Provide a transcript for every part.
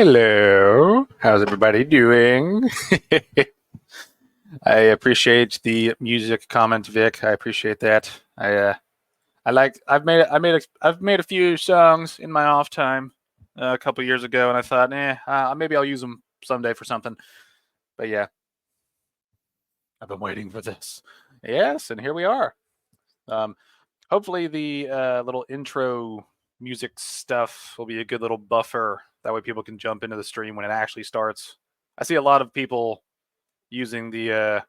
Hello, how's everybody doing? I appreciate the music comment, Vic. I appreciate that. I've made a few songs in my off time a couple years ago, and I thought, maybe I'll use them someday for something. But yeah, I've been waiting for this. Yes, and here we are. Hopefully the little intro music stuff will be a good little buffer. That way people can jump into the stream when it actually starts. I see a lot of people using the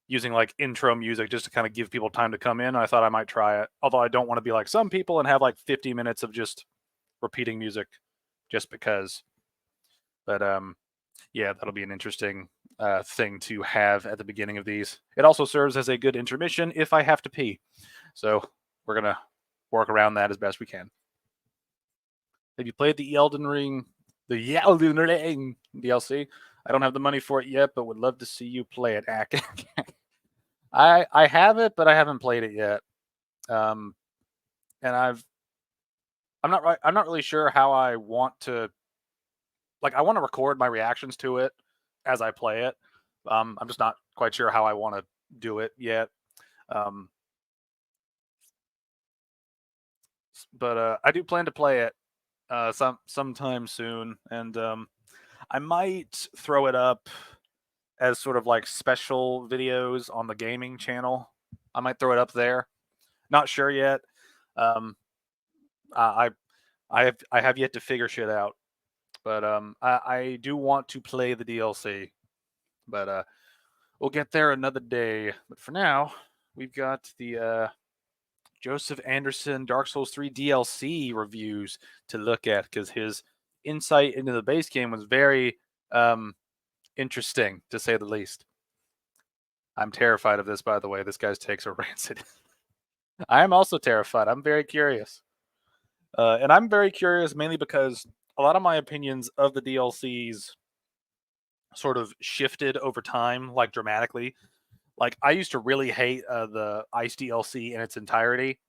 using like intro music just to kind of give people time to come in. I thought I might try it. Although I don't want to be like some people and have like 50 minutes of just repeating music just because. But yeah, that'll be an interesting thing to have at the beginning of these. It also serves as a good intermission if I have to pee. So we're gonna work around that as best we can. Have you played the Elden Ring DLC? I don't have the money for it yet, but would love to see you play it. I have it, but I haven't played it yet. And I'm not really sure how I want to. Like, I want to record my reactions to it as I play it. I'm just not quite sure how I want to do it yet. But I do plan to play it sometime soon, and I might throw it up as sort of like special videos on the gaming channel. I might throw it up there. Not sure yet. I have yet to figure shit out, but I do want to play the DLC, but we'll get there another day. But for now, we've got the Joseph Anderson Dark Souls 3 DLC reviews to look at because his insight into the base game was very interesting, to say the least. I'm terrified of this, by the way. This guy's takes are rancid. I am also terrified. I'm very curious. And I'm very curious mainly because a lot of my opinions of the DLCs sort of shifted over time, like dramatically. Like, I used to really hate the Ice DLC in its entirety.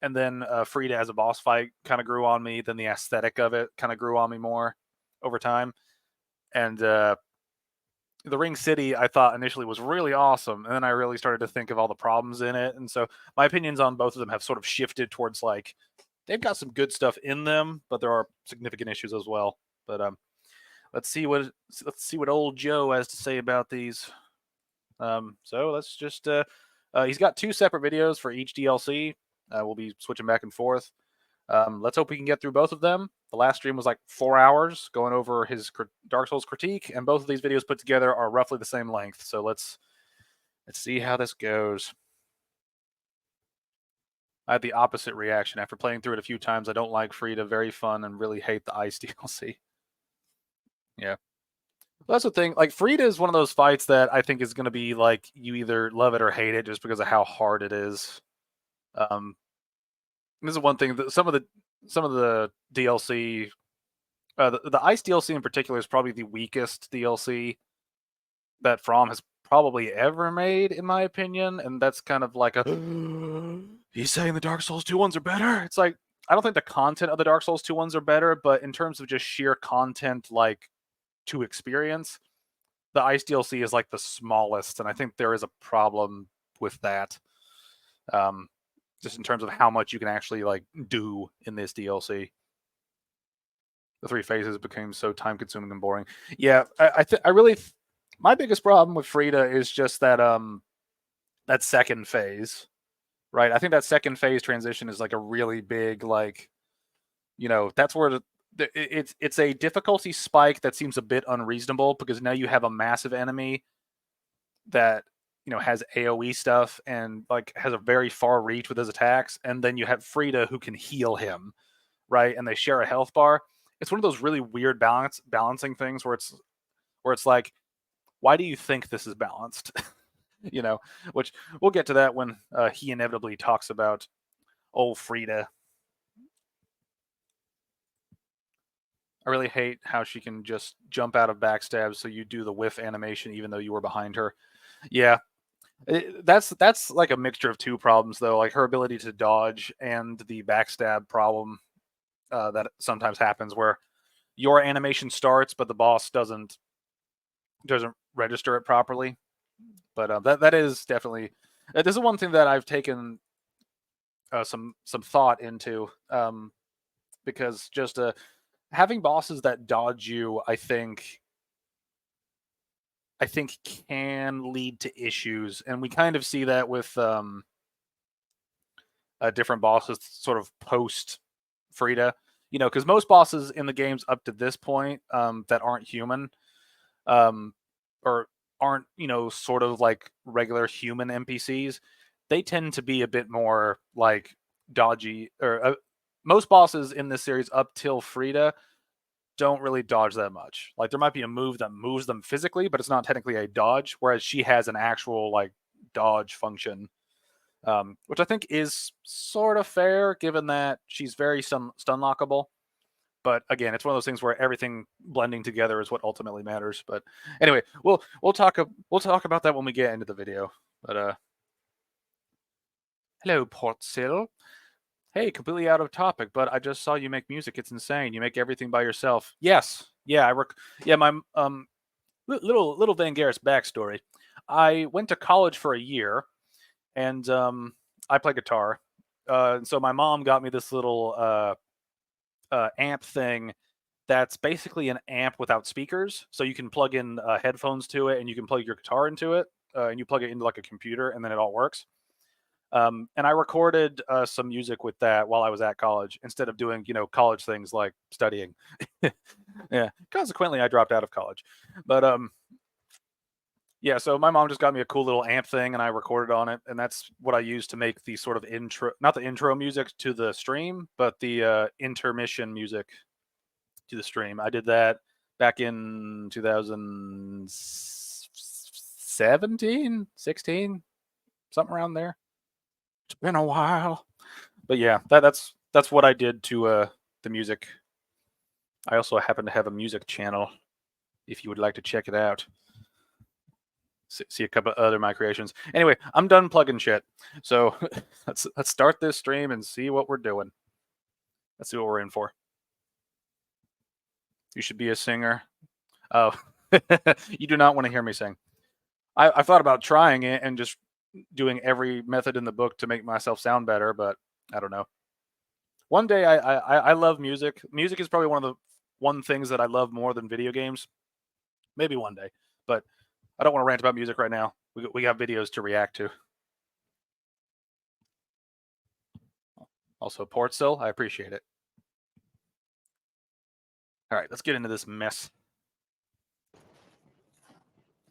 And then Frida as a boss fight kind of grew on me. Then the aesthetic of it kind of grew on me more over time. And the Ring City, I thought initially was really awesome. And then I really started to think of all the problems in it. And so my opinions on both of them have sort of shifted towards like, they've got some good stuff in them, but there are significant issues as well. But let's see what old Joe has to say about these. So let's just he's got 2 separate videos for each DLC. We'll be switching back and forth. Let's hope we can get through both of them. The last stream was like 4 hours going over his Dark Souls critique, and both of these videos put together are roughly the same length. So let's see how this goes. I had the opposite reaction after playing through it a few times. I don't like Frida, very fun, and really hate the Ice DLC. Yeah. Well, that's the thing. Like, Frida is one of those fights that I think is going to be like you either love it or hate it just because of how hard it is. This is one thing that some of the DLC, the Ice DLC in particular, is probably the weakest DLC that From has probably ever made, in my opinion. And that's kind of like a he's saying the Dark Souls 2 ones are better. It's like, I don't think the content of the Dark Souls 2 ones are better, but in terms of just sheer content, like to experience, the Ice DLC is like the smallest, and I think there is a problem with that. Just in terms of how much you can actually like do in this DLC. The 3 phases became so time consuming and boring. Yeah, I really my biggest problem with Frida is just that that second phase, right? I think that second phase transition is like a really big, like, you know, that's where it's a difficulty spike that seems a bit unreasonable because now you have a massive enemy that, you know, has AoE stuff and like has a very far reach with his attacks, and then you have Frida who can heal him, right? And they share a health bar. It's one of those really weird balancing things where it's like, why do you think this is balanced? You know, which we'll get to that when he inevitably talks about old Frida. I really hate how she can just jump out of backstabs, so you do the whiff animation even though you were behind her. Yeah, that's like a mixture of 2 problems though, like her ability to dodge and the backstab problem that sometimes happens where your animation starts, but the boss doesn't register it properly. But that is definitely this is one thing that I've taken some thought into, because just having bosses that dodge you, I think can lead to issues, and we kind of see that with different bosses sort of post Frida. Because most bosses in the games up to this point, that aren't human, um, or aren't sort of like regular human NPCs, they tend to be a bit more like dodgy. Or most bosses in this series up till Frida don't really dodge that much. Like there might be a move that moves them physically, but it's not technically a dodge. Whereas she has an actual like dodge function, which I think is sort of fair given that she's very stun lockable. But again, it's one of those things where everything blending together is what ultimately matters. But anyway, we'll talk about that when we get into the video. But hello, Portsil. Hey, completely out of topic, but I just saw you make music. It's insane. You make everything by yourself. Yes. Yeah, my little Van Garris backstory. I went to college for a year, and I play guitar. So my mom got me this little amp thing that's basically an amp without speakers. So you can plug in headphones to it, and you can plug your guitar into it, and you plug it into like a computer, and then it all works. And I recorded some music with that while I was at college, instead of doing college things like studying. Yeah. Consequently, I dropped out of college. But yeah. So my mom just got me a cool little amp thing, and I recorded on it, and that's what I used to make the sort of intro, not the intro music to the stream, but the intermission music to the stream. I did that back in 2017, 16, something around there. It's been a while. But yeah, that's what I did to the music. I also happen to have a music channel if you would like to check it out. See a couple of other my creations. Anyway, I'm done plugging shit. So let's start this stream and see what we're doing. Let's see what we're in for. You should be a singer. Oh, you do not want to hear me sing. I thought about trying it and just doing every method in the book to make myself sound better, but I don't know. One day, I love music. Music is probably one things that I love more than video games. Maybe one day, but I don't want to rant about music right now. We got videos to react to. Also, port still, I appreciate it. All right, let's get into this mess.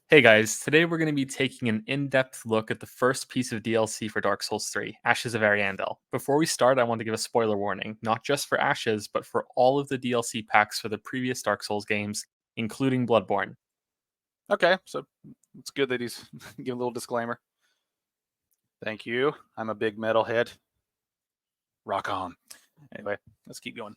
Hey guys, today we're going to be taking an in-depth look at the first piece of DLC for Dark Souls 3, Ashes of Ariandel. Before we start, I want to give a spoiler warning, not just for Ashes, but for all of the DLC packs for the previous Dark Souls games, including Bloodborne. Okay, so it's good that he's giving a little disclaimer. Thank you. I'm a big metalhead. Rock on. Anyway, let's keep going.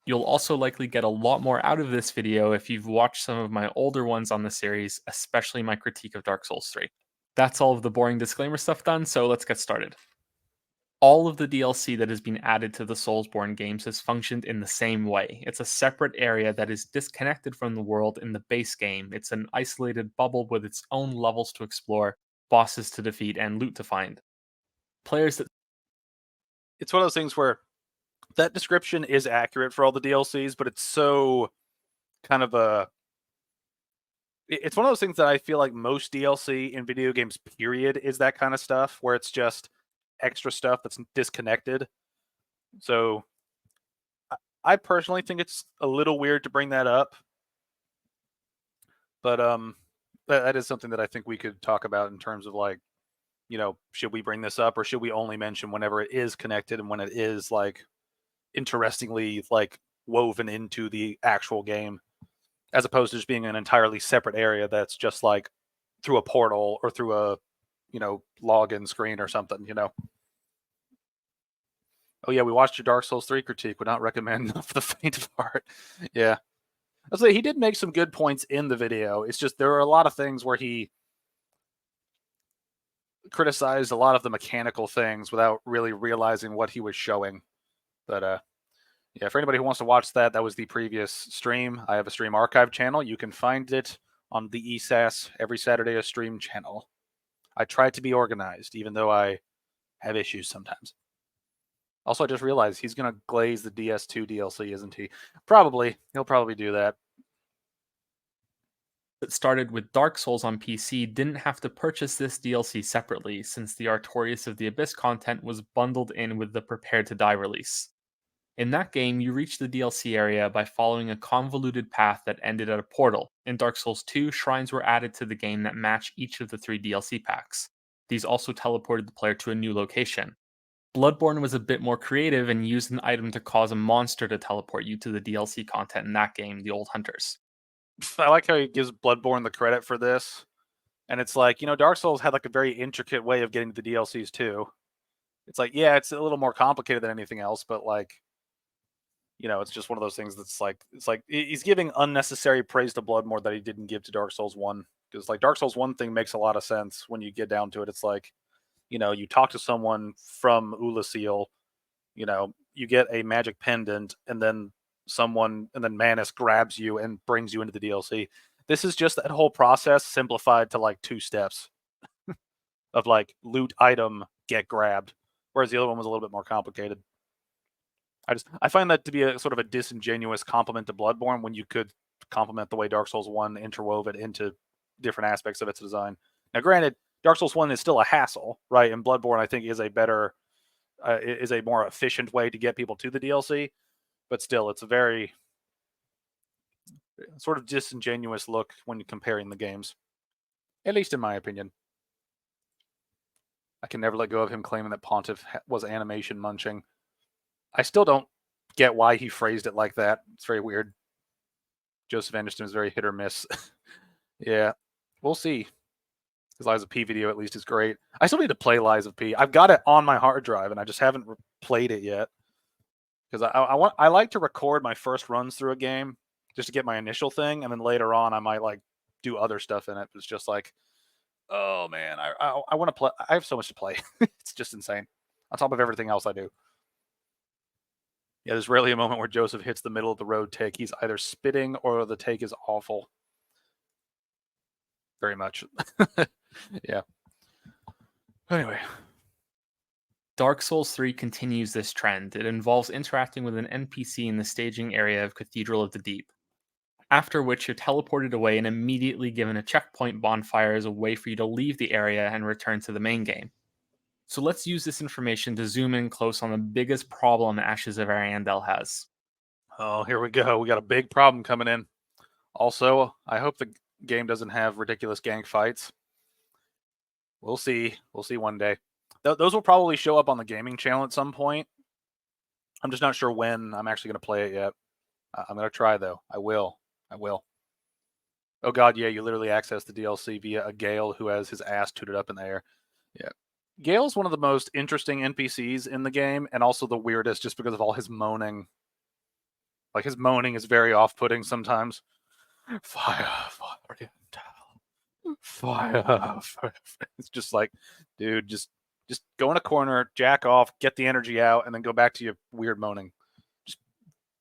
You'll also likely get a lot more out of this video if you've watched some of my older ones on the series, especially my critique of Dark Souls 3. That's all of the boring disclaimer stuff done, so let's get started. All of the DLC that has been added to the Soulsborne games has functioned in the same way. It's a separate area that is disconnected from the world in the base game. It's an isolated bubble with its own levels to explore, bosses to defeat, and loot to find. It's one of those things where that description is accurate for all the DLCs, but it's so kind of it's one of those things that I feel like most DLC in video games, period, is that kind of stuff where it's just extra stuff that's disconnected. So I personally think it's a little weird to bring that up, but that is something that I think we could talk about in terms of like, should we bring this up, or should we only mention whenever it is connected and when it is like interestingly like woven into the actual game, as opposed to just being an entirely separate area that's just like through a portal or through a login screen or something. Oh yeah, we watched your Dark Souls 3 critique. Would not recommend for the faint of heart. Yeah, I'll say he did make some good points in the video. It's just there are a lot of things where he criticized a lot of the mechanical things without really realizing what he was showing. But Yeah, for anybody who wants to watch that, that was the previous stream. I have a stream archive channel. You can find it on the ESAS every Saturday a stream channel. I try to be organized, even though I have issues sometimes. Also, I just realized he's going to glaze the DS2 DLC, isn't he? Probably. He'll probably do that. That started with Dark Souls on PC didn't have to purchase this DLC separately, since the Artorias of the Abyss content was bundled in with the Prepare to Die release. In that game, you reach the DLC area by following a convoluted path that ended at a portal. In Dark Souls 2, shrines were added to the game that match each of the 3 DLC packs. These also teleported the player to a new location. Bloodborne was a bit more creative and used an item to cause a monster to teleport you to the DLC content in that game, the Old Hunters. I like how he gives Bloodborne the credit for this. And it's like, Dark Souls had like a very intricate way of getting to the DLCs too. It's like, yeah, it's a little more complicated than anything else, but like, it's just one of those things that's like, it's like he's giving unnecessary praise to Bloodborne that he didn't give to Dark Souls 1. Because like Dark Souls 1 thing makes a lot of sense when you get down to it. It's like, you talk to someone from Ulasil, you get a magic pendant, and then Manus grabs you and brings you into the DLC. This is just that whole process simplified to like 2 steps of like loot item, get grabbed, whereas the other one was a little bit more complicated. I find that to be a sort of a disingenuous compliment to Bloodborne when you could compliment the way Dark Souls 1 interwove it into different aspects of its design. Now, granted, Dark Souls 1 is still a hassle, right? And Bloodborne, I think, is a more efficient way to get people to the DLC. But still, it's a very sort of disingenuous look when comparing the games, at least in my opinion. I can never let go of him claiming that Pontiff was animation munching. I still don't get why he phrased it like that. It's very weird. Joseph Anderson is very hit or miss. Yeah, we'll see. His Lies of P video at least is great. I still need to play Lies of P. I've got it on my hard drive and I just haven't played it yet. Because I like to record my first runs through a game just to get my initial thing, and then later on I might like do other stuff in it. It's just like, oh man, I want to play. I have so much to play. It's just insane. On top of everything else I do. Yeah, there's rarely a moment where Joseph hits the middle of the road take. He's either spitting or the take is awful. Very much. Yeah. Anyway. Dark Souls 3 continues this trend. It involves interacting with an NPC in the staging area of Cathedral of the Deep. After which you're teleported away and immediately given a checkpoint bonfire as a way for you to leave the area and return to the main game. So let's use this information to zoom in close on the biggest problem Ashes of Ariandel has. Oh, here we go. We got a big problem coming in. Also, I hope the game doesn't have ridiculous gank fights. We'll see. We'll see one day. Those will probably show up on the gaming channel at some point. I'm just not sure when I'm actually going to play it yet. I'm going to try, though. I will. Oh, God, yeah, you literally access the DLC via a Gale who has his ass tooted up in the air. Yeah. Gale's one of the most interesting NPCs in the game, and also the weirdest just because of all his moaning. Like, his moaning is very off-putting sometimes. Fire, fire. It's just like, dude, just go in a corner, jack off, get the energy out, and then go back to your weird moaning. Just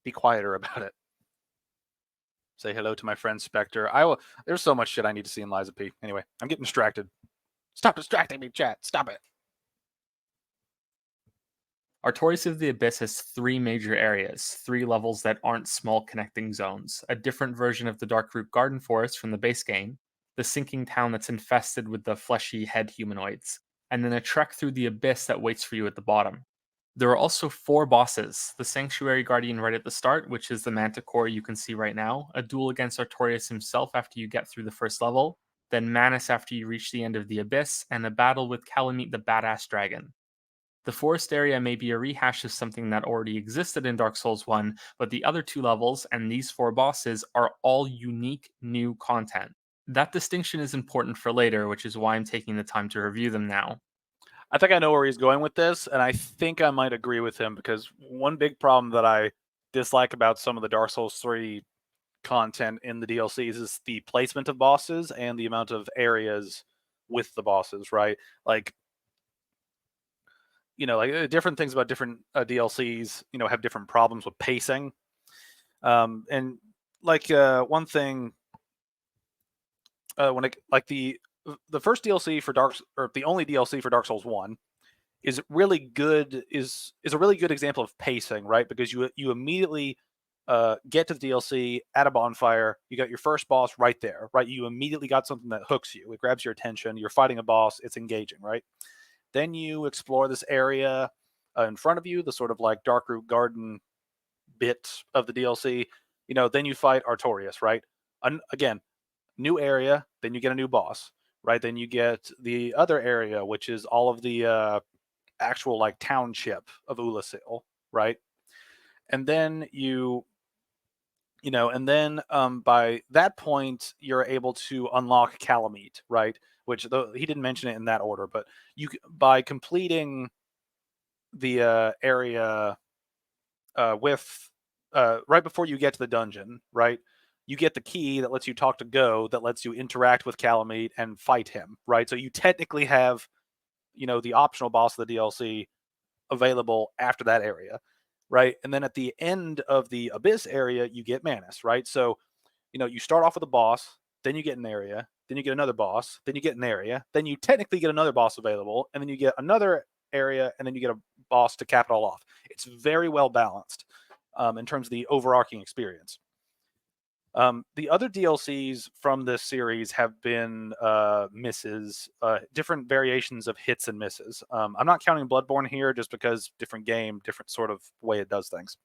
be quieter about it. Say hello to my friend Spectre. There's so much shit I need to see in Lies of P. Anyway, I'm getting distracted. Stop distracting me, chat. Stop it. Artorias of the Abyss has 3 major areas, 3 levels that aren't small connecting zones, a different version of the Darkroot Garden Forest from the base game, the sinking town that's infested with the fleshy head humanoids, and then a trek through the abyss that waits for you at the bottom. There are also 4 bosses, the Sanctuary Guardian right at the start, which is the Manticore you can see right now, a duel against Artorias himself after you get through the first level, then Manus after you reach the end of the abyss, and a battle with Calamite the Badass Dragon. The forest area may be a rehash of something that already existed in Dark Souls 1, but the other 2 levels and these 4 bosses are all unique new content. That distinction is important for later, which is why I'm taking the time to review them now. I think I know where he's going with this, and I think I might agree with him, because one big problem that I dislike about some of the Dark Souls 3 content in the DLCs is the placement of bosses and the amount of areas with the bosses, right? Like, like different things about different DLCs, have different problems with pacing. And like one thing, when it like the first DLC for or the only DLC for Dark Souls 1 is really good is a really good example of pacing, right? Because you immediately get to the DLC at a bonfire, you got your first boss right there, right? You immediately got something that hooks you. It grabs your attention. You're fighting a boss. It's engaging, right? Then you explore this area in front of you, the sort of like Darkroot Garden bit of the DLC. Then you fight Artorias, right? Again, new area. Then you get a new boss, right? Then you get the other area, which is all of the actual like township of Ulasil, right? And then and then by that point you're able to unlock Calamite, right? Which though he didn't mention it in that order, but by completing the area with right before you get to the dungeon, right? You get the key that lets you talk to Go, that lets you interact with Calamite and fight him, right? So you technically have, the optional boss of the DLC available after that area, right? And then at the end of the Abyss area, you get Manus, right? So, you start off with a boss, then you get an area, then you get another boss, then you get an area, then you technically get another boss available, and then you get another area, and then you get a boss to cap it all off. It's very well balanced in terms of the overarching experience. The other DLCs from this series have been misses, different variations of hits and misses. I'm not counting Bloodborne here just because different game, different sort of way it does things.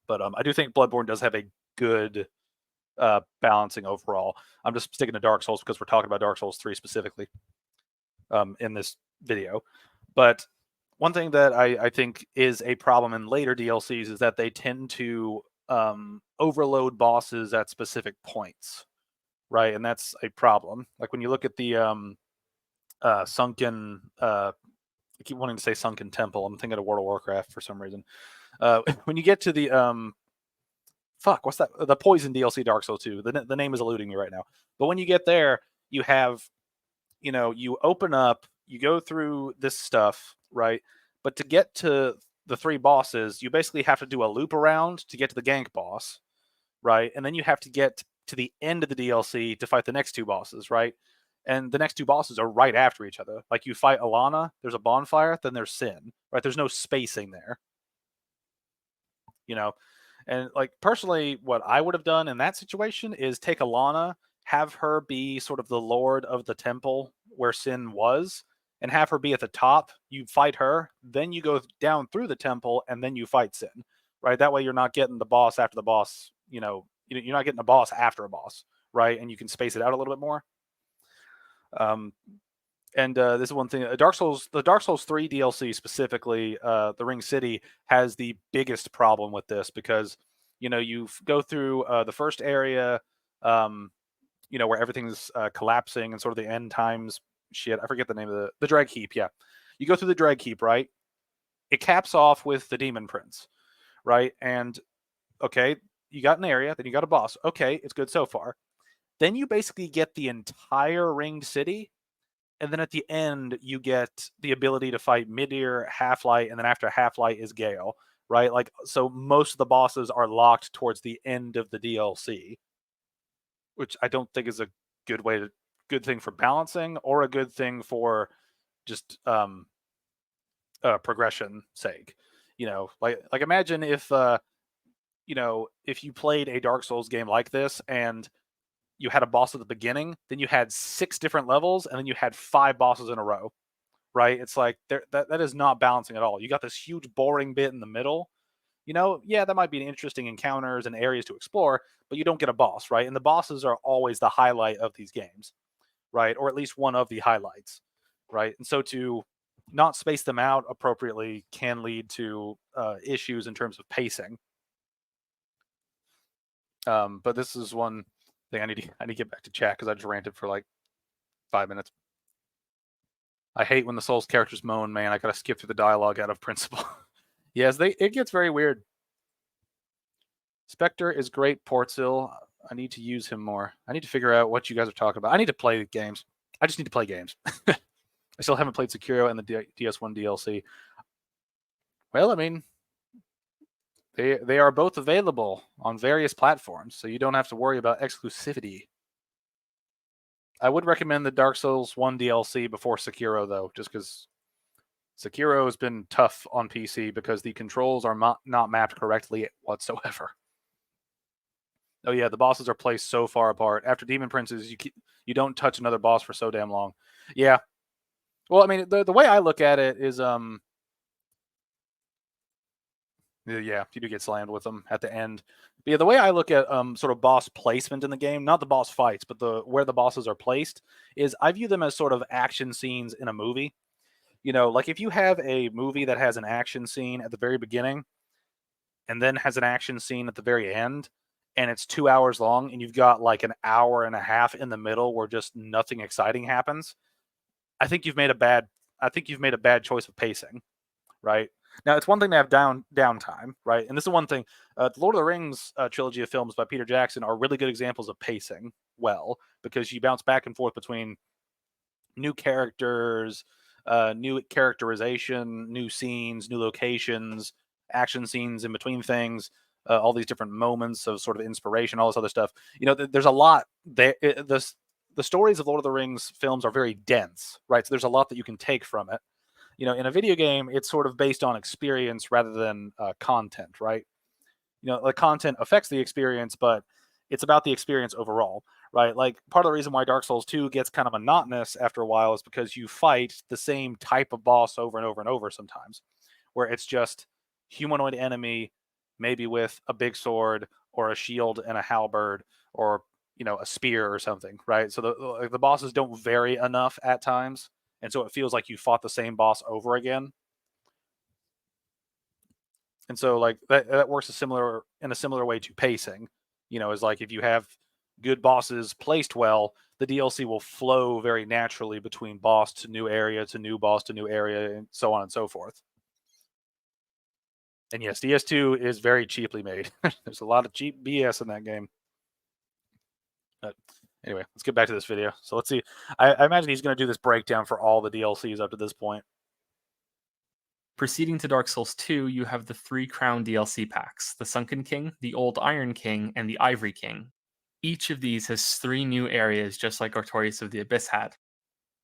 But I do think Bloodborne does have a good balancing overall. I'm just sticking to Dark Souls because we're talking about Dark Souls 3 specifically in this video. But one thing that I think is a problem in later DLCs is that they tend to overload bosses at specific points, right? And that's a problem. Like when you look at the sunken, I keep wanting to say sunken temple. I'm thinking of World of Warcraft for some reason. When you get to the what's that? The Poison DLC Dark Souls 2. The name is eluding me right now. But when you get there, you have, you open up, you go through this stuff, right? But to get to the 3 bosses, you basically have to do a loop around to get to the gank boss, right? And then you have to get to the end of the DLC to fight the next 2 bosses, right? And the next 2 bosses are right after each other. Like you fight Alana, there's a bonfire, then there's Sin, right? There's no spacing there, And like personally, what I would have done in that situation is take Alana, have her be sort of the lord of the temple where Sin was, and have her be at the top. You fight her, then you go down through the temple, and then you fight Sin, right? That way you're not getting the boss after the boss, you're not getting a boss after a boss, right? And you can space it out a little bit more. And this is one thing. The Dark Souls 3 DLC specifically, the Ring City has the biggest problem with this because you go through the first area, where everything's collapsing and sort of the end times shit. I forget the name of the Drag Heap. Yeah, you go through the Drag Heap, right? It caps off with the Demon Prince, right? And okay, you got an area, then you got a boss. Okay, it's good so far. Then you basically get the entire Ringed City. And then at the end, you get the ability to fight Midir, Half-Light, and then after Half-Light is Gale, right? Like, so most of the bosses are locked towards the end of the DLC, which I don't think is a good thing for balancing or a good thing for just progression sake. Like imagine if if you played a Dark Souls game like this and you had a boss at the beginning, then you had 6 different levels, and then you had 5 bosses in a row, right? It's like that is not balancing at all. You got this huge boring bit in the middle. Yeah, that might be interesting encounters and areas to explore, but you don't get a boss, right? And the bosses are always the highlight of these games, right? Or at least one of the highlights, right? And so to not space them out appropriately can lead to issues in terms of pacing. But this is one thing I need to get back to chat because I just ranted for like 5 minutes. I hate when the Souls characters moan, man. I gotta skip through the dialogue out of principle. Yes, it gets very weird. Spectre is great, Portzil. I need to use him more. I need to figure out what you guys are talking about. I need to play games. I just need to play games. I still haven't played Sekiro and the DS1 DLC. Well, I mean, they are both available on various platforms, so you don't have to worry about exclusivity. I would recommend the Dark Souls 1 DLC before Sekiro, though, just because Sekiro has been tough on PC because the controls are not mapped correctly whatsoever. Oh yeah, the bosses are placed so far apart. After Demon Princes, you don't touch another boss for so damn long. Yeah. Well, I mean, the way I look at it is yeah, you do get slammed with them at the end. But yeah, the way I look at sort of boss placement in the game, not the boss fights, but where the bosses are placed, is I view them as sort of action scenes in a movie. You know, like if you have a movie that has an action scene at the very beginning and then has an action scene at the very end, and it's 2 hours long, and you've got like an hour and a half in the middle where just nothing exciting happens, I think you've made a bad choice of pacing, right? Now it's one thing to have downtime, right? And this is one thing. The Lord of the Rings trilogy of films by Peter Jackson are really good examples of pacing well, because you bounce back and forth between new characters, new characterization, new scenes, new locations, action scenes in between things, all these different moments of sort of inspiration, all this other stuff. You know, there's a lot there. The stories of Lord of the Rings films are very dense, right? So there's a lot that you can take from it. You know, in a video game, it's sort of based on experience rather than content, right? You know, the content affects the experience, but it's about the experience overall, right? Like part of the reason why Dark Souls 2 gets kind of monotonous after a while is because you fight the same type of boss over and over and over sometimes, where it's just humanoid enemy, maybe with a big sword or a shield and a halberd or, you know, a spear or something, right? So the bosses don't vary enough at times, and so it feels like you fought the same boss over again. And so like that works in a similar way to pacing. You know, is like if you have good bosses placed well, the DLC will flow very naturally between boss to new area to new boss to new area and so on and so forth. And yes, DS2 is very cheaply made. There's a lot of cheap BS in that game. But anyway, let's get back to this video. So let's see. I imagine he's going to do this breakdown for all the DLCs up to this point. Proceeding to Dark Souls 2, you have the 3 Crown DLC packs, the Sunken King, the Old Iron King, and the Ivory King. Each of these has 3 new areas, just like Artorias of the Abyss had.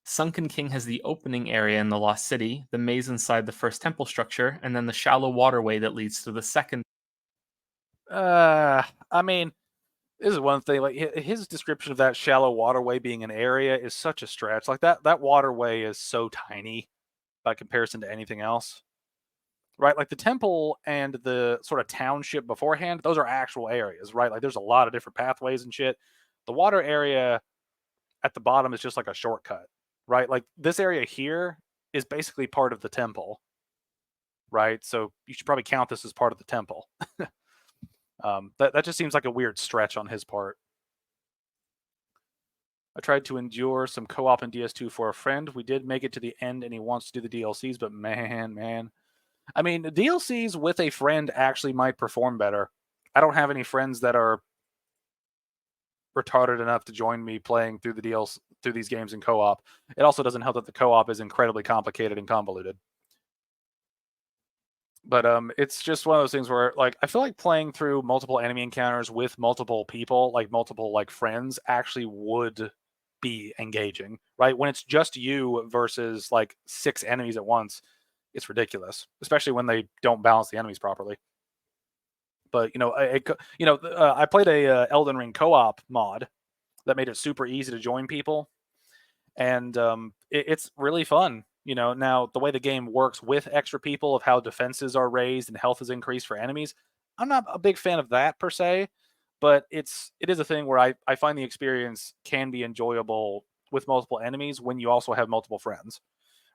Sunken King has the opening area in the Lost City, the maze inside the first temple structure, and then the shallow waterway that leads to the second. I mean, this is one thing. Like his description of that shallow waterway being an area is such a stretch. Like that waterway is so tiny by comparison to anything else, right? Like the temple and the sort of township beforehand, those are actual areas, right? Like there's a lot of different pathways and shit. The water area at the bottom is just like a shortcut, right? Like this area here is basically part of the temple, right? So you should probably count this as part of the temple. That just seems like a weird stretch on his part. I tried to endure some co-op in DS2 for a friend. We did make it to the end, and he wants to do the DLCs, but man, I mean, the DLCs with a friend actually might perform better. I don't have any friends that are retarded enough to join me playing through through these games in co-op. It also doesn't help that the co-op is incredibly complicated and convoluted. But it's just one of those things where like I feel like playing through multiple enemy encounters with multiple people, like multiple like friends, actually would be engaging, right? When it's just you versus like 6 enemies at once, it's ridiculous, especially when they don't balance the enemies properly. But I played a Elden Ring co-op mod that made it super easy to join people, and it's really fun. You know, now the way the game works with extra people of how defenses are raised and health is increased for enemies, I'm not a big fan of that per se, but it is a thing where I find the experience can be enjoyable with multiple enemies when you also have multiple friends,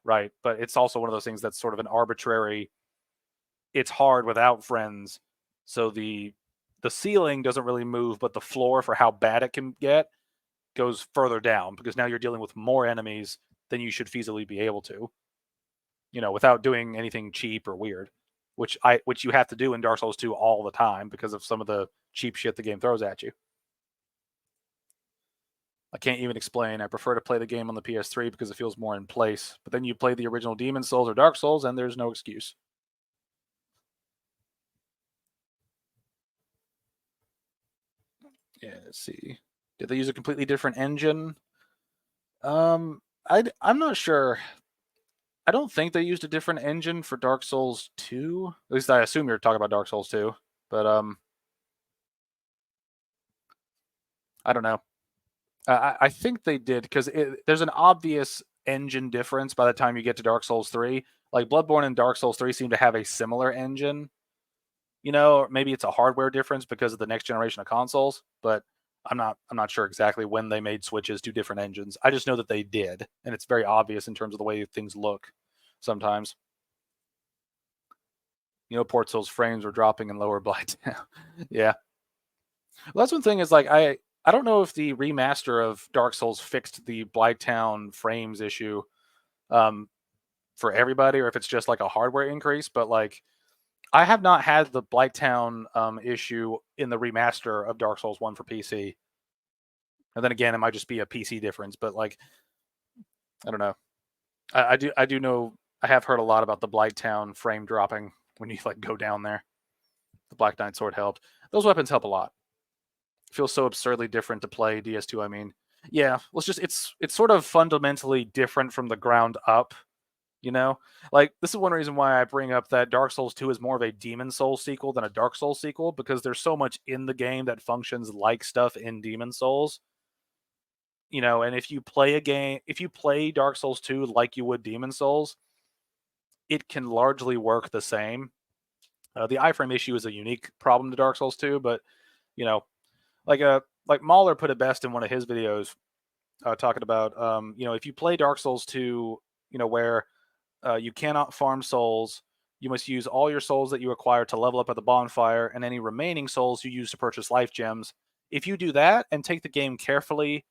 right? But it's also one of those things that's sort of an arbitrary. It's hard without friends, so the ceiling doesn't really move, but the floor for how bad it can get goes further down because now you're dealing with more enemies than you should feasibly be able to, you know, without doing anything cheap or weird, which you have to do in Dark Souls 2 all the time because of some of the cheap shit the game throws at you. I can't even explain. I prefer to play the game on the PS3 because it feels more in place. But then you play the original Demon Souls or Dark Souls, and there's no excuse. Yeah, let's see. Did they use a completely different engine? I'm not sure. I don't think they used a different engine for Dark Souls 2. At least I assume you're talking about Dark Souls 2. But I don't know. I think they did because there's an obvious engine difference by the time you get to Dark Souls 3. Like Bloodborne and Dark Souls 3 seem to have a similar engine. Or maybe it's a hardware difference because of the next generation of consoles, but I'm not sure exactly when they made switches to different engines. I just know that they did, and it's very obvious in terms of the way things look sometimes. Port Souls frames were dropping in lower blight. Yeah. Well, that's one thing is like I don't know if the remaster of Dark Souls fixed the Blighttown frames issue for everybody, or if it's just like a hardware increase. But like, I have not had the Blighttown issue in the remaster of Dark Souls 1 for PC. And then again, it might just be a PC difference. But like, I don't know. I do know. I have heard a lot about the Blighttown frame dropping when you like go down there. The Black Knight sword helped. Those weapons help a lot. Feels so absurdly different to play DS2. I mean, yeah, it's sort of fundamentally different from the ground up. Like this is one reason why I bring up that Dark Souls 2 is more of a Demon Souls sequel than a Dark Souls sequel, because there's so much in the game that functions like stuff in Demon Souls. And if you play Dark Souls 2 like you would Demon Souls, it can largely work the same. The iframe issue is a unique problem to Dark Souls 2, but you know, like Mahler put it best in one of his videos, talking about if you play Dark Souls 2, where you cannot farm souls, you must use all your souls that you acquire to level up at the bonfire, and any remaining souls you use to purchase life gems. If you do that and take the game carefully,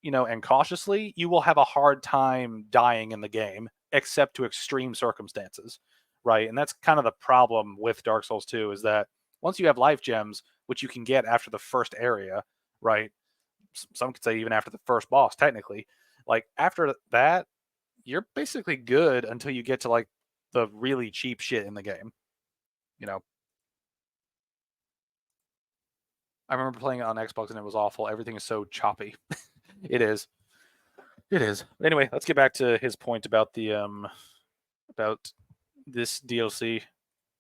and cautiously, you will have a hard time dying in the game, except to extreme circumstances, right? And that's kind of the problem with Dark Souls 2 is that once you have life gems, which you can get after the first area, right? Some could say even after the first boss, technically. Like after that, you're basically good until you get to like the really cheap shit in the game. You know, I remember playing it on Xbox and it was awful. Everything is so choppy. It is. It is. Anyway, let's get back to his point about the about this DLC.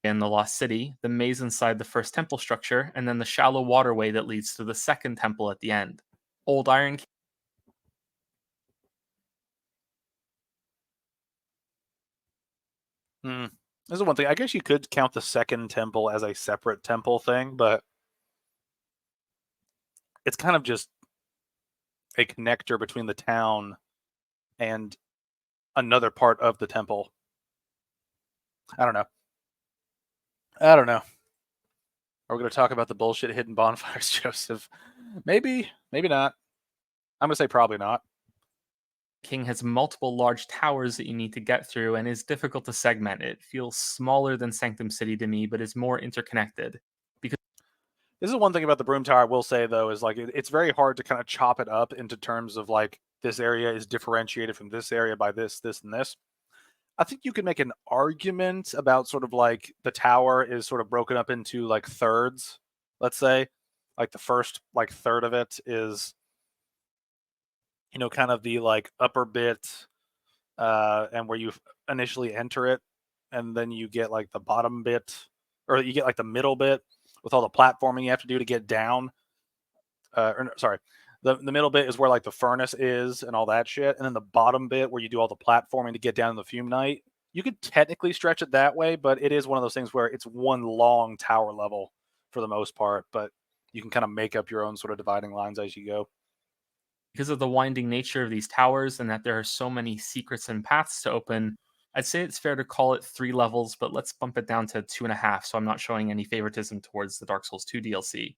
In the Lost City, the maze inside the first temple structure, and then the shallow waterway that leads to the second temple at the end. Old Iron Hmm. This is one thing. I guess you could count the second temple as a separate temple thing, but it's kind of just a connector between the town and another part of the temple. I don't know. I don't know. Are we going to talk about the bullshit hidden bonfires, Joseph? Maybe, maybe not. I'm going to say probably not. King has multiple large towers that you need to get through and is difficult to segment. It feels smaller than Sanctum City to me, but is more interconnected. This is one thing about the Broom Tower I will say, though, is like it's very hard to kind of chop it up into terms of like this area is differentiated from this area by this, this, and this. I think you could make an argument about sort of like the tower is sort of broken up into like thirds, let's say. Like the first like third of it is, kind of the like upper bit, and where you initially enter it, and then you get like the bottom bit, or you get like the middle bit with all the platforming you have to do to get down. Sorry, the middle bit is where like the furnace is and all that shit, and then the bottom bit where you do all the platforming to get down in the fume night. You could technically stretch it that way, but it is one of those things where it's one long tower level for the most part, but you can kind of make up your own sort of dividing lines as you go. Because of the winding nature of these towers and that there are so many secrets and paths to open, I'd say it's fair to call it 3 levels, but let's bump it down to 2.5 so I'm not showing any favoritism towards the Dark Souls 2 DLC.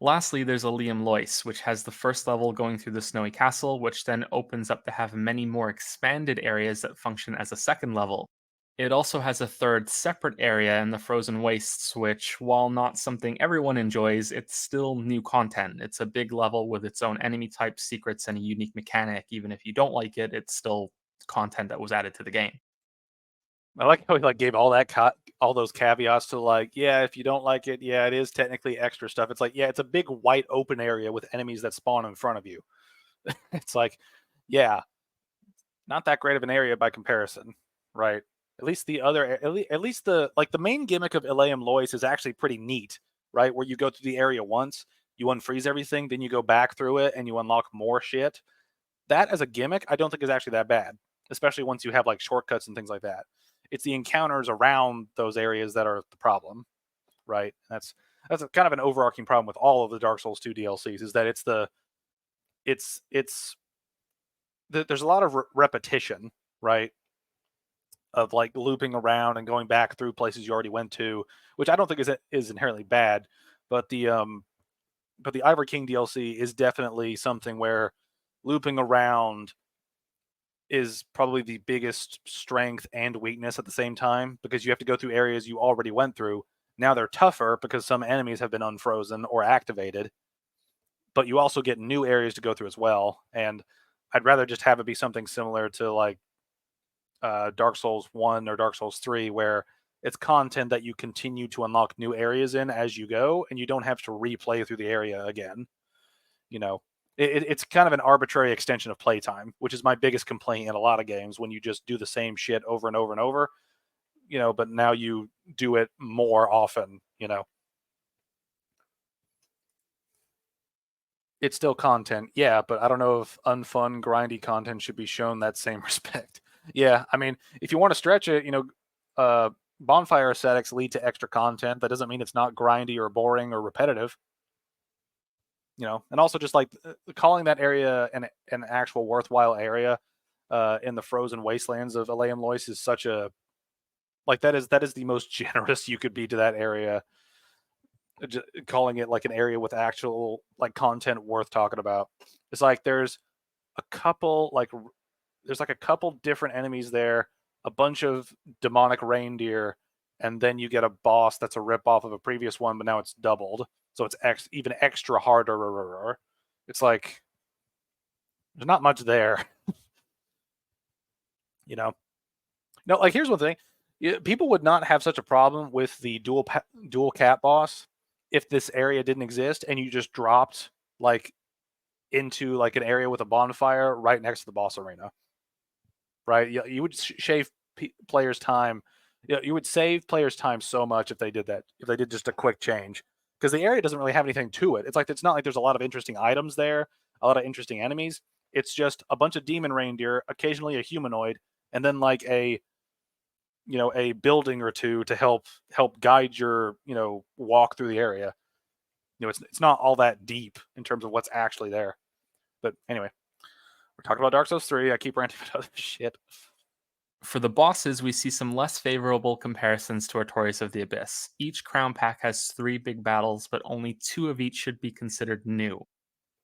Lastly, there's a Liam Lois, which has the first level going through the snowy castle, which then opens up to have many more expanded areas that function as a second level. It also has a third separate area in the Frozen Wastes, which, while not something everyone enjoys, it's still new content. It's a big level with its own enemy type, secrets, and a unique mechanic. Even if you don't like it, it's still content that was added to the game. I like how he like gave all that all those caveats to like, yeah, if you don't like it, yeah, it is technically extra stuff. It's like, yeah, it's a big white open area with enemies that spawn in front of you. It's like, yeah, not that great of an area by comparison, right? At least the other, at least the like the main gimmick of Ilium Lois is actually pretty neat, right? Where you go through the area once, you unfreeze everything, then you go back through it and you unlock more shit. That as a gimmick, I don't think is actually that bad, especially once you have like shortcuts and things like that. It's the encounters around those areas that are the problem, right? That's a, kind of an overarching problem with all of the Dark Souls 2 DLCs is that it's there's a lot of repetition, right? Of like looping around and going back through places you already went to, which I don't think is inherently bad, but the Ivory King DLC is definitely something where looping around is probably the biggest strength and weakness at the same time because you have to go through areas you already went through. Now they're tougher because some enemies have been unfrozen or activated, but you also get new areas to go through as well. And I'd rather just have it be something similar to like Dark Souls 1 or Dark Souls 3, where it's content that you continue to unlock new areas in as you go, and you don't have to replay through the area again. You know, it's kind of an arbitrary extension of playtime, which is my biggest complaint in a lot of games when you just do the same shit over and over and over. But now you do it more often. It's still content, yeah, but I don't know if unfun, grindy content should be shown that same respect. Yeah, I mean, if you want to stretch it, bonfire aesthetics lead to extra content. That doesn't mean it's not grindy or boring or repetitive. And also just like calling that area an actual worthwhile area in the frozen wastelands of Ilium Lois is such a like that is the most generous you could be to that area. Calling it like an area with actual like content worth talking about. It's like a couple like there's like a couple different enemies there, a bunch of demonic reindeer, and then you get a boss that's a rip off of a previous one, but now it's doubled, so it's even extra harder. It's like there's not much there, you know. No, like here's one thing: people would not have such a problem with the dual cat boss if this area didn't exist and you just dropped like into like an area with a bonfire right next to the boss arena. Right? You would shave players' time. You would save players' time so much if they did that. If they did just a quick change, because the area doesn't really have anything to it. It's not like there's a lot of interesting items there, a lot of interesting enemies. It's just a bunch of demon reindeer, occasionally a humanoid, and then like a building or two to help guide your walk through the area. It's not all that deep in terms of what's actually there. But anyway, we're talking about Dark Souls 3. I keep ranting about other shit. For the bosses, we see some less favorable comparisons to Artorias of the Abyss. Each crown pack has 3 big battles, but only 2 of each should be considered new.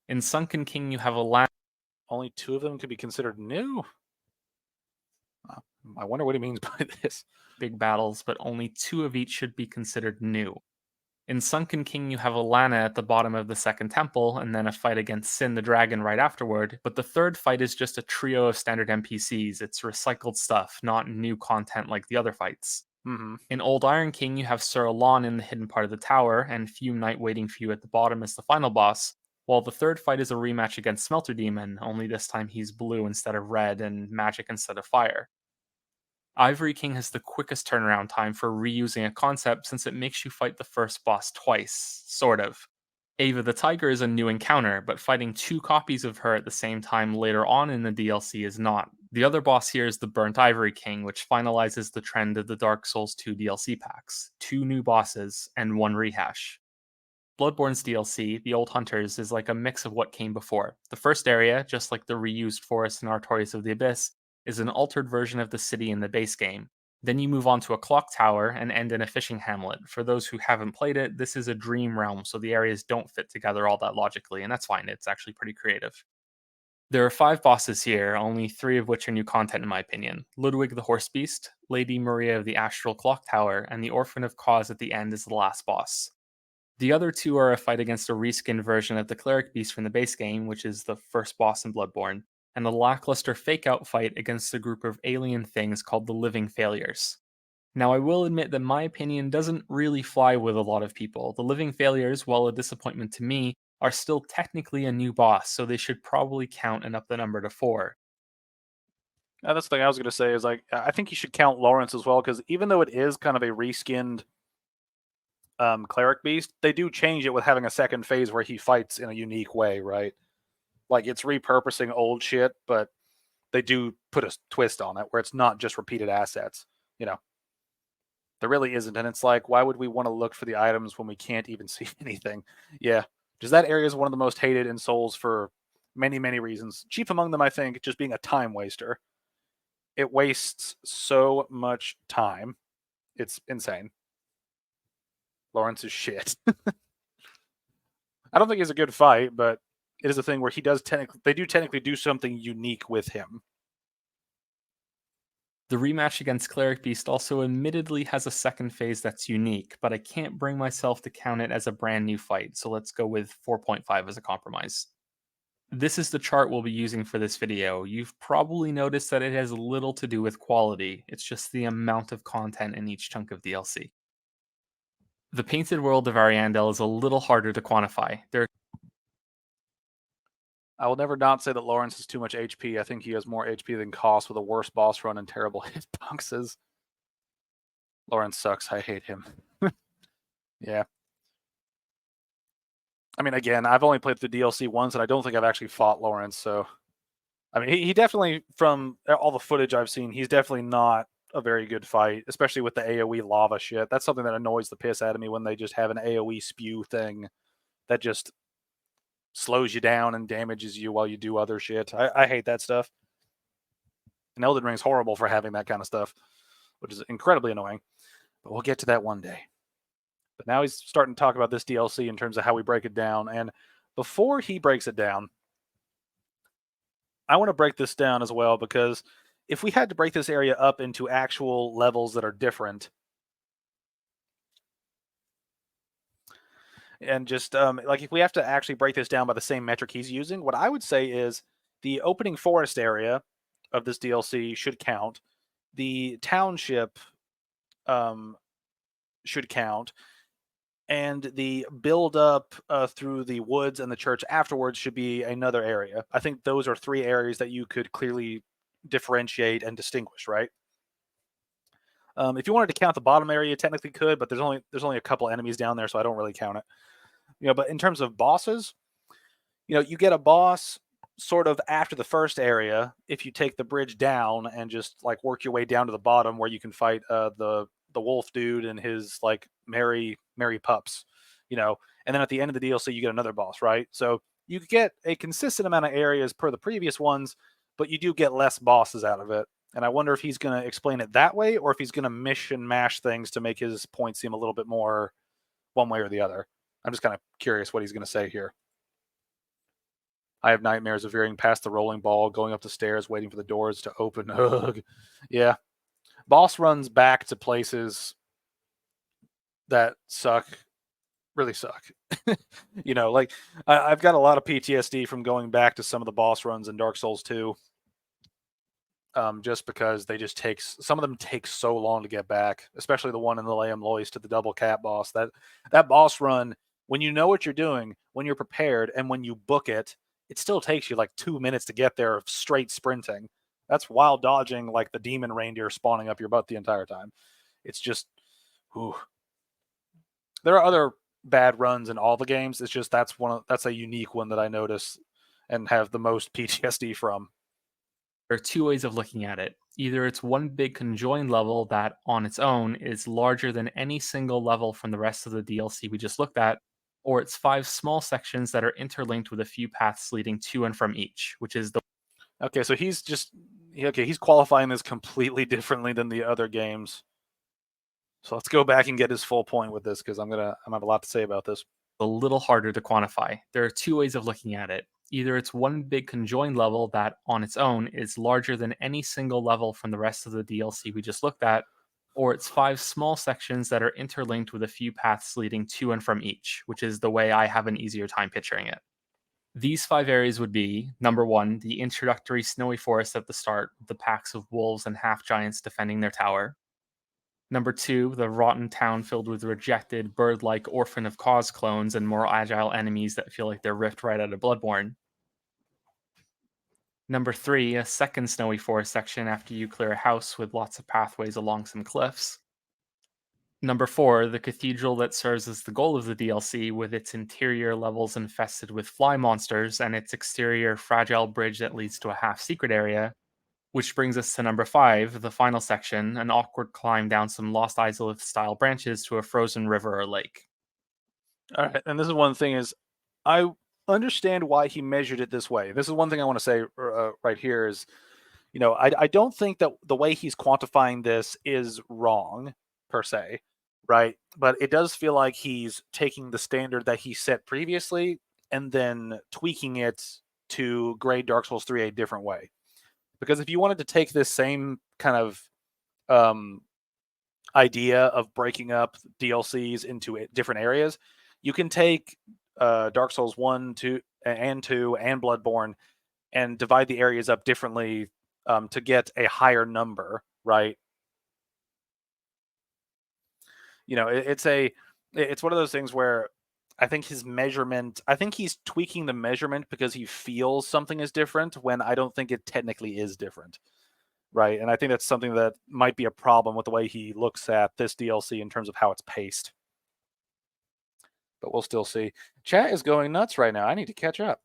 In Sunken King, you have a Only 2 of them could be considered new? I wonder what he means by this. Big battles, but only 2 of each should be considered new. In Sunken King, you have Alana at the bottom of the second temple, and then a fight against Sin the Dragon right afterward, but the third fight is just a trio of standard NPCs. It's recycled stuff, not new content like the other fights. Mm-hmm. In Old Iron King, you have Sir Alon in the hidden part of the tower, and Fume Knight waiting for you at the bottom as the final boss, while the third fight is a rematch against Smelter Demon, only this time he's blue instead of red and magic instead of fire. Ivory King has the quickest turnaround time for reusing a concept since it makes you fight the first boss twice, sort of. Ava the Tiger is a new encounter, but fighting 2 copies of her at the same time later on in the DLC is not. The other boss here is the Burnt Ivory King, which finalizes the trend of the Dark Souls 2 DLC packs: 2 new bosses and 1 rehash. Bloodborne's DLC, The Old Hunters, is like a mix of what came before. The first area, just like the reused forest in Artorias of the Abyss, is an altered version of the city in the base game. Then you move on to a clock tower and end in a fishing hamlet. For those who haven't played it, this is a dream realm, so the areas don't fit together all that logically, and that's fine. It's actually pretty creative. There are 5 bosses here, only 3 of which are new content in my opinion. Ludwig the Horse Beast, Lady Maria of the Astral Clock Tower, and the Orphan of Cause at the end is the last boss. The other 2 are a fight against a reskinned version of the Cleric Beast from the base game, which is the first boss in Bloodborne, and a lackluster fake-out fight against a group of alien things called the Living Failures. Now, I will admit that my opinion doesn't really fly with a lot of people. The Living Failures, while a disappointment to me, are still technically a new boss, so they should probably count and up the number to 4. That's the thing I was going to say is like I think you should count Lawrence as well because even though it is kind of a reskinned cleric beast, they do change it with having a second phase where he fights in a unique way, right? Like it's repurposing old shit, but they do put a twist on it where it's not just repeated assets. You know, there really isn't, and it's like, why would we want to look for the items when we can't even see anything? Yeah, because that area is one of the most hated in Souls for many, many reasons. Chief among them, I think, just being a time waster. It wastes so much time. It's insane. Lawrence is shit. I don't think he's a good fight, but it is a thing where they do technically do something unique with him. The rematch against Cleric Beast also admittedly has a second phase that's unique, but I can't bring myself to count it as a brand new fight, so let's go with 4.5 as a compromise. This is the chart we'll be using for this video. You've probably noticed that it has little to do with quality, it's just the amount of content in each chunk of DLC. The Painted World of Ariandel is a little harder to quantify. I will never not say that Lawrence has too much HP. I think he has more HP than cost with a worse boss run and terrible hitboxes. Lawrence sucks. I hate him. Yeah. I mean, again, I've only played the DLC once, and I don't think I've actually fought Lawrence. So, I mean, he definitely, from all the footage I've seen, he's definitely not a very good fight, especially with the AoE lava shit. That's something that annoys the piss out of me when they just have an AoE spew thing that just slows you down and damages you while you do other shit. I hate that stuff. And Elden Ring's horrible for having that kind of stuff, which is incredibly annoying. But we'll get to that one day. But now he's starting to talk about this DLC in terms of how we break it down. And before he breaks it down, I want to break this down as well because if we had to break this area up into actual levels that are different, and just like if we have to actually break this down by the same metric he's using, what I would say is the opening forest area of this DLC should count. The township should count. And the build up through the woods and the church afterwards should be another area. I think those are 3 areas that you could clearly differentiate and distinguish, right? If you wanted to count the bottom area, you technically could, but there's only a couple enemies down there, so I don't really count it. But in terms of bosses, you get a boss sort of after the first area if you take the bridge down and just like work your way down to the bottom where you can fight the wolf dude and his like merry pups, and then at the end of the DLC you get another boss, right? So you get a consistent amount of areas per the previous ones, but you do get less bosses out of it. And I wonder if he's going to explain it that way or if he's going to mish and mash things to make his point seem a little bit more one way or the other. I'm just kind of curious what he's going to say here. I have nightmares of veering past the rolling ball, going up the stairs, waiting for the doors to open. Ugh. Yeah. Boss runs back to places that really suck. Like I've got a lot of PTSD from going back to some of the boss runs in Dark Souls 2. Just because some of them take so long to get back, especially the one in the Layam Lois to the double cat boss. That boss run, when you know what you're doing, when you're prepared, and when you book it, it still takes you like 2 minutes to get there of straight sprinting. That's while dodging like the demon reindeer spawning up your butt the entire time. It's just, whew. There are other bad runs in all the games. It's just that's a unique one that I notice and have the most PTSD from. There are 2 ways of looking at it. Either it's one big conjoined level that, on its own, is larger than any single level from the rest of the DLC we just looked at, or it's 5 small sections that are interlinked with a few paths leading to and from each, which is the... Okay, so he's qualifying this completely differently than the other games. So let's go back and get his full point with this because I'm gonna have a lot to say about this. A little harder to quantify. There are 2 ways of looking at it. Either it's one big conjoined level that, on its own, is larger than any single level from the rest of the DLC we just looked at, or it's 5 small sections that are interlinked with a few paths leading to and from each, which is the way I have an easier time picturing it. These 5 areas would be number 1, the introductory snowy forest at the start, with the packs of wolves and half giants defending their tower. Number 2, the rotten town filled with rejected, bird like Orphan of Cause clones and more agile enemies that feel like they're ripped right out of Bloodborne. Number 3, a second snowy forest section after you clear a house with lots of pathways along some cliffs. Number 4, the cathedral that serves as the goal of the DLC, with its interior levels infested with fly monsters and its exterior fragile bridge that leads to a half-secret area. Which brings us to number 5, the final section, an awkward climb down some Lost Izalith-style branches to a frozen river or lake. All right, and this is one thing is, I understand why he measured it this way. This is one thing I want to say right here is, I don't think that the way he's quantifying this is wrong per se, right? But it does feel like he's taking the standard that he set previously and then tweaking it to grade Dark Souls 3 a different way. Because if you wanted to take this same kind of idea of breaking up DLCs into different areas, you can take Dark Souls 1, 2, and Bloodborne and divide the areas up differently to get a higher number, right? It's one of those things where I think I think he's tweaking the measurement because he feels something is different when I don't think it technically is different. Right. And I think that's something that might be a problem with the way he looks at this DLC in terms of how it's paced. But we'll still see. Chat is going nuts right now. I need to catch up.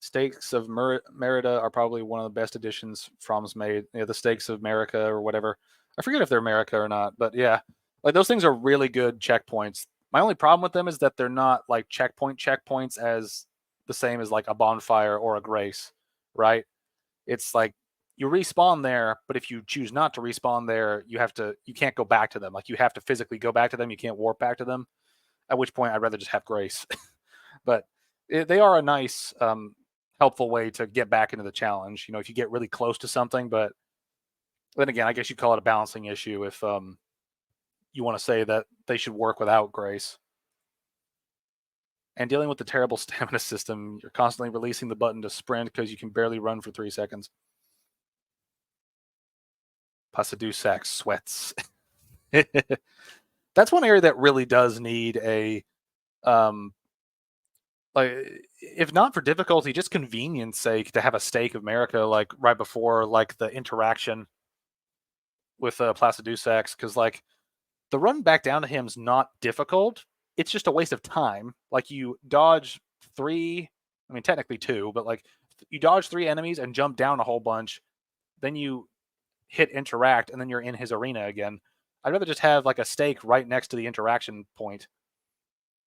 Stakes of Merida are probably one of the best additions From's made. The Stakes of America or whatever. I forget if they're America or not, but yeah. Like those things are really good checkpoints. My only problem with them is that they're not like checkpoints as the same as like a bonfire or a grace, right? It's like you respawn there, but if you choose not to respawn there, you can't go back to them. Like you have to physically go back to them. You can't warp back to them. At which point I'd rather just have grace. But they are a nice, helpful way to get back into the challenge. If you get really close to something, but then again, I guess you call it a balancing issue if you want to say that they should work without grace. And dealing with the terrible stamina system, you're constantly releasing the button to sprint because you can barely run for 3 seconds. Pasadusak sweats. That's one area that really does need a like, if not for difficulty, just convenience sake, to have a Stake of America like right before like the interaction with Placidusax, because like the run back down to him is not difficult. It's just a waste of time. Like you dodge 3, I mean technically 2, but like you dodge 3 enemies and jump down a whole bunch, then you hit interact, and then you're in his arena again. I'd rather just have like a stake right next to the interaction point.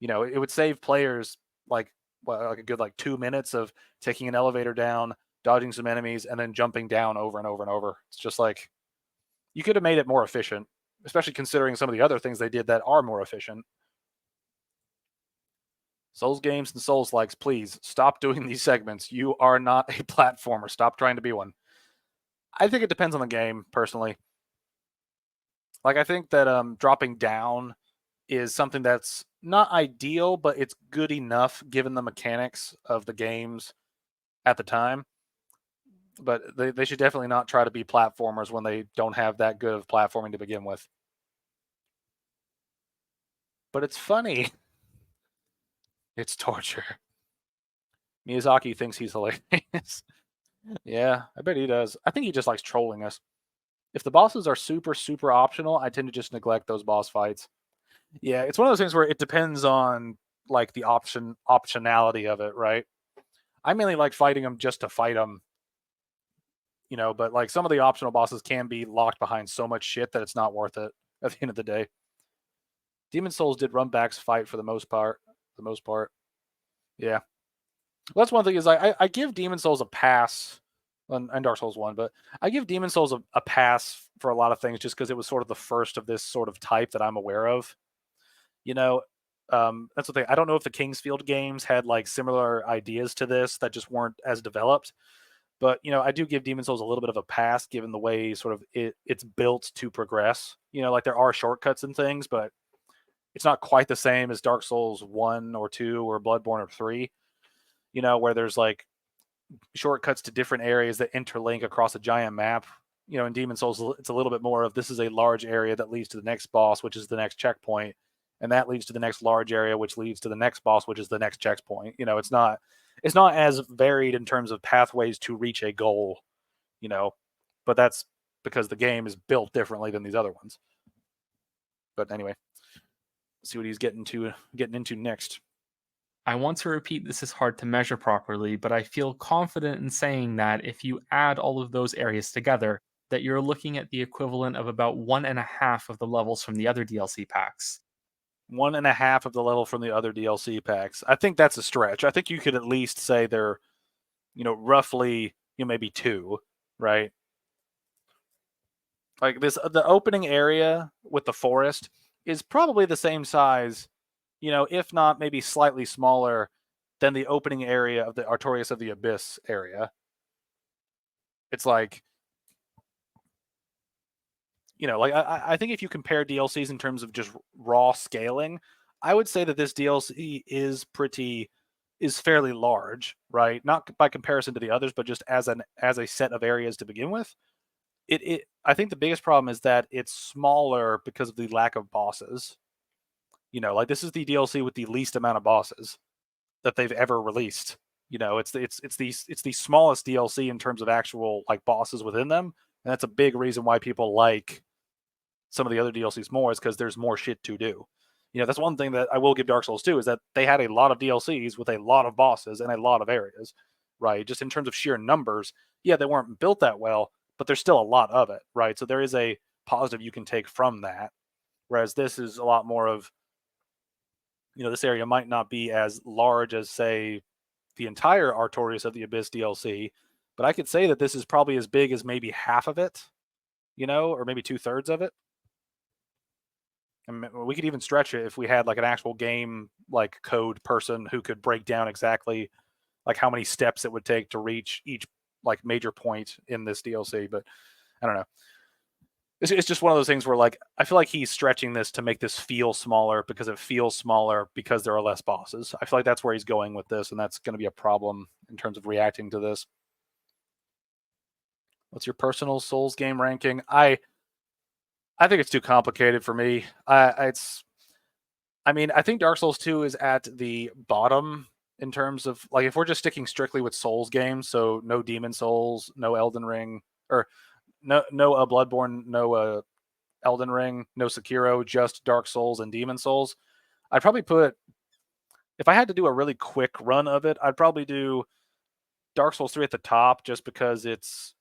It would save players like a good like 2 minutes of taking an elevator down, dodging some enemies, and then jumping down over and over and over. It's just like you could have made it more efficient, especially considering some of the other things they did that are more efficient. Souls games and Souls likes, please stop doing these segments. You are not a platformer. Stop trying to be one. I think it depends on the game, personally. Like, I think that dropping down is something that's not ideal, but it's good enough given the mechanics of the games at the time. But they should definitely not try to be platformers when they don't have that good of platforming to begin with. But it's funny. It's torture. Miyazaki thinks he's hilarious. Yeah, I bet he does. I think he just likes trolling us. If the bosses are super, super optional, I tend to just neglect those boss fights. Yeah, it's one of those things where it depends on like the optionality of it, right? I mainly like fighting them just to fight them, but like some of the optional bosses can be locked behind so much shit that it's not worth it at the end of the day. Demon Souls did run backs fight for the most part. Yeah. Well, that's one thing is I give Demon Souls a pass and Dark Souls 1, but I give Demon Souls a pass for a lot of things just because it was sort of the first of this sort of type that I'm aware of. That's the thing. I don't know if the Kingsfield games had like similar ideas to this that just weren't as developed. But I do give Demon Souls a little bit of a pass given the way sort of it's built to progress. Like there are shortcuts and things, but it's not quite the same as Dark Souls 1 or 2 or Bloodborne or 3. Where there's like shortcuts to different areas that interlink across a giant map. In Demon Souls, it's a little bit more of this is a large area that leads to the next boss, which is the next checkpoint, and that leads to the next large area, which leads to the next boss, which is the next checkpoint. It's not as varied in terms of pathways to reach a goal, but that's because the game is built differently than these other ones. But anyway, let's see what he's getting into next. I want to repeat this is hard to measure properly, but I feel confident in saying that if you add all of those areas together, that you're looking at the equivalent of about 1.5 of the levels from the other DLC packs. 1.5 of the level from the other DLC packs. I think that's a stretch. I think you could at least say they're, roughly, maybe 2, right? Like the opening area with the forest is probably the same size, if not maybe slightly smaller than the opening area of the Artorias of the Abyss area. It's like, I think if you compare DLCs in terms of just raw scaling, I would say that this DLC is fairly large, right? Not by comparison to the others, but just as a set of areas to begin with. I think the biggest problem is that it's smaller because of the lack of bosses. Like this is the DLC with the least amount of bosses that they've ever released. It's the smallest DLC in terms of actual like bosses within them, and that's a big reason why people like some of the other DLCs more, is because there's more shit to do. That's one thing that I will give Dark Souls 2 is that they had a lot of DLCs with a lot of bosses and a lot of areas, right? Just in terms of sheer numbers, yeah, they weren't built that well, but there's still a lot of it, right? So there is a positive you can take from that. Whereas this is a lot more of, this area might not be as large as, say, the entire Artorias of the Abyss DLC, but I could say that this is probably as big as maybe half of it, or maybe 2/3 of it. And we could even stretch it if we had like an actual game like code person who could break down exactly like how many steps it would take to reach each like major point in this DLC. But I don't know. It's just one of those things where like I feel like he's stretching this to make this feel smaller because it feels smaller because there are less bosses. I feel like that's where he's going with this, and that's going to be a problem in terms of reacting to this. What's your personal Souls game ranking? I think it's too complicated for me. I think Dark Souls 2 is at the bottom in terms of like if we're just sticking strictly with Souls games, so no Demon Souls, no Elden Ring, or no Bloodborne, no Elden Ring, no Sekiro, just Dark Souls and Demon Souls. I'd probably put, if I had to do a really quick run of it, I'd probably do Dark Souls 3 at the top just because it's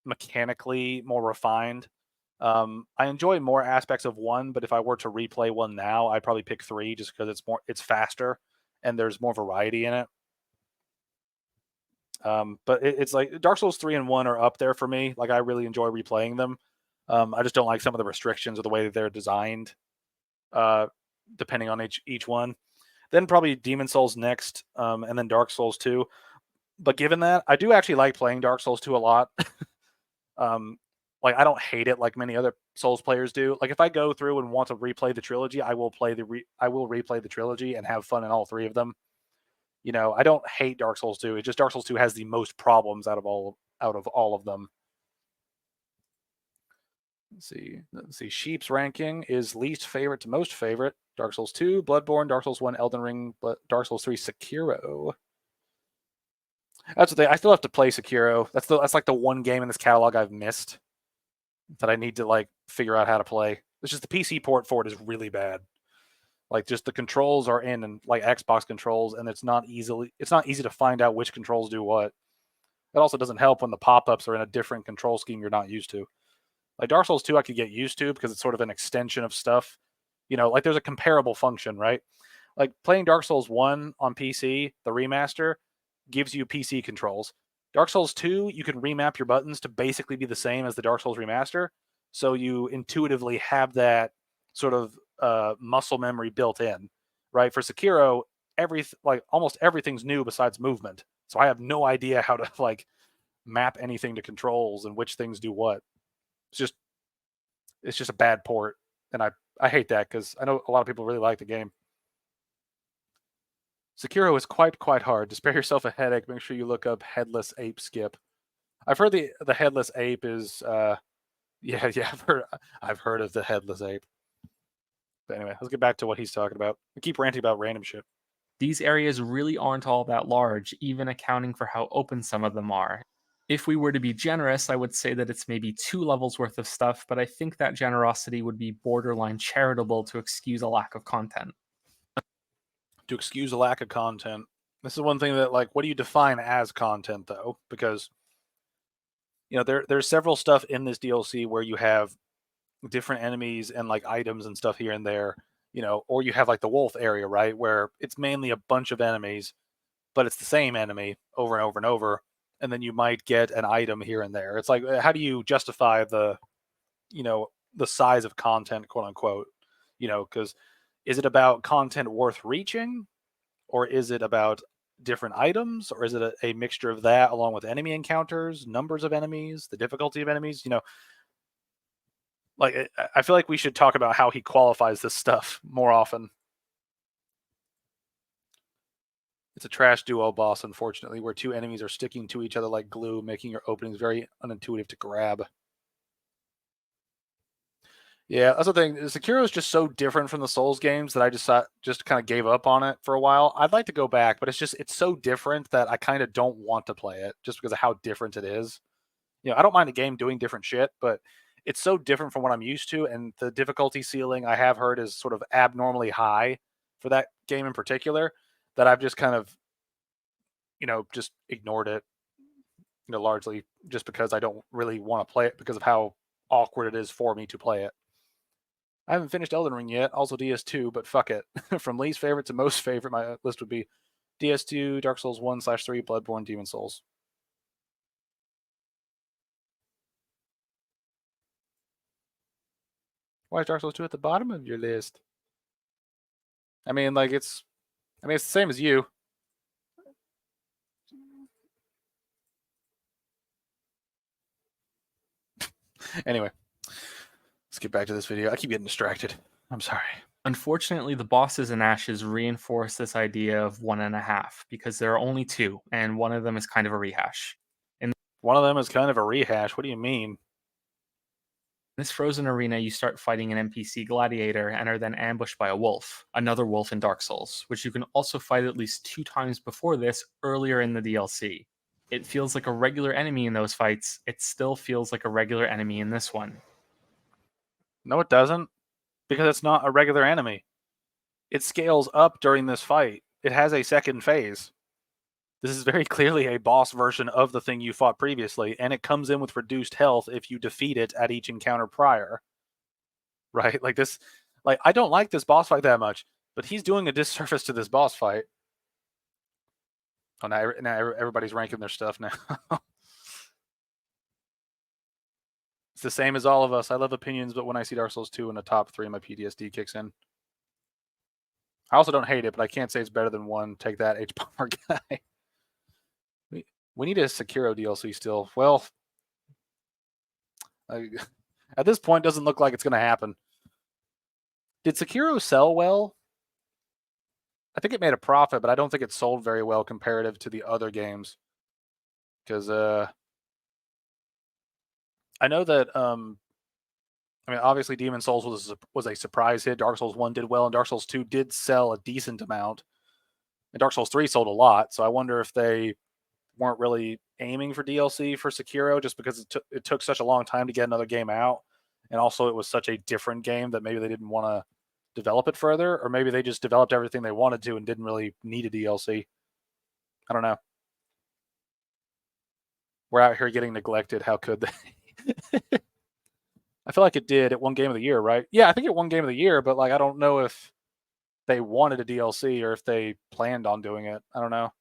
mechanically more refined. I enjoy more aspects of 1, but if I were to replay 1 now, I'd probably pick 3 just because it's faster and there's more variety in it. But it's like Dark Souls 3 and 1 are up there for me. Like I really enjoy replaying them. I just don't like some of the restrictions or the way that they're designed, depending on each one. Then probably Demon Souls next, and then Dark Souls 2. But given that, I do actually like playing Dark Souls 2 a lot. Like I don't hate it like many other Souls players do. Like if I go through and want to replay the trilogy, I will replay the trilogy and have fun in all 3 of them. I don't hate Dark Souls 2. It's just Dark Souls 2 has the most problems out of all of them. Let's see. Sheep's ranking is least favorite to most favorite. Dark Souls 2, Bloodborne, Dark Souls 1, Elden Ring, Dark Souls 3, Sekiro. That's the thing. I still have to play Sekiro. That's like the one game in this catalog I've missed that I need to like figure out how to play. It's just the PC port for it is really bad. Like just the controls are in and like Xbox controls, and it's not easy to find out which controls do what. It also doesn't help when the pop-ups are in a different control scheme you're not used to. Like Dark Souls 2 I could get used to because it's sort of an extension of stuff. Like there's a comparable function, right? Like playing Dark Souls 1 on PC, the remaster, gives you PC controls. Dark Souls 2, you can remap your buttons to basically be the same as the Dark Souls remaster. So you intuitively have that sort of muscle memory built in, right? For Sekiro, almost everything's new besides movement. So I have no idea how to like map anything to controls and which things do what. It's just a bad port, and I hate that because I know a lot of people really like the game. Sekiro is quite hard. To spare yourself a headache, make sure you look up headless ape skip. I've heard the headless ape is yeah, I've heard of the headless ape. But anyway, let's get back to what he's talking about. I keep ranting about random shit. These areas really aren't all that large, even accounting for how open some of them are. If we were to be generous, I would say that it's maybe 2 levels worth of stuff, but I think that generosity would be borderline charitable to excuse a lack of content. To excuse a lack of content. This is one thing that, like, what do you define as content, though? Because, you know, there's several stuff in this DLC where you have different enemies and, like, items and stuff here and there, you know, or you have, like, the wolf area, right, where it's mainly a bunch of enemies, but it's the same enemy over and over and over, and then you might get an item here and there. It's like, how do you justify the, you know, the size of content, quote unquote? You know, because is it about content worth reaching, or is it about different items, or is it a mixture of that along with enemy encounters, numbers of enemies, the difficulty of enemies? You know, like I feel like we should talk about how he qualifies this stuff more often. It's a trash duo boss, unfortunately, where two enemies are sticking to each other like glue, making your openings very unintuitive to grab. Yeah, that's the thing. Sekiro is just so different from the Souls games that I just kind of gave up on it for a while. I'd like to go back, but it's so different that I kind of don't want to play it just because of how different it is. You know, I don't mind the game doing different shit, but it's so different from what I'm used to, and the difficulty ceiling I have heard is sort of abnormally high for that game in particular that I've just kind of, you know, just ignored it, you know, largely just because I don't really want to play it because of how awkward it is for me to play it. I haven't finished Elden Ring yet, also DS2, but fuck it. From least favorite to most favorite, my list would be DS2, Dark Souls 1/3, Bloodborne, Demon Souls. Why is Dark Souls 2 at the bottom of your list? I mean, like, it's the same as you. Anyway, let's get back to this video. I keep getting distracted. I'm sorry. Unfortunately, the bosses in Ashes reinforce this idea of 1.5 because there are only 2, and one of them is kind of a rehash. One of them is kind of a rehash. What do you mean? In this frozen arena, you start fighting an NPC gladiator and are then ambushed by a wolf, another wolf in Dark Souls, which you can also fight at least 2 times before this earlier in the DLC. It feels like a regular enemy in those fights. It still feels like a regular enemy in this one. No, it doesn't, because it's not a regular enemy. It scales up during this fight. It has a second phase. This is very clearly a boss version of the thing you fought previously, and it comes in with reduced health if you defeat it at each encounter prior. Right? Like this, like, I don't like this boss fight that much, but he's doing a disservice to this boss fight. Oh, now everybody's ranking their stuff now. It's the same as all of us. I love opinions, but when I see Dark Souls 2 in the top 3, my PTSD kicks in. I also don't hate it, but I can't say it's better than 1. Take that, H-Bomber guy. We need a Sekiro DLC still. Well, at this point, doesn't look like it's going to happen. Did Sekiro sell well? I think it made a profit, but I don't think it sold very well comparative to the other games. Because I know that I mean, obviously, Demon Souls was a surprise hit. Dark Souls 1 did well, and Dark Souls 2 did sell a decent amount. And Dark Souls 3 sold a lot. So I wonder if they weren't really aiming for DLC for Sekiro just because it took such a long time to get another game out. And also, it was such a different game that maybe they didn't want to develop it further, or maybe they just developed everything they wanted to and didn't really need a DLC. I don't know. We're out here getting neglected. How could they? I feel like it did. It won Game of the Year, right? Yeah, I think it won Game of the Year, but like I don't know if they wanted a DLC or if they planned on doing it. I don't know.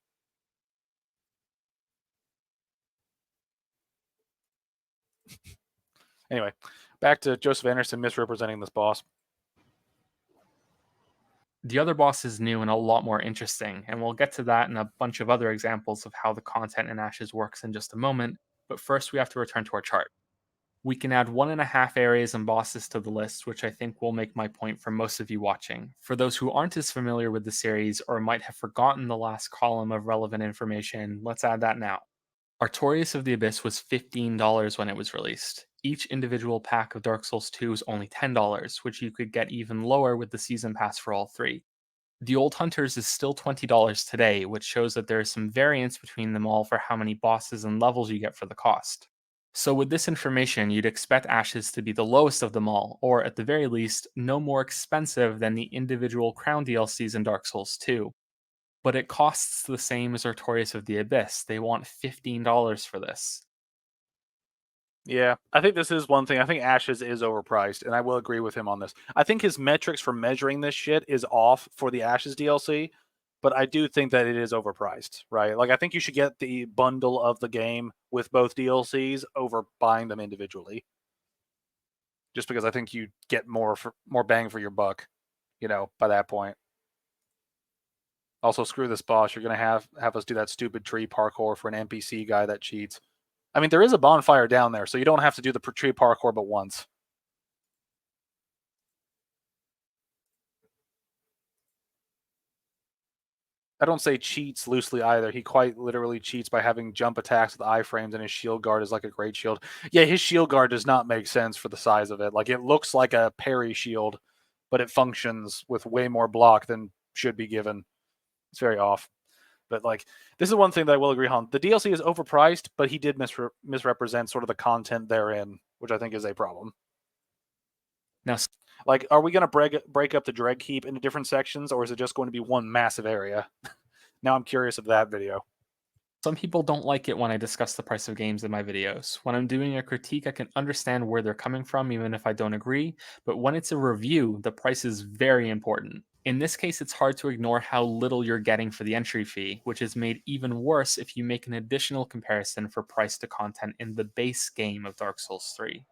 Anyway, back to Joseph Anderson misrepresenting this boss. The other boss is new and a lot more interesting, and we'll get to that and a bunch of other examples of how the content in Ashes works in just a moment, but first we have to return to our chart. We can add 1.5 areas and bosses to the list, which I think will make my point for most of you watching. For those who aren't as familiar with the series or might have forgotten the last column of relevant information, let's add that now. Artorias of the Abyss was $15 when it was released. Each individual pack of Dark Souls 2 is only $10, which you could get even lower with the Season Pass for all three. The Old Hunters is still $20 today, which shows that there is some variance between them all for how many bosses and levels you get for the cost. So with this information, you'd expect Ashes to be the lowest of them all, or at the very least, no more expensive than the individual Crown DLCs in Dark Souls 2. But it costs the same as Artorias of the Abyss. They want $15 for this. Yeah, I think this is one thing. I think Ashes is overpriced, and I will agree with him on this. I think his metrics for measuring this shit is off for the Ashes DLC, but I do think that it is overpriced, right? Like, I think you should get the bundle of the game with both DLCs over buying them individually. Just because I think you get more bang for your buck, by that point. Also, screw this boss. You're gonna have us do that stupid tree parkour for an NPC guy that cheats. I mean, there is a bonfire down there, so you don't have to do the tree parkour but once. I don't say cheats loosely either. He quite literally cheats by having jump attacks with iframes, and his shield guard is like a great shield. Yeah, his shield guard does not make sense for the size of it. Like, it looks like a parry shield, but it functions with way more block than should be given. It's very off. But, like, this is one thing that I will agree on. The DLC is overpriced, but he did misrepresent sort of the content therein, which I think is a problem. Now, like, are we going to break up the Dread Keep into different sections, or is it just going to be one massive area? Now I'm curious of that video. some people don't like it when I discuss the price of games in my videos. When I'm doing a critique, I can understand where they're coming from, even if I don't agree. But when it's a review, the price is very important. In this case, it's hard to ignore how little you're getting for the entry fee, which is made even worse if you make an additional comparison for price to content in the base game of Dark Souls 3.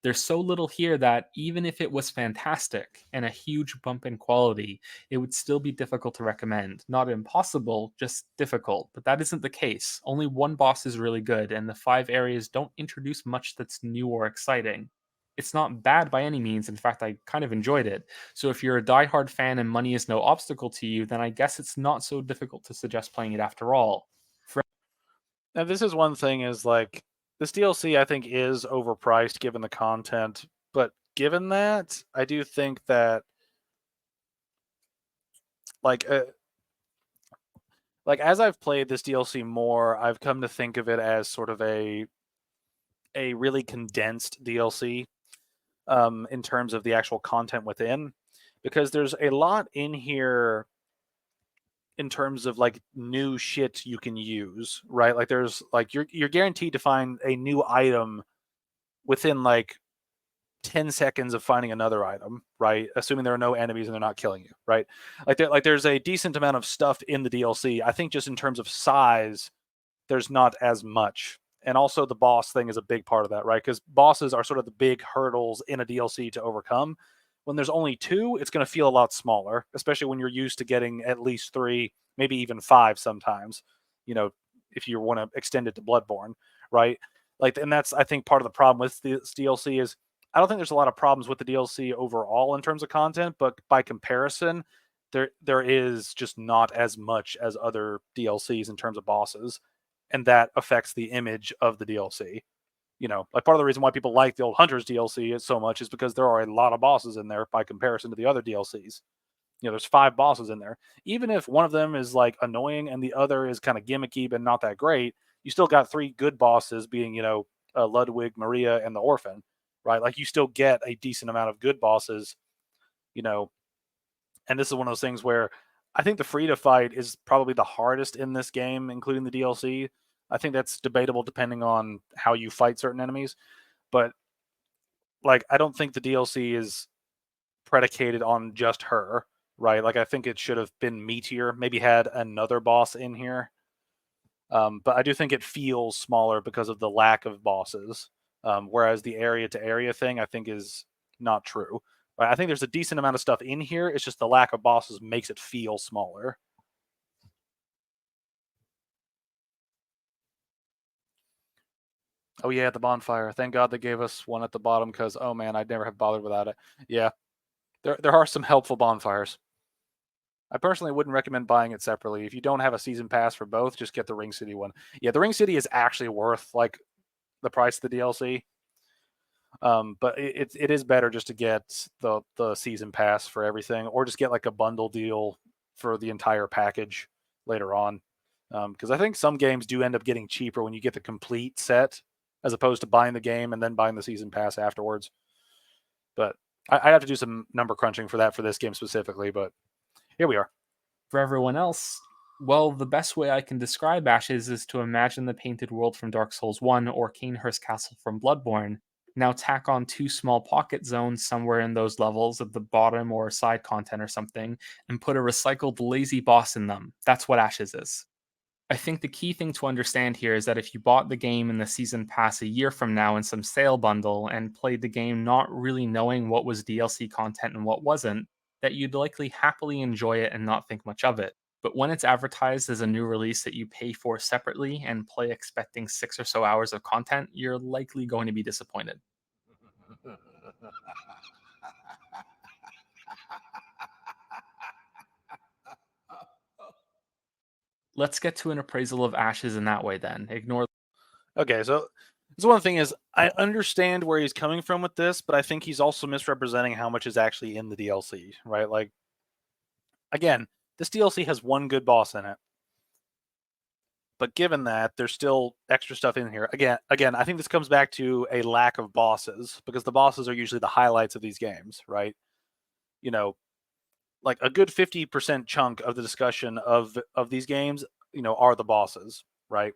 There's so little here that even if it was fantastic and a huge bump in quality, it would still be difficult to recommend. Not impossible, just difficult. But that isn't the case. Only one boss is really good, and the 5 areas don't introduce much that's new or exciting. It's not bad by any means. In fact, I kind of enjoyed it. So if you're a diehard fan and money is no obstacle to you, then I guess it's not so difficult to suggest playing it after all. Now, this is one thing is, like, this DLC I think is overpriced given the content, but given that, I do think that like as I've played this DLC more, I've come to think of it as sort of a really condensed DLC in terms of the actual content within, because there's a lot in here in terms of like new shit you can use, right? Like, there's like you're guaranteed to find a new item within like 10 seconds of finding another item, right? Assuming there are no enemies and they're not killing you, right? There's a decent amount of stuff in the DLC. I think just in terms of size, there's not as much. And also the boss thing is a big part of that, right? Because bosses are sort of the big hurdles in a DLC to overcome. When there's only 2, it's going to feel a lot smaller, especially when you're used to getting at least 3, maybe even 5 sometimes, if you want to extend it to Bloodborne, right? Like, and that's, I think, part of the problem with this DLC is I don't think there's a lot of problems with the DLC overall in terms of content, but by comparison, there is just not as much as other DLCs in terms of bosses, and that affects the image of the DLC. Like, part of the reason why people like the Old Hunters DLC so much is because there are a lot of bosses in there by comparison to the other DLCs. There's 5 bosses in there. Even if one of them is like annoying and the other is kind of gimmicky but not that great, you still got 3 good bosses being, Ludwig, Maria, and the Orphan, right? Like, you still get a decent amount of good bosses, and this is one of those things where I think the free to fight is probably the hardest in this game, including the DLC. I think that's debatable depending on how you fight certain enemies, but like, I don't think the DLC is predicated on just her, right? Like, I think it should have been meatier, maybe had another boss in here. But I do think it feels smaller because of the lack of bosses. Whereas the area to area thing, I think, is not true. Right? I think there's a decent amount of stuff in here. It's just the lack of bosses makes it feel smaller. Oh yeah, the bonfire. Thank God they gave us one at the bottom because, oh man, I'd never have bothered without it. Yeah, there are some helpful bonfires. I personally wouldn't recommend buying it separately. If you don't have a season pass for both, just get the Ring City one. Yeah, the Ring City is actually worth like the price of the DLC. But it is better just to get the season pass for everything, or just get like a bundle deal for the entire package later on. Because I think some games do end up getting cheaper when you get the complete set, as opposed to buying the game and then buying the season pass afterwards. But I have to do some number crunching for that for this game specifically. But here we are. For everyone else, well, the best way I can describe Ashes is to imagine the painted world from Dark Souls 1 or Cainhurst Castle from Bloodborne. Now tack on 2 small pocket zones somewhere in those levels at the bottom or side content or something, and put a recycled lazy boss in them. That's what Ashes is. I think the key thing to understand here is that if you bought the game in the season pass a year from now in some sale bundle and played the game not really knowing what was DLC content and what wasn't, that you'd likely happily enjoy it and not think much of it. But when it's advertised as a new release that you pay for separately and play expecting 6 or so hours of content, you're likely going to be disappointed. Let's get to an appraisal of Ashes in that way then. Ignore. Okay, so this one thing is I understand where he's coming from with this, but I think he's also misrepresenting how much is actually in the DLC, right? Like, again, this DLC has one good boss in it. But given that, there's still extra stuff in here. Again, I think this comes back to a lack of bosses, because the bosses are usually the highlights of these games, right? You know, like a good 50% chunk of the discussion of these games, are the bosses, right?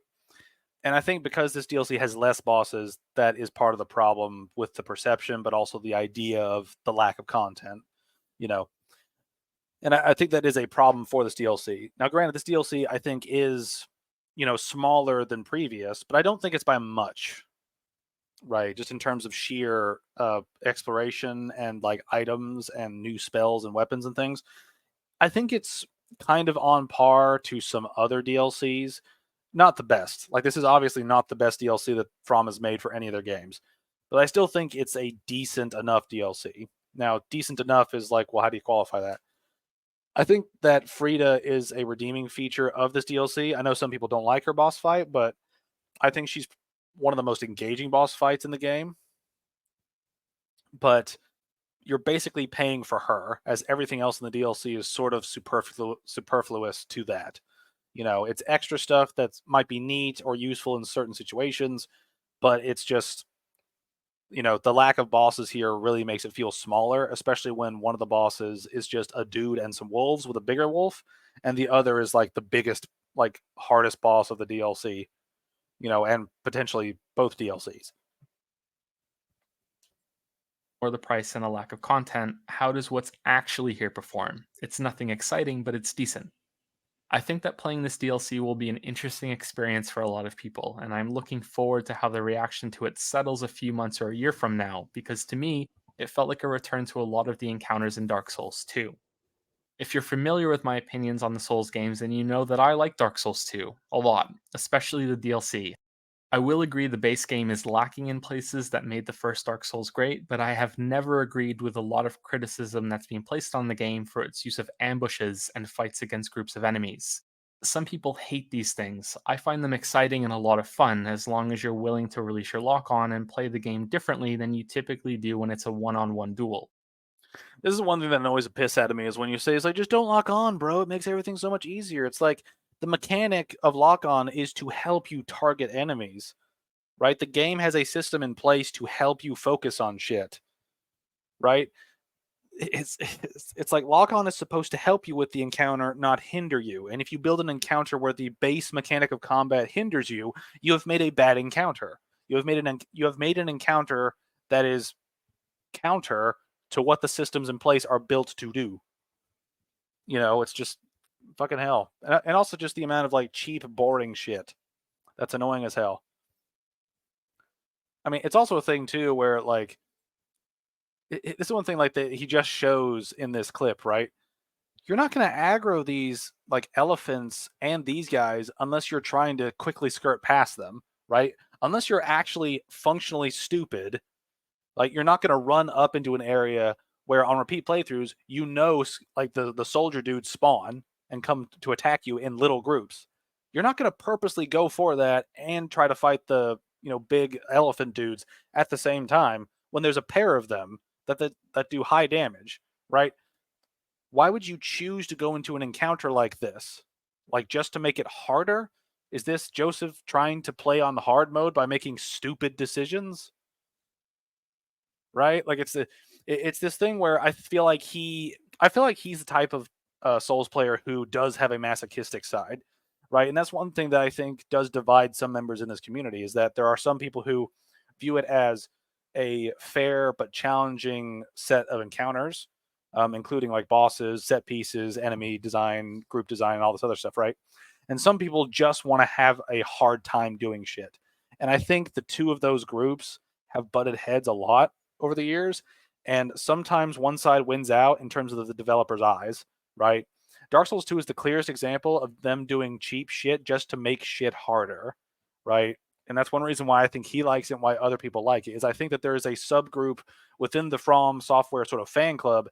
And I think because this DLC has less bosses, that is part of the problem with the perception, but also the idea of the lack of content, you know. And I think that is a problem for this DLC. Now, granted, this DLC I think is, smaller than previous, but I don't think it's by much, right? Just in terms of sheer exploration and like items and new spells and weapons and things. I think it's kind of on par to some other DLCs. Not the best. Like, this is obviously not the best DLC that From has made for any of their games, but I still think it's a decent enough DLC. Now, decent enough is like, well, how do you qualify that? I think that Frida is a redeeming feature of this DLC. I know some people don't like her boss fight, but I think she's one of the most engaging boss fights in the game. But you're basically paying for her, as everything else in the DLC is sort of superfluous to that. It's extra stuff that might be neat or useful in certain situations, but it's just, the lack of bosses here really makes it feel smaller, especially when one of the bosses is just a dude and some wolves with a bigger wolf, and the other is like the biggest, like hardest boss of the DLC, and potentially both DLCs. Or the price and a lack of content, how does what's actually here perform? It's nothing exciting, but it's decent. I think that playing this DLC will be an interesting experience for a lot of people, and I'm looking forward to how the reaction to it settles a few months or a year from now, because to me, it felt like a return to a lot of the encounters in Dark Souls 2. If you're familiar with my opinions on the Souls games, then you know that I like Dark Souls 2 a lot, especially the DLC. I will agree the base game is lacking in places that made the first Dark Souls great, but I have never agreed with a lot of criticism that's being placed on the game for its use of ambushes and fights against groups of enemies. Some people hate these things. I find them exciting and a lot of fun, as long as you're willing to release your lock on and play the game differently than you typically do when it's a one-on-one duel. This is one thing that annoys a piss out of me, is when you say, it's like, just don't lock on, bro. It makes everything so much easier. It's like, the mechanic of lock on is to help you target enemies, right? The game has a system in place to help you focus on shit, right? It's like, lock on is supposed to help you with the encounter, not hinder you. And if you build an encounter where the base mechanic of combat hinders you, you have made a bad encounter. You have made an encounter that is counter to what the systems in place are built to do. It's just fucking hell. And also just the amount of like cheap, boring shit that's annoying as hell. I mean, it's also a thing too where like this is one thing like that he just shows in this clip, right? You're not going to aggro these like elephants and these guys unless you're trying to quickly skirt past them, right? Unless you're actually functionally stupid, like you're not going to run up into an area where on repeat playthroughs, like the soldier dudes spawn and come to attack you in little groups. You're not going to purposely go for that and try to fight the, big elephant dudes at the same time when there's a pair of them that do high damage, right? Why would you choose to go into an encounter like this? Like just to make it harder? Is this Joseph trying to play on the hard mode by making stupid decisions? Right? Like it's this thing where I feel like he's the type of Souls player who does have a masochistic side, right? And that's one thing that I think does divide some members in this community is that there are some people who view it as a fair but challenging set of encounters, including like bosses, set pieces, enemy design, group design, and all this other stuff, right? And some people just want to have a hard time doing shit. And I think the two of those groups have butted heads a lot over the years. And sometimes one side wins out in terms of the developer's eyes, right? Dark Souls 2 is the clearest example of them doing cheap shit just to make shit harder, right? And that's one reason why I think he likes it and why other people like it is I think that there is a subgroup within the From Software sort of fan club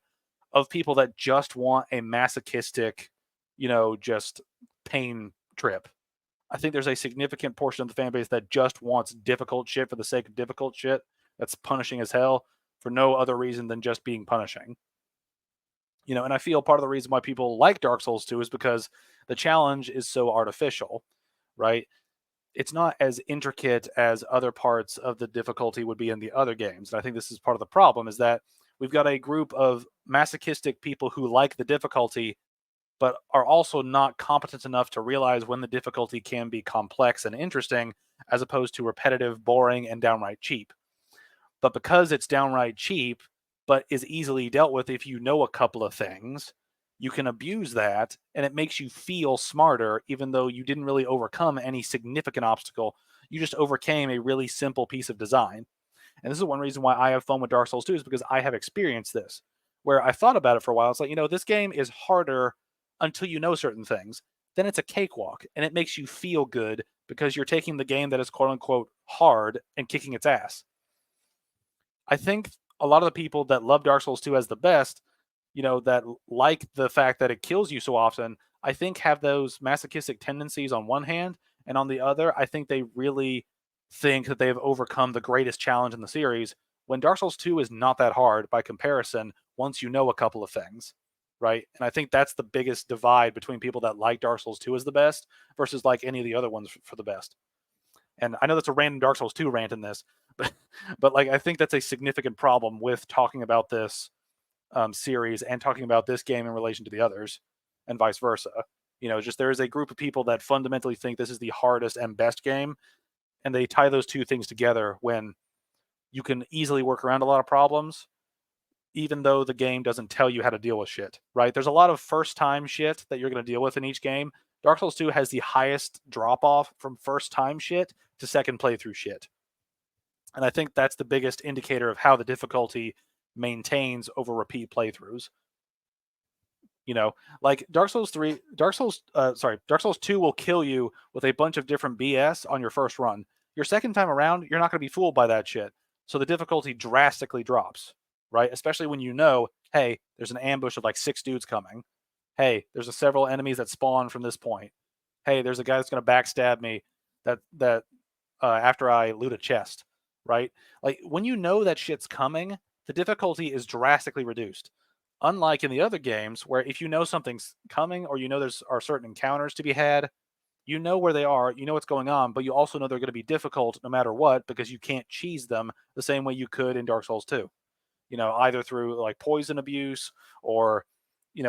of people that just want a masochistic, just pain trip. I think there's a significant portion of the fan base that just wants difficult shit for the sake of difficult shit. That's punishing as hell for no other reason than just being punishing. And I feel part of the reason why people like Dark Souls 2 is because the challenge is so artificial, right? It's not as intricate as other parts of the difficulty would be in the other games. And I think this is part of the problem is that we've got a group of masochistic people who like the difficulty but are also not competent enough to realize when the difficulty can be complex and interesting as opposed to repetitive, boring, and downright cheap. But because it's downright cheap, but is easily dealt with if you know a couple of things, you can abuse that and it makes you feel smarter, even though you didn't really overcome any significant obstacle. You just overcame a really simple piece of design. And this is one reason why I have fun with Dark Souls 2 is because I have experienced this, where I thought about it for a while. It's like, this game is harder until you know certain things. Then it's a cakewalk and it makes you feel good because you're taking the game that is quote unquote hard and kicking its ass. I think a lot of the people that love Dark Souls 2 as the best, that like the fact that it kills you so often, I think have those masochistic tendencies on one hand, and on the other, I think they really think that they have overcome the greatest challenge in the series when Dark Souls 2 is not that hard by comparison once you know a couple of things, right? And I think that's the biggest divide between people that like Dark Souls 2 as the best versus like any of the other ones for the best. And I know that's a random Dark Souls 2 rant in this, but like I think that's a significant problem with talking about this series and talking about this game in relation to the others, and vice versa. Just there is a group of people that fundamentally think this is the hardest and best game, and they tie those two things together when you can easily work around a lot of problems, even though the game doesn't tell you how to deal with shit. Right? There's a lot of first time shit that you're going to deal with in each game. Dark Souls 2 has the highest drop off from first time shit to second playthrough shit. And I think that's the biggest indicator of how the difficulty maintains over repeat playthroughs. Like Dark Souls 2 will kill you with a bunch of different BS on your first run. Your second time around, you're not going to be fooled by that shit. So the difficulty drastically drops, right? Especially when hey, there's an ambush of like 6 dudes coming. Hey, there's several enemies that spawn from this point. Hey, there's a guy that's going to backstab me that after I loot a chest, right? Like when you know that shit's coming, the difficulty is drastically reduced. Unlike in the other games, where if you know something's coming or there's are certain encounters to be had, you know where they are, you know what's going on, but you also know they're going to be difficult no matter what because you can't cheese them the same way you could in Dark Souls 2. Either through like poison abuse or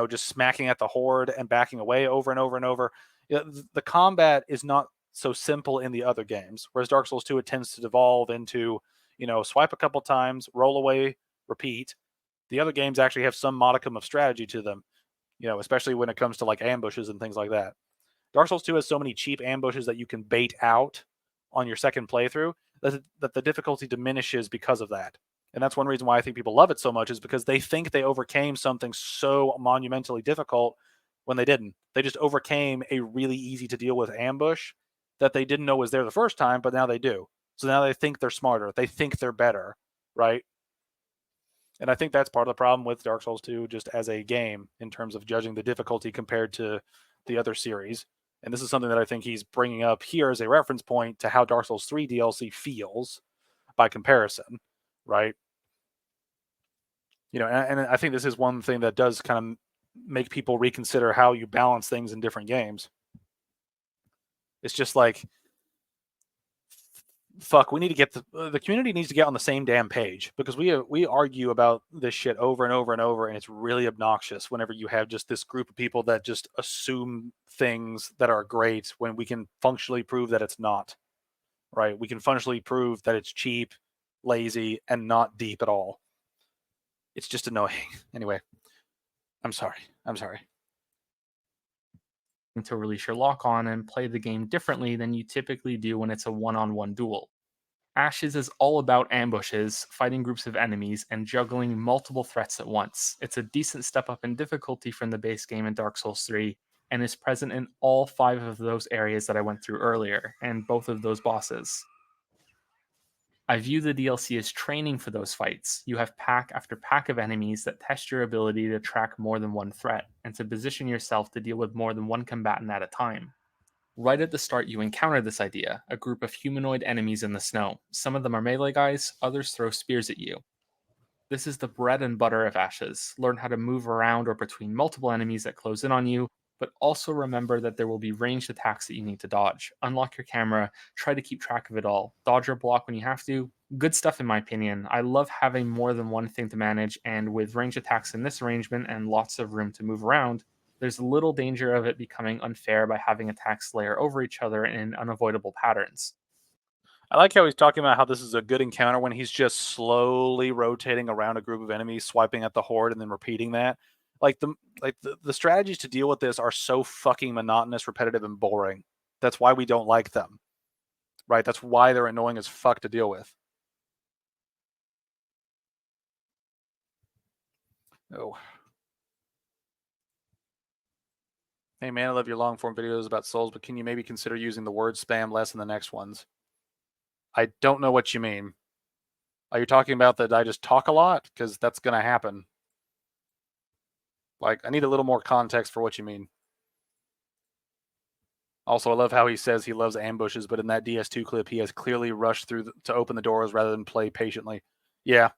just smacking at the horde and backing away over and over and over. The combat is not so simple in the other games, whereas Dark Souls 2 it tends to devolve into swipe a couple times, roll away, repeat. The other games actually have some modicum of strategy to them, especially when it comes to like ambushes and things like that. Dark Souls 2 has so many cheap ambushes that you can bait out on your second playthrough that the difficulty diminishes because of that. And that's one reason why I think people love it so much, is because they think they overcame something so monumentally difficult when they didn't. They just overcame a really easy to deal with ambush that they didn't know was there the first time, but now they do. So now they think they're smarter. They think they're better, right? And I think that's part of the problem with Dark Souls 2 just as a game in terms of judging the difficulty compared to the other series. And this is something that I think he's bringing up here as a reference point to how Dark Souls 3 DLC feels by comparison, right? And I think this is one thing that does kind of make people reconsider how you balance things in different games. It's just like, fuck, we need to get the community needs to get on the same damn page, because we argue about this shit over and over and over, and it's really obnoxious whenever you have just this group of people that just assume things that are great when we can functionally prove that it's not, right? We can functionally prove that it's cheap, lazy, and not deep at all. It's just annoying. Anyway, I'm sorry. To release your lock on and play the game differently than you typically do when it's a one-on-one duel. Ashes is all about ambushes, fighting groups of enemies, and juggling multiple threats at once. It's a decent step up in difficulty from the base game in Dark Souls 3, and is present in all 5 of those areas that I went through earlier, and both of those bosses. I view the DLC as training for those fights. You have pack after pack of enemies that test your ability to track more than one threat, and to position yourself to deal with more than one combatant at a time. Right at the start, you encounter this idea, a group of humanoid enemies in the snow. Some of them are melee guys, others throw spears at you. This is the bread and butter of Ashes. Learn how to move around or between multiple enemies that close in on you, but also remember that there will be ranged attacks that you need to dodge. Unlock your camera, try to keep track of it all. Dodge or block when you have to. Good stuff in my opinion. I love having more than one thing to manage, and with ranged attacks in this arrangement and lots of room to move around, there's little danger of it becoming unfair by having attacks layer over each other in unavoidable patterns. I like how he's talking about how this is a good encounter when he's just slowly rotating around a group of enemies, swiping at the horde, and then repeating that. The strategies to deal with this are so fucking monotonous, repetitive, and boring. That's why we don't like them, right? That's why they're annoying as fuck to deal with. Oh. Hey man, I love your long form videos about Souls, but can you maybe consider using the word spam less in the next ones? I don't know what you mean. Are you talking about that I just talk a lot? Because that's going to happen. Like, I need a little more context for what you mean. Also, I love how he says he loves ambushes, but in that DS2 clip, he has clearly rushed through to open the doors rather than play patiently. Yeah.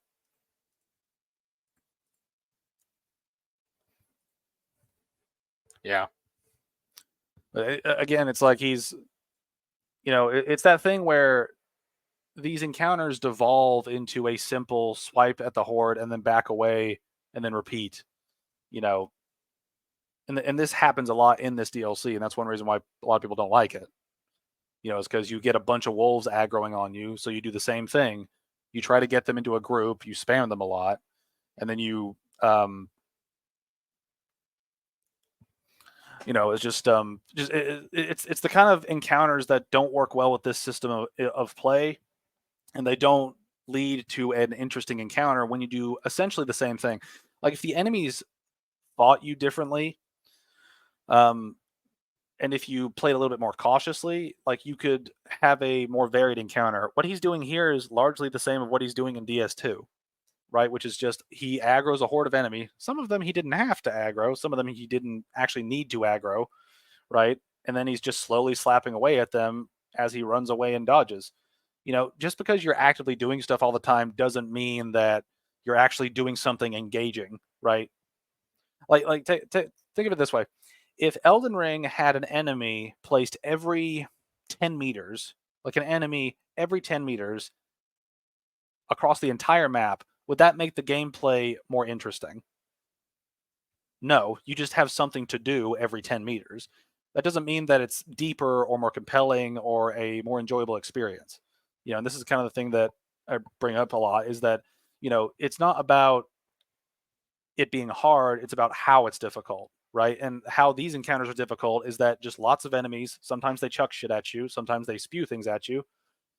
Yeah. But again, it's like he's, it's that thing where these encounters devolve into a simple swipe at the horde and then back away and then repeat, and this happens a lot in this DLC, and that's one reason why a lot of people don't like it. Is because you get a bunch of wolves aggroing on you, so you do the same thing. You try to get them into a group, you spam them a lot, and then you, it's just it's the kind of encounters that don't work well with this system of play, and they don't lead to an interesting encounter when you do essentially the same thing. Like if the enemies fought you differently, and if you played a little bit more cautiously, like you could have a more varied encounter. What he's doing here is largely the same of what he's doing in DS2, right? Which is just he aggroes a horde of enemy. Some of them he didn't have to aggro. Some of them he didn't actually need to aggro, right? And then he's just slowly slapping away at them as he runs away and dodges. Just because you're actively doing stuff all the time doesn't mean that you're actually doing something engaging, right? Think of it this way. If Elden Ring had an enemy placed every 10 meters, like an enemy every 10 meters across the entire map, would that make the gameplay more interesting? No, you just have something to do every 10 meters. That doesn't mean that it's deeper or more compelling or a more enjoyable experience. And this is kind of the thing that I bring up a lot is that, it's not about it being hard, it's about how it's difficult, right? And how these encounters are difficult is that just lots of enemies, sometimes they chuck shit at you, sometimes they spew things at you,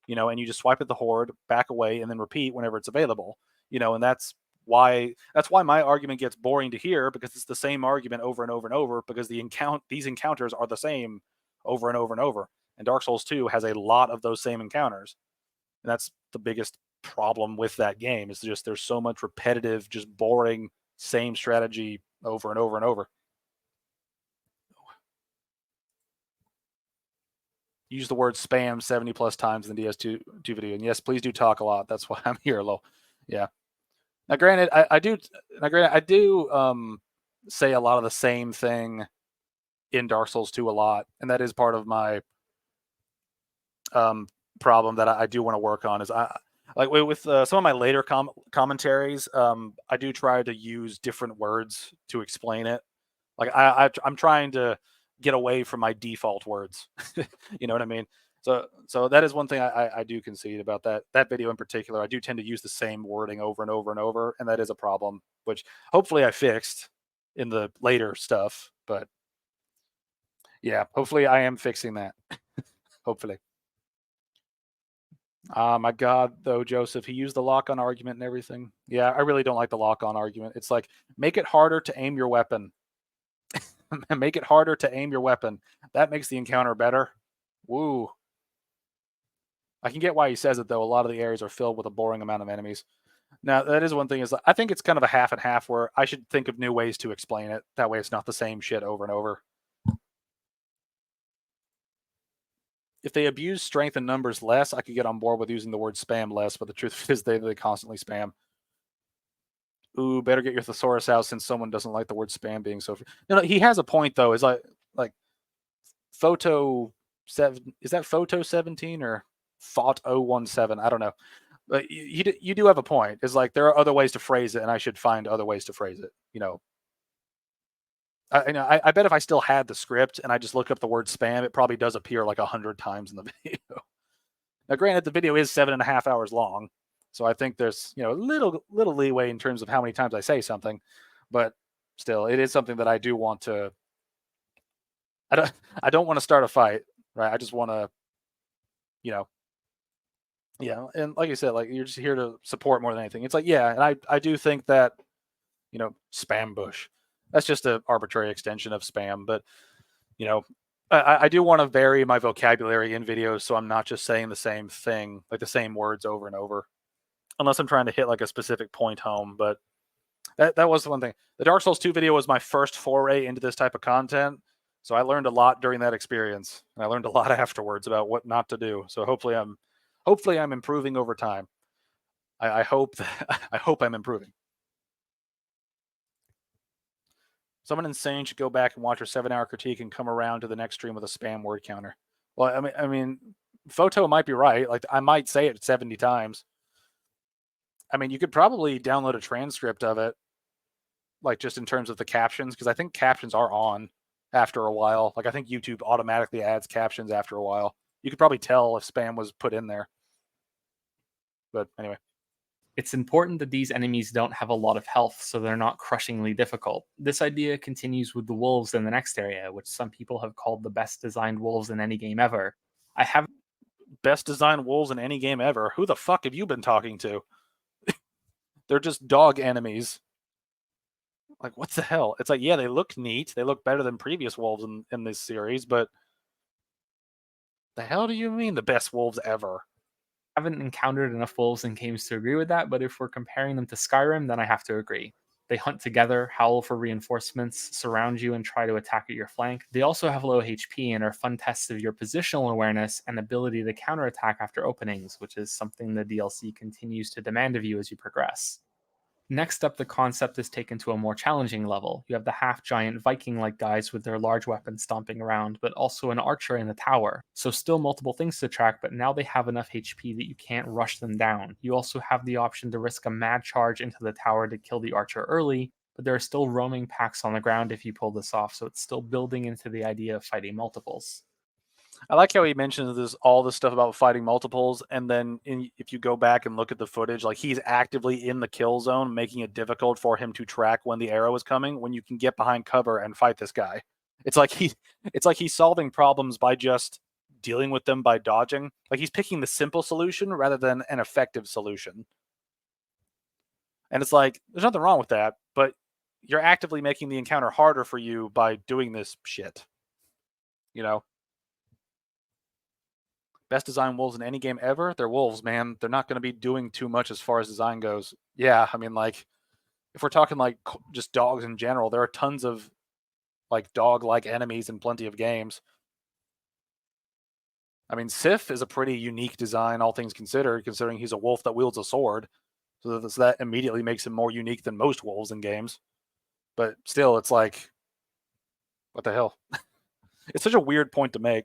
and you just swipe at the horde, back away, and then repeat whenever it's available. and that's why my argument gets boring to hear, because it's the same argument over and over and over, because these encounters are the same over and over and over. And Dark Souls 2 has a lot of those same encounters. And that's the biggest problem with that game, is just there's so much repetitive, just boring, same strategy over and over and over. Use the word spam 70 plus times in the DS2 video. And yes, please do talk a lot. That's why I'm here, lol. Yeah. Now, granted, I do say a lot of the same thing in Dark Souls 2 a lot, and that is part of my problem that I do want to work on. Is with some of my later commentaries, I do try to use different words to explain it. Like I'm trying to get away from my default words. You know what I mean? So that is one thing I do concede about that video in particular. I do tend to use the same wording over and over and over, and that is a problem, which hopefully I fixed in the later stuff. But yeah, hopefully I am fixing that. Hopefully. My God, though, Joseph, he used the lock-on argument and everything. Yeah, I really don't like the lock-on argument. It's like, make it harder to aim your weapon. Make it harder to aim your weapon. That makes the encounter better. Woo. I can get why he says it, though. A lot of the areas are filled with a boring amount of enemies. Now, that is one thing, is I think it's kind of a half and half, where I should think of new ways to explain it. That way it's not the same shit over and over. If they abuse strength and numbers less, I could get on board with using the word spam less, but the truth is they constantly spam. Ooh, better get your thesaurus out, since someone doesn't like the word spam being so... No, he has a point, though. Is like Photo 7... Is that Photo 17 or Thought 017? I don't know. But you do have a point. Is like, there are other ways to phrase it, and I should find other ways to phrase it. I bet if I still had the script and I just look up the word spam, it probably does appear like 100 times in the video. Now, granted, the video is 7.5 hours long, so I think there's little leeway in terms of how many times I say something, but still, it is something that I do want to. I don't want to start a fight, right? I just want to, yeah. And like I said, like, you're just here to support more than anything. It's like, yeah, and I do think that, spam bush. That's just an arbitrary extension of spam, but I do want to vary my vocabulary in videos, so I'm not just saying the same thing, like the same words over and over, unless I'm trying to hit like a specific point home. But that was the one thing. The Dark Souls 2 video was my first foray into this type of content, so I learned a lot during that experience, and I learned a lot afterwards about what not to do. So hopefully I'm improving over time. I hope I'm improving. Someone insane should go back and watch our 7-hour critique and come around to the next stream with a spam word counter. Well, I mean, Photo might be right. Like, I might say it 70 times. I mean, you could probably download a transcript of it, like, just in terms of the captions, because I think captions are on after a while. Like, I think YouTube automatically adds captions after a while. You could probably tell if spam was put in there. But anyway. It's important that these enemies don't have a lot of health, so they're not crushingly difficult. This idea continues with the wolves in the next area, which some people have called the best designed wolves in any game ever. I have best designed wolves in any game ever. Who the fuck have you been talking to? They're just dog enemies. Like, what the hell? It's like, yeah, they look neat. They look better than previous wolves in this series, but the hell do you mean the best wolves ever? Haven't encountered enough wolves in games to agree with that, but if we're comparing them to Skyrim, then I have to agree. They hunt together, howl for reinforcements, surround you, and try to attack at your flank. They also have low HP and are fun tests of your positional awareness and ability to counterattack after openings, which is something the DLC continues to demand of you as you progress. Next up, the concept is taken to a more challenging level. You have the half-giant Viking-like guys with their large weapons stomping around, but also an archer in the tower. So still multiple things to track, but now they have enough HP that you can't rush them down. You also have the option to risk a mad charge into the tower to kill the archer early, but there are still roaming packs on the ground if you pull this off, so it's still building into the idea of fighting multiples. I like how he mentions all this stuff about fighting multiples, and then if you go back and look at the footage, like, he's actively in the kill zone, making it difficult for him to track when the arrow is coming, when you can get behind cover and fight this guy. It's like he's solving problems by just dealing with them by dodging. Like, he's picking the simple solution rather than an effective solution. And it's like, there's nothing wrong with that, but you're actively making the encounter harder for you by doing this shit. You know? Best design wolves in any game ever? They're wolves, man. They're not going to be doing too much as far as design goes. Yeah, I mean, like, if we're talking like just dogs in general, there are tons of like dog-like enemies in plenty of games. I mean, Sif is a pretty unique design, all things considered, considering he's a wolf that wields a sword. So that immediately makes him more unique than most wolves in games. But still, it's like, what the hell? It's such a weird point to make.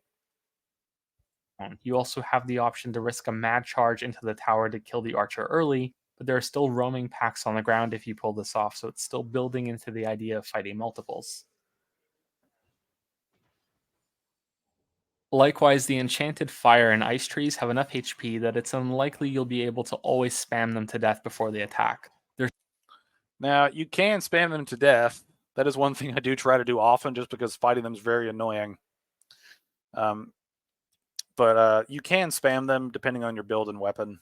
You also have the option to risk a mad charge into the tower to kill the archer early, but there are still roaming packs on the ground if you pull this off, so it's still building into the idea of fighting multiples. Likewise, the enchanted fire and ice trees have enough HP that it's unlikely you'll be able to always spam them to death before they attack. Now, you can spam them to death. That is one thing I do try to do often just because fighting them is very annoying. But you can spam them depending on your build and weapon.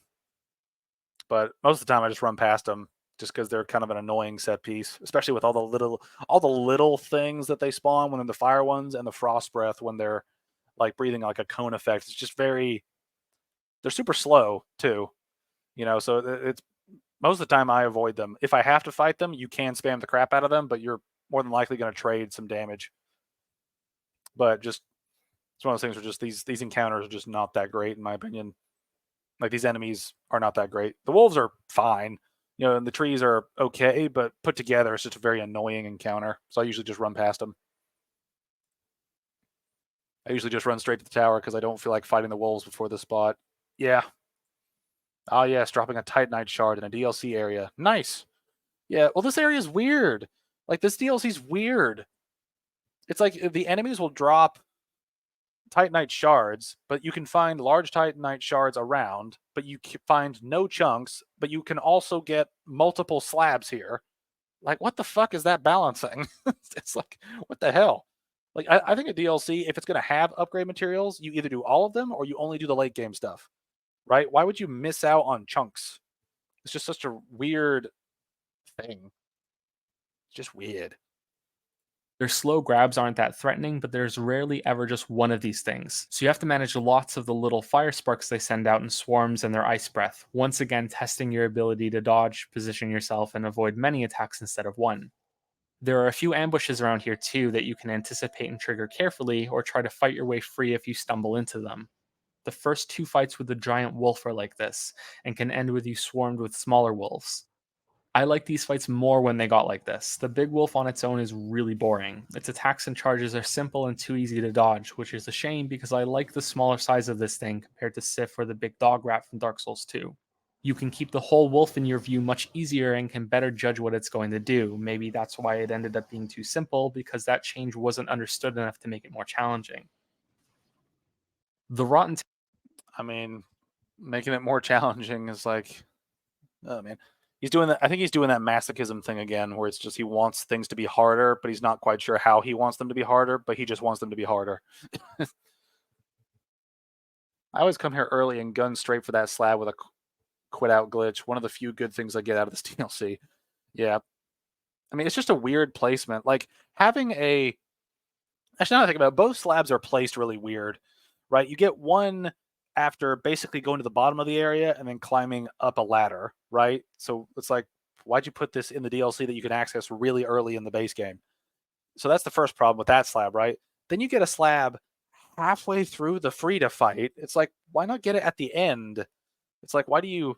But most of the time, I just run past them just because they're kind of an annoying set piece, especially with all the little things that they spawn when they're the fire ones and the frost breath when they're like breathing like a cone effect. It's just they're super slow too, So it's most of the time I avoid them. If I have to fight them, you can spam the crap out of them, but you're more than likely going to trade some damage. But just it's one of those things where just these encounters are just not that great in my opinion. Like these enemies are not that great. The wolves are fine, and the trees are okay, but put together it's just a very annoying encounter. So I usually just run past them. I usually just run straight to the tower because I don't feel like fighting the wolves before this spot. Yeah. Oh yes, dropping a Titanite shard in a DLC area. Nice. Yeah, well this area is weird. Like this DLC's weird. It's like the enemies will drop Titanite shards, but you can find large Titanite shards around, but you find no chunks, but you can also get multiple slabs here. Like, what the fuck is that balancing? It's like, what the hell? Like, I think a DLC, if it's going to have upgrade materials, you either do all of them or you only do the late game stuff, right? Why would you miss out on chunks? It's just such a weird thing. It's just weird. Their slow grabs aren't that threatening, but there's rarely ever just one of these things. So you have to manage lots of the little fire sparks they send out in swarms and their ice breath, once again testing your ability to dodge, position yourself, and avoid many attacks instead of one. There are a few ambushes around here too that you can anticipate and trigger carefully, or try to fight your way free if you stumble into them. The first two fights with the giant wolf are like this, and can end with you swarmed with smaller wolves. I like these fights more when they got like this. The big wolf on its own is really boring. Its attacks and charges are simple and too easy to dodge, which is a shame because I like the smaller size of this thing compared to Sif or the big dog rat from Dark Souls 2. You can keep the whole wolf in your view much easier and can better judge what it's going to do. Maybe that's why it ended up being too simple, because that change wasn't understood enough to make it more challenging. The rotten I mean, making it more challenging is like, oh man. He's doing that. I think he's doing that masochism thing again, where it's just he wants things to be harder, but he's not quite sure how he wants them to be harder, but he just wants them to be harder. I always come here early and gun straight for that slab with a quit out glitch. One of the few good things I get out of this DLC. Yeah. I mean, it's just a weird placement. Like having a. Actually, now that I think about it, both slabs are placed really weird, right? You get one after basically going to the bottom of the area and then climbing up a ladder, right? So it's like, why'd you put this in the DLC that you can access really early in the base game? So that's the first problem with that slab, right? Then you get a slab halfway through the free to fight. It's like, why not get it at the end? It's like, why do you?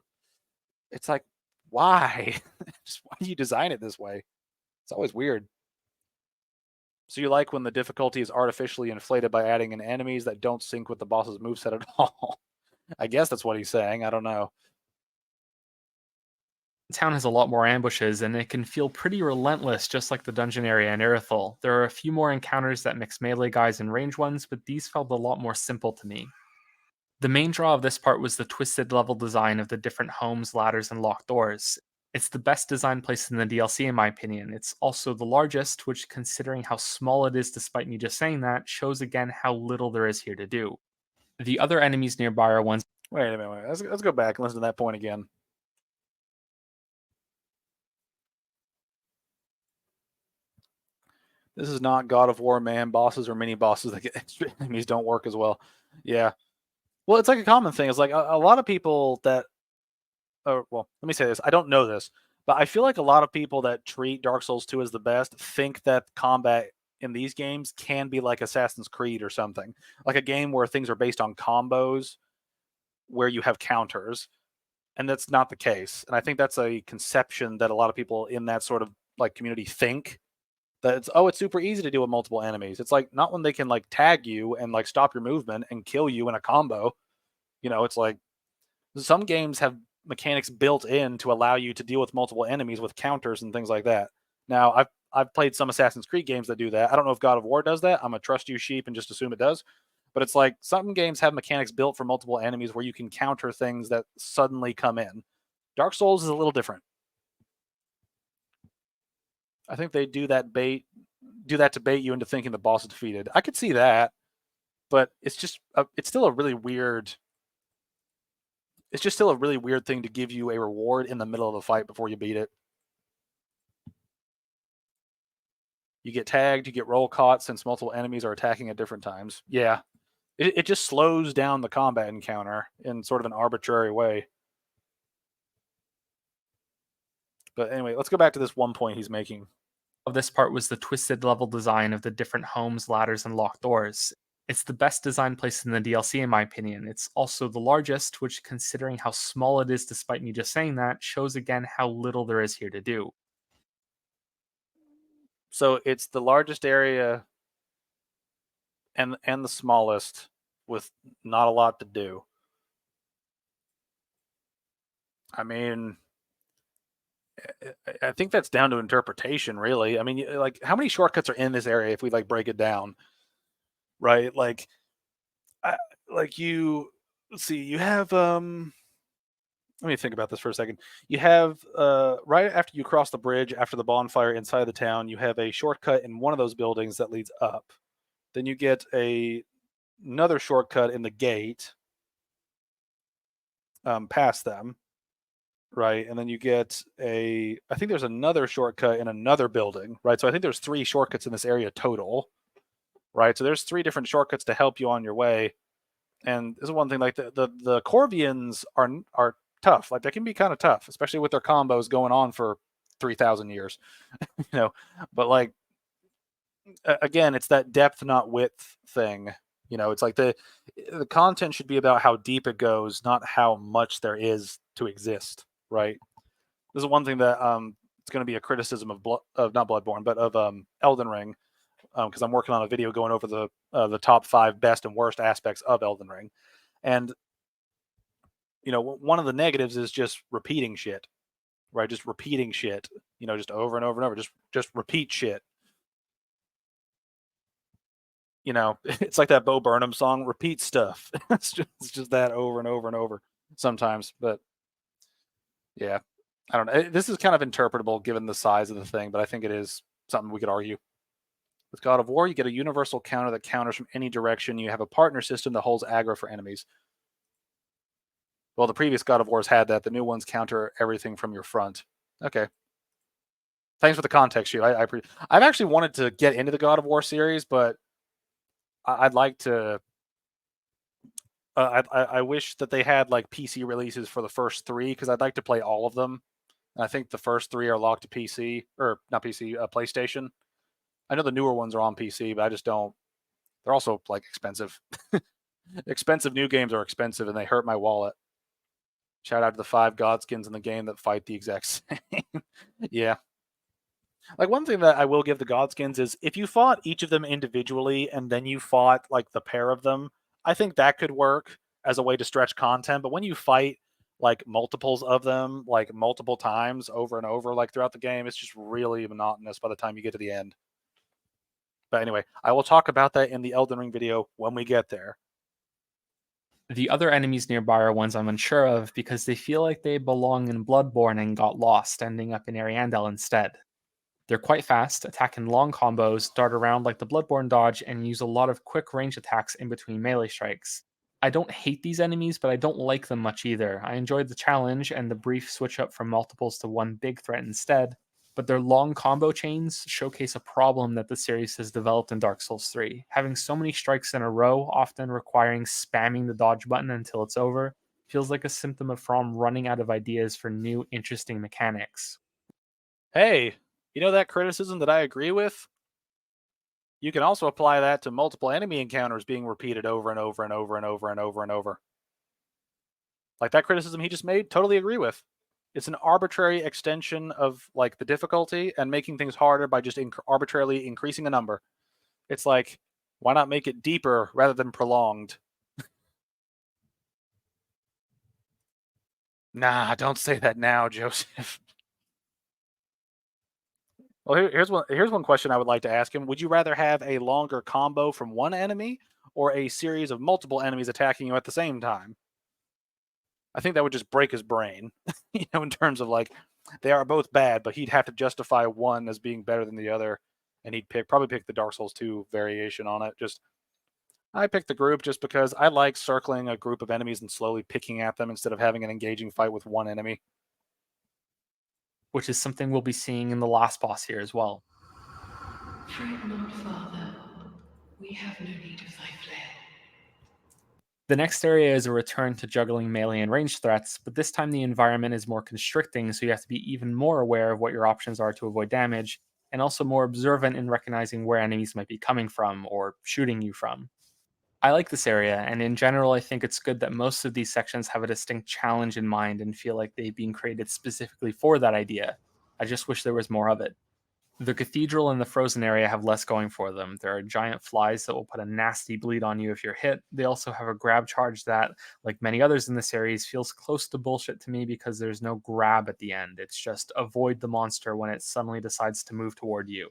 It's like, why? Just why do you design it this way? It's always weird. So you like when the difficulty is artificially inflated by adding in enemies that don't sync with the boss's moveset at all? I guess that's what he's saying. I don't know. town has a lot more ambushes, and it can feel pretty relentless, just like the dungeon area in Irithyll. There are a few more encounters that mix melee guys and range ones, but these felt a lot more simple to me. The main draw of this part was the twisted level design of the different homes, ladders, and locked doors. It's the best designed place in the DLC in my opinion. It's also the largest, which, considering how small it is despite me just saying that, shows again how little there is here to do. The other enemies nearby are ones. Wait a minute. Let's go back and listen to that point again. This is not God of War, man. Bosses or mini bosses that get extra enemies don't work as well. Yeah. Well, it's like a common thing. It's like a lot of people that, well, let me say this. I don't know this, but I feel like a lot of people that treat Dark Souls 2 as the best think that combat in these games can be like Assassin's Creed or something, like a game where things are based on combos, where you have counters, and that's not the case. And I think that's a conception that a lot of people in that sort of like community think that it's super easy to do with multiple enemies. It's like not when they can like tag you and like stop your movement and kill you in a combo. It's like some games have mechanics built in to allow you to deal with multiple enemies with counters and things like that. Now, I've played some Assassin's Creed games that do that. I don't know if God of War does that. I'm gonna trust you, sheep, and just assume it does. But it's like some games have mechanics built for multiple enemies where you can counter things that suddenly come in. Dark Souls is a little different. I think they do that to bait you into thinking the boss is defeated. I could see that, but it's still a really weird. It's just still a really weird thing to give you a reward in the middle of the fight before you beat it. You get tagged, you get roll caught since multiple enemies are attacking at different times. Yeah, it just slows down the combat encounter in sort of an arbitrary way. But anyway, let's go back to this one point he's making. Of this part was the twisted level design of the different homes, ladders, and locked doors. It's the best designed place in the DLC, in my opinion. It's also the largest, which, considering how small it is, despite me just saying that, shows again how little there is here to do. So it's the largest area and the smallest with not a lot to do. I mean, I think that's down to interpretation, really. I mean, like, how many shortcuts are in this area if we like break it down, right? Like, like you, let's see, you have let me think about this for a second. You have right after you cross the bridge, after the bonfire inside the town, you have a shortcut in one of those buildings that leads up. Then you get another shortcut in the gate past them, right? And then you get I think there's another shortcut in another building, right? So I think there's 3 shortcuts in this area total, right? So there's 3 different shortcuts to help you on your way. And this is one thing, like the Corvians are tough. Like they can be kind of tough, especially with their combos going on for 3,000 years, you know. But like again, it's that depth not width thing. It's like the content should be about how deep it goes, not how much there is to exist, right? This is one thing that it's going to be a criticism of not Bloodborne, but of Elden Ring, because I'm working on a video going over the top 5 best and worst aspects of Elden Ring, and one of the negatives is just repeating shit, right? Just repeating shit, just over and over and over, just repeat shit. It's like that Bo Burnham song, repeat stuff. It's just that over and over and over sometimes. But yeah, I don't know. This is kind of interpretable given the size of the thing, but I think it is something we could argue. With God of War, you get a universal counter that counters from any direction. You have a partner system that holds aggro for enemies. Well, the previous God of Wars had that. The new ones counter everything from your front. Okay. Thanks for the context, you. I've actually wanted to get into the God of War series, but I'd like to. I wish that they had like PC releases for the first 3 because I'd like to play all of them. And I think the first 3 are locked to PC or not PC, PlayStation. I know the newer ones are on PC, but I just don't. They're also like expensive. Expensive new games are expensive and they hurt my wallet. Shout out to the 5 Godskins in the game that fight the exact same. Yeah. Like one thing that I will give the Godskins is if you fought each of them individually and then you fought like the pair of them, I think that could work as a way to stretch content. But when you fight like multiples of them, like multiple times over and over, like throughout the game, it's just really monotonous by the time you get to the end. But anyway, I will talk about that in the Elden Ring video when we get there. The other enemies nearby are ones I'm unsure of because they feel like they belong in Bloodborne and got lost, ending up in Ariandel instead. They're quite fast, attack in long combos, dart around like the Bloodborne dodge, and use a lot of quick range attacks in between melee strikes. I don't hate these enemies, but I don't like them much either. I enjoyed the challenge and the brief switch up from multiples to one big threat instead. but their long combo chains showcase a problem that the series has developed in Dark Souls 3. Having so many strikes in a row, often requiring spamming the dodge button until it's over, feels like a symptom of From running out of ideas for new, interesting mechanics. Hey, you know that criticism that I agree with? You can also apply that to multiple enemy encounters being repeated over and over and over and over and over and over. Like that criticism he just made, totally agree with. It's an arbitrary extension of like the difficulty and making things harder by just arbitrarily increasing the number. It's like, why not make it deeper rather than prolonged? Nah, don't say that now, Joseph. Well, here's one question I would like to ask him. Would you rather have a longer combo from one enemy or a series of multiple enemies attacking you at the same time? I think that would just break his brain, in terms of like they are both bad, but he'd have to justify one as being better than the other, and he'd probably pick the Dark Souls 2 variation on it. Just I picked the group just because I like circling a group of enemies and slowly picking at them instead of having an engaging fight with one enemy. Which is something we'll be seeing in the last boss here as well. Fret not, Father. We have no need of thy flail. The next area is a return to juggling melee and range threats, but this time the environment is more constricting, so you have to be even more aware of what your options are to avoid damage, and also more observant in recognizing where enemies might be coming from or shooting you from. I like this area, and in general, I think it's good that most of these sections have a distinct challenge in mind and feel like they've been created specifically for that idea. I just wish there was more of it. The cathedral and the frozen area have less going for them. There are giant flies that will put a nasty bleed on you if you're hit. They also have a grab charge that, like many others in the series, feels close to bullshit to me because there's no grab at the end. It's just avoid the monster when it suddenly decides to move toward you.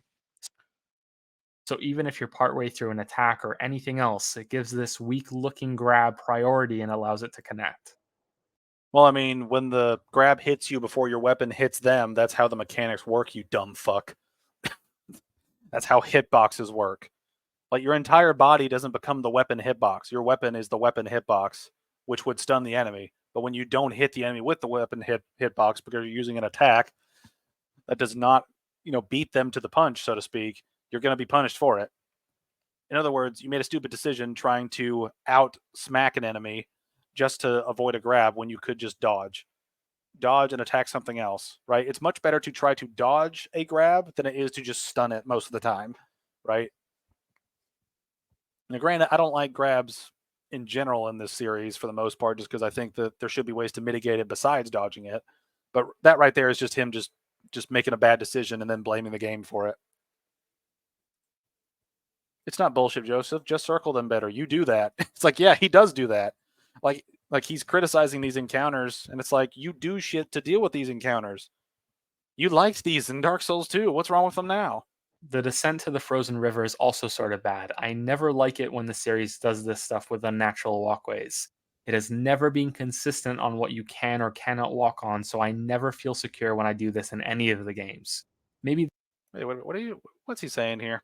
So even if you're partway through an attack or anything else, it gives this weak looking grab priority and allows it to connect. Well, I mean, when the grab hits you before your weapon hits them, that's how the mechanics work, you dumb fuck. That's how hitboxes work. Like your entire body doesn't become the weapon hitbox. Your weapon is the weapon hitbox, which would stun the enemy. But when you don't hit the enemy with the weapon hitbox because you're using an attack that does not, beat them to the punch, so to speak, you're going to be punished for it. In other words, you made a stupid decision trying to out smack an enemy just to avoid a grab when you could just dodge and attack something else, right? It's much better to try to dodge a grab than it is to just stun it most of the time, right? Now, granted, I don't like grabs in general in this series for the most part, just because I think that there should be ways to mitigate it besides dodging it. But that right there is just him just making a bad decision and then blaming the game for it. It's not bullshit, Joseph. Just circle them better. You do that. It's like, yeah, he does do that. Like he's criticizing these encounters, and it's like you do shit to deal with these encounters. You liked these in Dark Souls 2. What's wrong with them now? The descent to the frozen river is also sort of bad. I never like it when the series does this stuff with unnatural walkways. It has never been consistent on what you can or cannot walk on, so I never feel secure when I do this in any of the games. Maybe Wait, what's he saying here?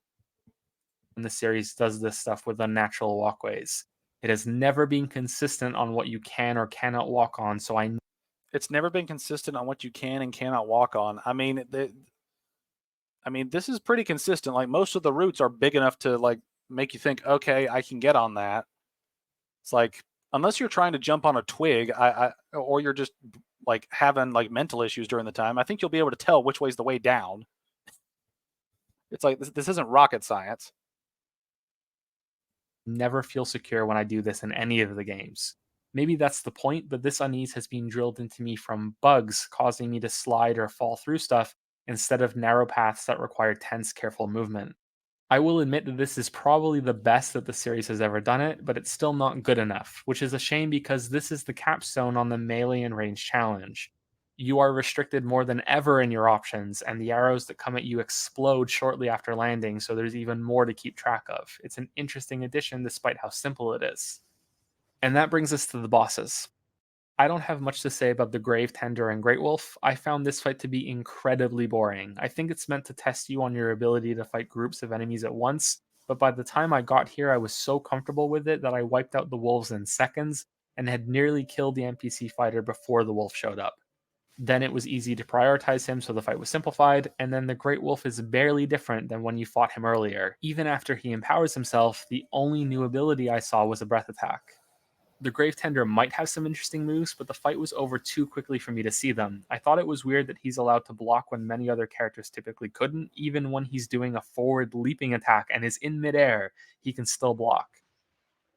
when the series does this stuff with unnatural walkways. It has never been consistent on what you can or cannot walk on, so It's never been consistent on what you can and cannot walk on. I mean, this is pretty consistent. Like most of the routes are big enough to like make you think, okay, I can get on that. It's like unless you're trying to jump on a twig, or you're just like having like mental issues during the time, I think you'll be able to tell which way's the way down. It's like this isn't rocket science. never feel secure when I do this in any of the games. Maybe that's the point, but this unease has been drilled into me from bugs causing me to slide or fall through stuff instead of narrow paths that require tense, careful movement. I will admit that this is probably the best that the series has ever done it, but it's still not good enough, which is a shame because this is the capstone on the melee and range challenge. You are restricted more than ever in your options, and the arrows that come at you explode shortly after landing, so there's even more to keep track of. It's an interesting addition despite how simple it is. And that brings us to the bosses. I don't have much to say about the Grave Tender and Great Wolf. I found this fight to be incredibly boring. I think it's meant to test you on your ability to fight groups of enemies at once, but by the time I got here, I was so comfortable with it that I wiped out the wolves in seconds and had nearly killed the NPC fighter before the wolf showed up. Then it was easy to prioritize him, so the fight was simplified, and then the Great Wolf is barely different than when you fought him earlier. Even after he empowers himself, the only new ability I saw was a breath attack. The Gravetender might have some interesting moves, but the fight was over too quickly for me to see them. I thought it was weird that he's allowed to block when many other characters typically couldn't. Even when he's doing a forward leaping attack and is in midair, he can still block.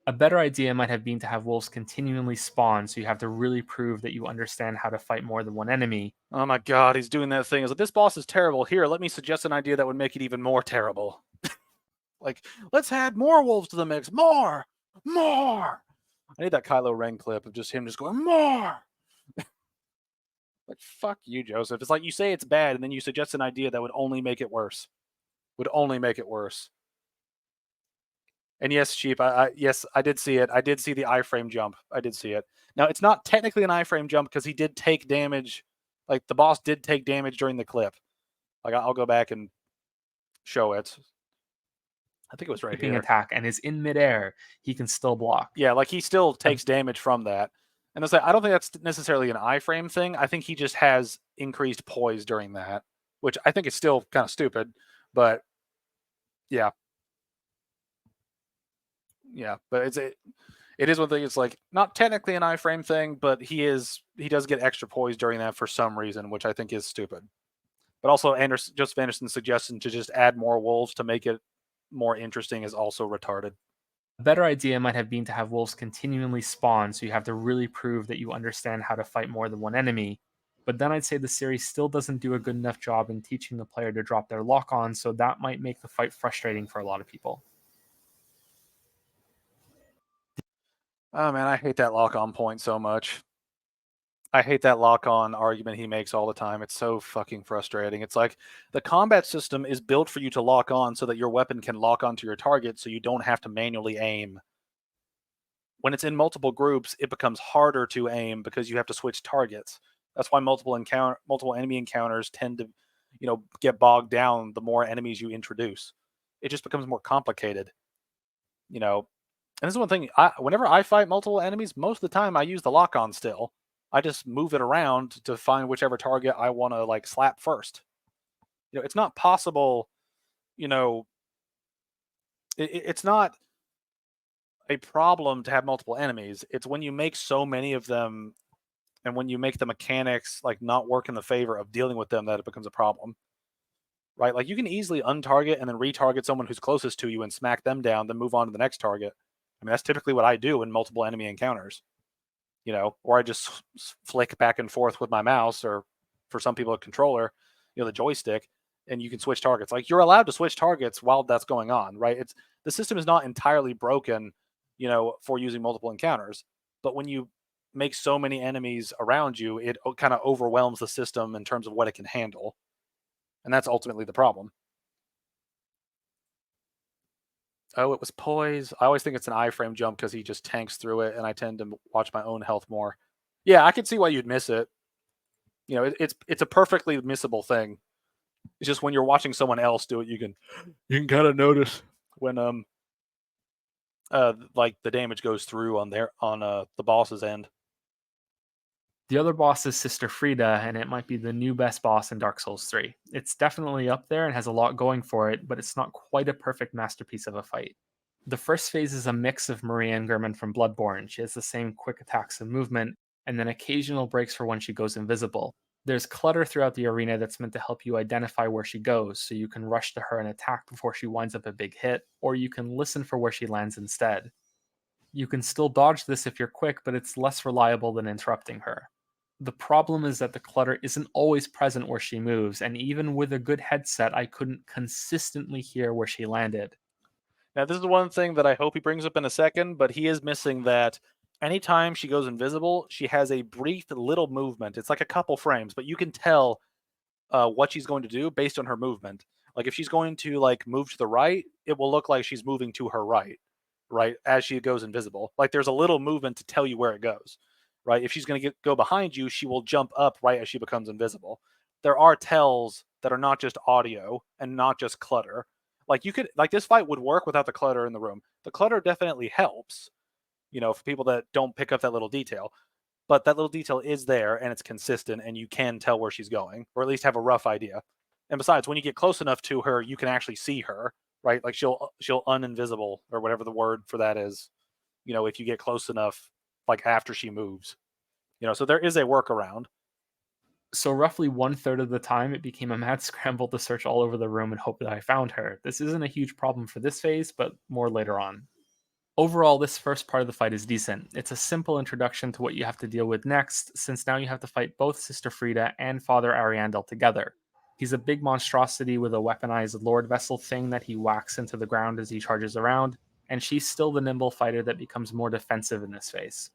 A better idea might have been to have wolves continually spawn, so you have to really prove that you understand how to fight more than one enemy. Oh my god, he's doing that thing. It's like, this boss is terrible. Here, let me suggest an idea that would make it even more terrible. Like, let's add more wolves to the mix. More! More! I need that Kylo Ren clip of just him just going, more! Like, fuck you, Joseph. It's like you say it's bad, and then you suggest an idea that would only make it worse. Would only make it worse. And yes, Sheep, yes, I did see it. I did see the iframe jump. I did see it. Now, it's not technically an iframe jump because he did take damage. Like, the boss did take damage during the clip. Like, I'll go back and show it. I think it was right Leaping here. attack and is in midair, he can still block. Yeah, like he still takes damage from that. And it's like, I don't think that's necessarily an iframe thing. I think he just has increased poise during that, which I think is still kind of stupid. But yeah. Yeah, but it is one thing. It's like not technically an iframe thing, but he does get extra poise during that for some reason, which I think is stupid. But also, Joseph Anderson's suggestion to just add more wolves to make it more interesting is also retarded. A better idea might have been to have wolves continually spawn, so you have to really prove that you understand how to fight more than one enemy. But then I'd say the series still doesn't do a good enough job in teaching the player to drop their lock-on, so that might make the fight frustrating for a lot of people. Oh man, I hate that lock-on point so much. I hate that lock-on argument he makes all the time. It's so fucking frustrating. It's like the combat system is built for you to lock on so that your weapon can lock onto your target so you don't have to manually aim. When it's in multiple groups, it becomes harder to aim because you have to switch targets. That's why multiple enemy encounters tend to, get bogged down the more enemies you introduce. It just becomes more complicated. And this is one thing, whenever I fight multiple enemies, most of the time I use the lock-on still. I just move it around to find whichever target I want to like slap first. It's not possible, it's not a problem to have multiple enemies. It's when you make so many of them and when you make the mechanics like not work in the favor of dealing with them that it becomes a problem. Right? Like you can easily untarget and then retarget someone who's closest to you and smack them down, then move on to the next target. I mean, that's typically what I do in multiple enemy encounters. Or I just flick back and forth with my mouse, or for some people a controller, the joystick, and you can switch targets. Like you're allowed to switch targets while that's going on, right? The system is not entirely broken, for using multiple encounters. But when you make so many enemies around you, it kind of overwhelms the system in terms of what it can handle. And that's ultimately the problem. Oh, it was poise. I always think it's an iframe jump because he just tanks through it, and I tend to watch my own health more. Yeah, I can see why you'd miss it. It's a perfectly missable thing. It's just when you're watching someone else do it, you can kind of notice when like the damage goes through on the boss's end. The other boss is Sister Frida, and it might be the new best boss in Dark Souls 3. It's definitely up there and has a lot going for it, but it's not quite a perfect masterpiece of a fight. The first phase is a mix of Marie Angerman from Bloodborne. She has the same quick attacks and movement, and then occasional breaks for when she goes invisible. There's clutter throughout the arena that's meant to help you identify where she goes, so you can rush to her and attack before she winds up a big hit, or you can listen for where she lands instead. You can still dodge this if you're quick, but it's less reliable than interrupting her. The problem is that the clutter isn't always present where she moves, and even with a good headset, I couldn't consistently hear where she landed. Now, this is one thing that I hope he brings up in a second, but he is missing that anytime she goes invisible, she has a brief little movement. It's like a couple frames, but you can tell what she's going to do based on her movement. Like if she's going to like move to the right, it will look like she's moving to her right, as she goes invisible. Like there's a little movement to tell you where it goes. Right? If she's going to go behind you, she will jump up right as she becomes invisible. There are tells that are not just audio and not just clutter. Like this fight would work without the clutter in the room. The clutter definitely helps, for people that don't pick up that little detail. but that little detail is there and it's consistent and you can tell where she's going, or at least have a rough idea. And besides, when you get close enough to her, you can actually see her, right? Like she'll uninvisible, or whatever the word for that is, if you get close enough, like after she moves. So there is a workaround. So roughly 1/3 of the time, it became a mad scramble to search all over the room and hope that I found her. This isn't a huge problem for this phase, but more later on. Overall, this first part of the fight is decent. It's a simple introduction to what you have to deal with next, since now you have to fight both Sister Frida and Father Ariandel together. He's a big monstrosity with a weaponized Lord Vessel thing that he whacks into the ground as he charges around, and she's still the nimble fighter that becomes more defensive in this phase.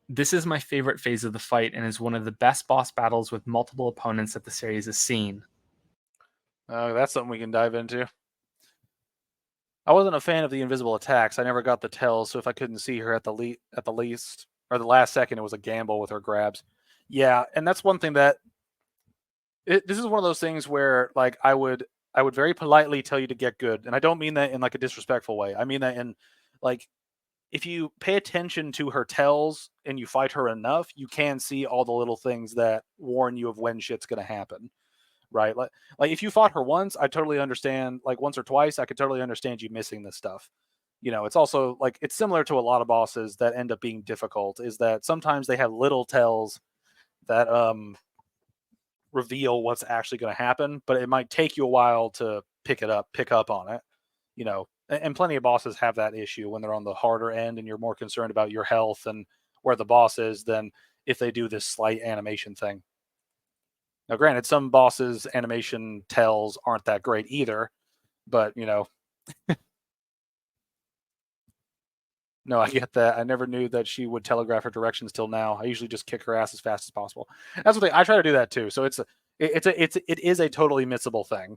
This is my favorite phase of the fight and is one of the best boss battles with multiple opponents that the series has seen. That's something we can dive into. I wasn't a fan of the invisible attacks. I never got the tells, so if I couldn't see her at the least, or the last second, it was a gamble with her grabs. Yeah, and that's one thing that this is one of those things where like I would very politely tell you to get good, and I don't mean that in like a disrespectful way. I mean that in like, if you pay attention to her tells and you fight her enough, you can see all the little things that warn you of when shit's going to happen. Right? Like if you fought her once, I totally understand. Like once or twice, I could totally understand you missing this stuff. It's also like it's similar to a lot of bosses that end up being difficult. Is that sometimes they have little tells that reveal what's actually going to happen, but it might take you a while to pick up on it. And plenty of bosses have that issue when they're on the harder end, and you're more concerned about your health and where the boss is than if they do this slight animation thing. Now, granted, some bosses' animation tells aren't that great either, but, no, I get that. I never knew that she would telegraph her directions till now. I usually just kick her ass as fast as possible. That's what I try to do that too. So it is a totally missable thing,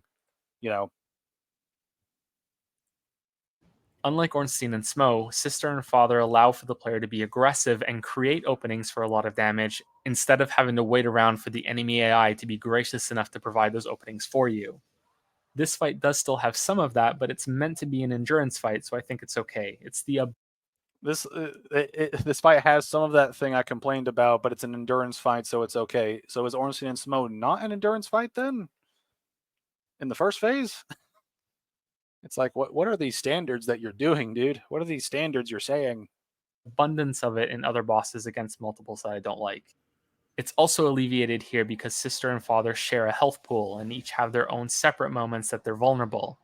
Unlike Ornstein and Smo, Sister and Father allow for the player to be aggressive and create openings for a lot of damage, instead of having to wait around for the enemy AI to be gracious enough to provide those openings for you. This fight does still have some of that, but it's meant to be an endurance fight, so I think it's okay. It's the this fight has some of that thing I complained about, but it's an endurance fight, so it's okay. So is Ornstein and Smo not an endurance fight then? In the first phase? It's like, what are these standards that you're doing, dude? What are these standards you're saying? abundance of it in other bosses against multiples that I don't like. It's also alleviated here because Sister and Father share a health pool and each have their own separate moments that they're vulnerable.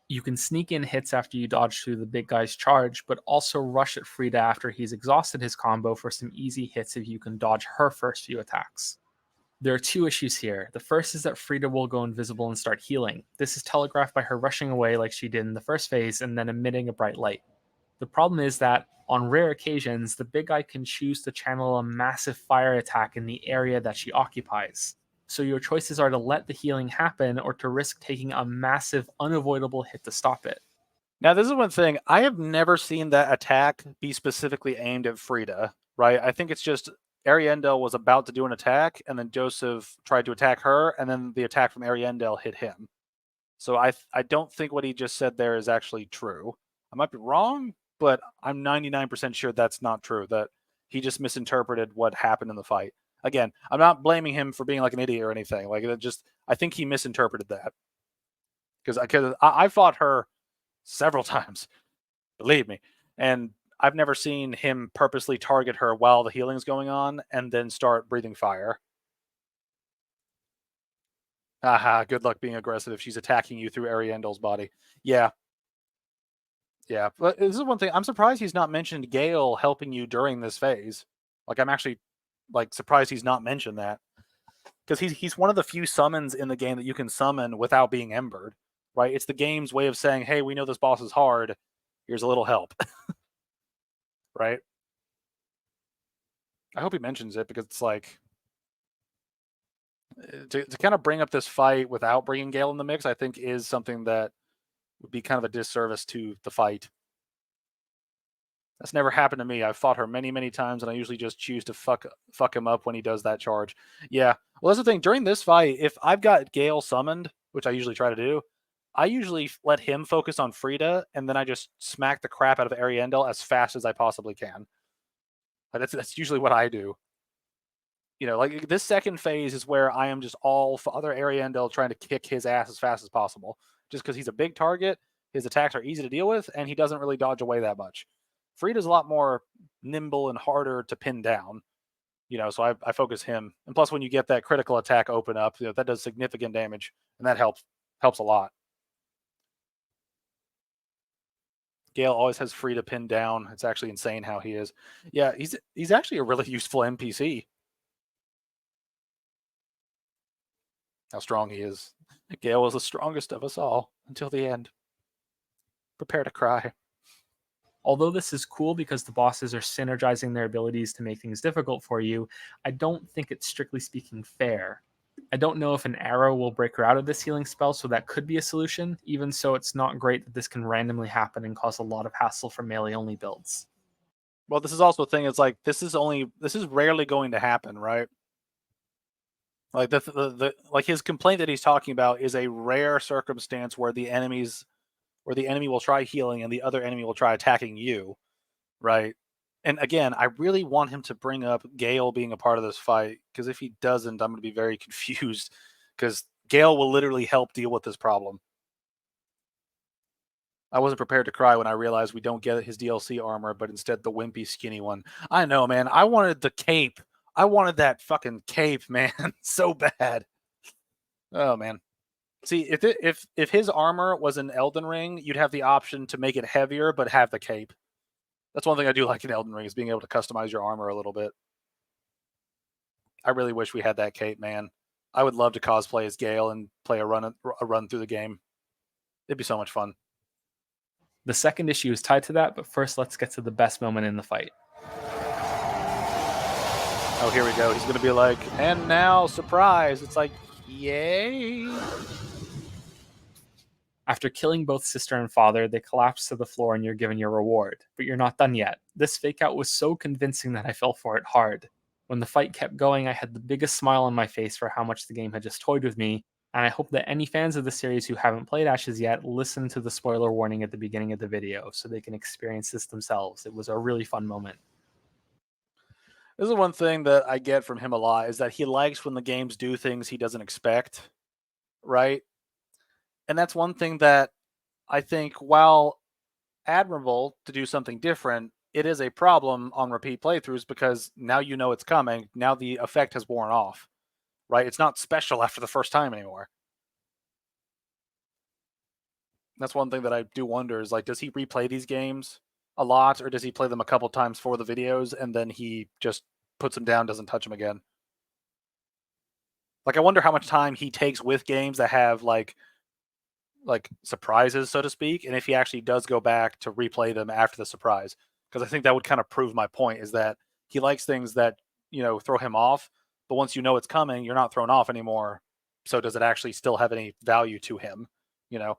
You can sneak in hits after you dodge through the big guy's charge, but also rush at Frida after he's exhausted his combo for some easy hits if you can dodge her first few attacks. There are two issues here. The first is that Frida will go invisible and start healing. This is telegraphed by her rushing away like she did in the first phase and then emitting a bright light. The problem is that, on rare occasions, the big guy can choose to channel a massive fire attack in the area that she occupies. So your choices are to let the healing happen or to risk taking a massive, unavoidable hit to stop it. Now, this is one thing. I have never seen that attack be specifically aimed at Frida, right? I think it's just Ariandel was about to do an attack, and then Joseph tried to attack her, and then the attack from Ariandel hit him. So I don't think what he just said there is actually true. I might be wrong, but I'm 99% sure that's not true, that he just misinterpreted what happened in the fight. Again, I'm not blaming him for being like an idiot or anything. Like, I think he misinterpreted that. Because I fought her several times, believe me, and I've never seen him purposely target her while the healing's going on and then start breathing fire. Aha, good luck being aggressive if she's attacking you through Ariandel's body. Yeah. Yeah, but this is one thing. I'm surprised he's not mentioned Gale helping you during this phase. Like, I'm actually surprised he's not mentioned that. Because he's one of the few summons in the game that you can summon without being embered. Right? It's the game's way of saying, hey, we know this boss is hard. Here's a little help. Right? I hope he mentions it, because it's like, to kind of bring up this fight without bringing Gale in the mix, I think is something that would be kind of a disservice to the fight. That's never happened to me. I've fought her many, many times, and I usually just choose to fuck him up when he does that charge. Yeah. Well, that's the thing. During this fight, if I've got Gale summoned, which I usually try to do, I usually let him focus on Frida, and then I just smack the crap out of Ariandel as fast as I possibly can. That's usually what I do. like this second phase is where I am just all Father Ariandel trying to kick his ass as fast as possible. Just because he's a big target, his attacks are easy to deal with, and he doesn't really dodge away that much. Frida's a lot more nimble and harder to pin down. So I focus him. And plus, when you get that critical attack open up, that does significant damage, and that helps a lot. Gale always has Frida pinned down. It's actually insane how he is. Yeah, he's actually a really useful NPC. How strong he is. Gale was the strongest of us all until the end. Prepare to cry. Although this is cool because the bosses are synergizing their abilities to make things difficult for you, I don't think it's strictly speaking fair. I don't know if an arrow will break her out of this healing spell, so that could be a solution. Even so, it's not great that this can randomly happen and cause a lot of hassle for melee-only builds. Well, this is also a thing. It's like this is rarely going to happen, right? Like like his complaint that he's talking about is a rare circumstance where the enemy will try healing and the other enemy will try attacking you, right? And again, I really want him to bring up Gale being a part of this fight, because if he doesn't, I'm going to be very confused, because Gale will literally help deal with this problem. I wasn't prepared to cry when I realized we don't get his DLC armor, but instead the wimpy skinny one. I know, man. I wanted the cape. I wanted that fucking cape, man, so bad. Oh, man. See, if his armor was in Elden Ring, you'd have the option to make it heavier but have the cape. That's one thing I do like in Elden Ring, is being able to customize your armor a little bit. I really wish we had that cape, man. I would love to cosplay as Gale and play a run through the game. It'd be so much fun. The second issue is tied to that, but first let's get to the best moment in the fight. Oh, here we go. He's going to be like, and now, surprise. It's like, yay. After killing both sister and father, they collapse to the floor and you're given your reward. But you're not done yet. This fake out was so convincing that I fell for it hard. When the fight kept going, I had the biggest smile on my face for how much the game had just toyed with me, and I hope that any fans of the series who haven't played Ashes yet listen to the spoiler warning at the beginning of the video so they can experience this themselves. It was a really fun moment. This is one thing that I get from him a lot, is that he likes when the games do things he doesn't expect, right? And that's one thing that I think, while admirable to do something different, it is a problem on repeat playthroughs, because now you know it's coming. Now the effect has worn off, right? It's not special after the first time anymore. That's one thing that I do wonder, is like, does he replay these games a lot, or does he play them a couple times for the videos and then he just puts them down, doesn't touch them again? Like, I wonder how much time he takes with games that have like surprises, so to speak, and if he actually does go back to replay them after the surprise. Because I think that would kind of prove my point, is that he likes things that, throw him off, but once you know it's coming, you're not thrown off anymore. So does it actually still have any value to him? I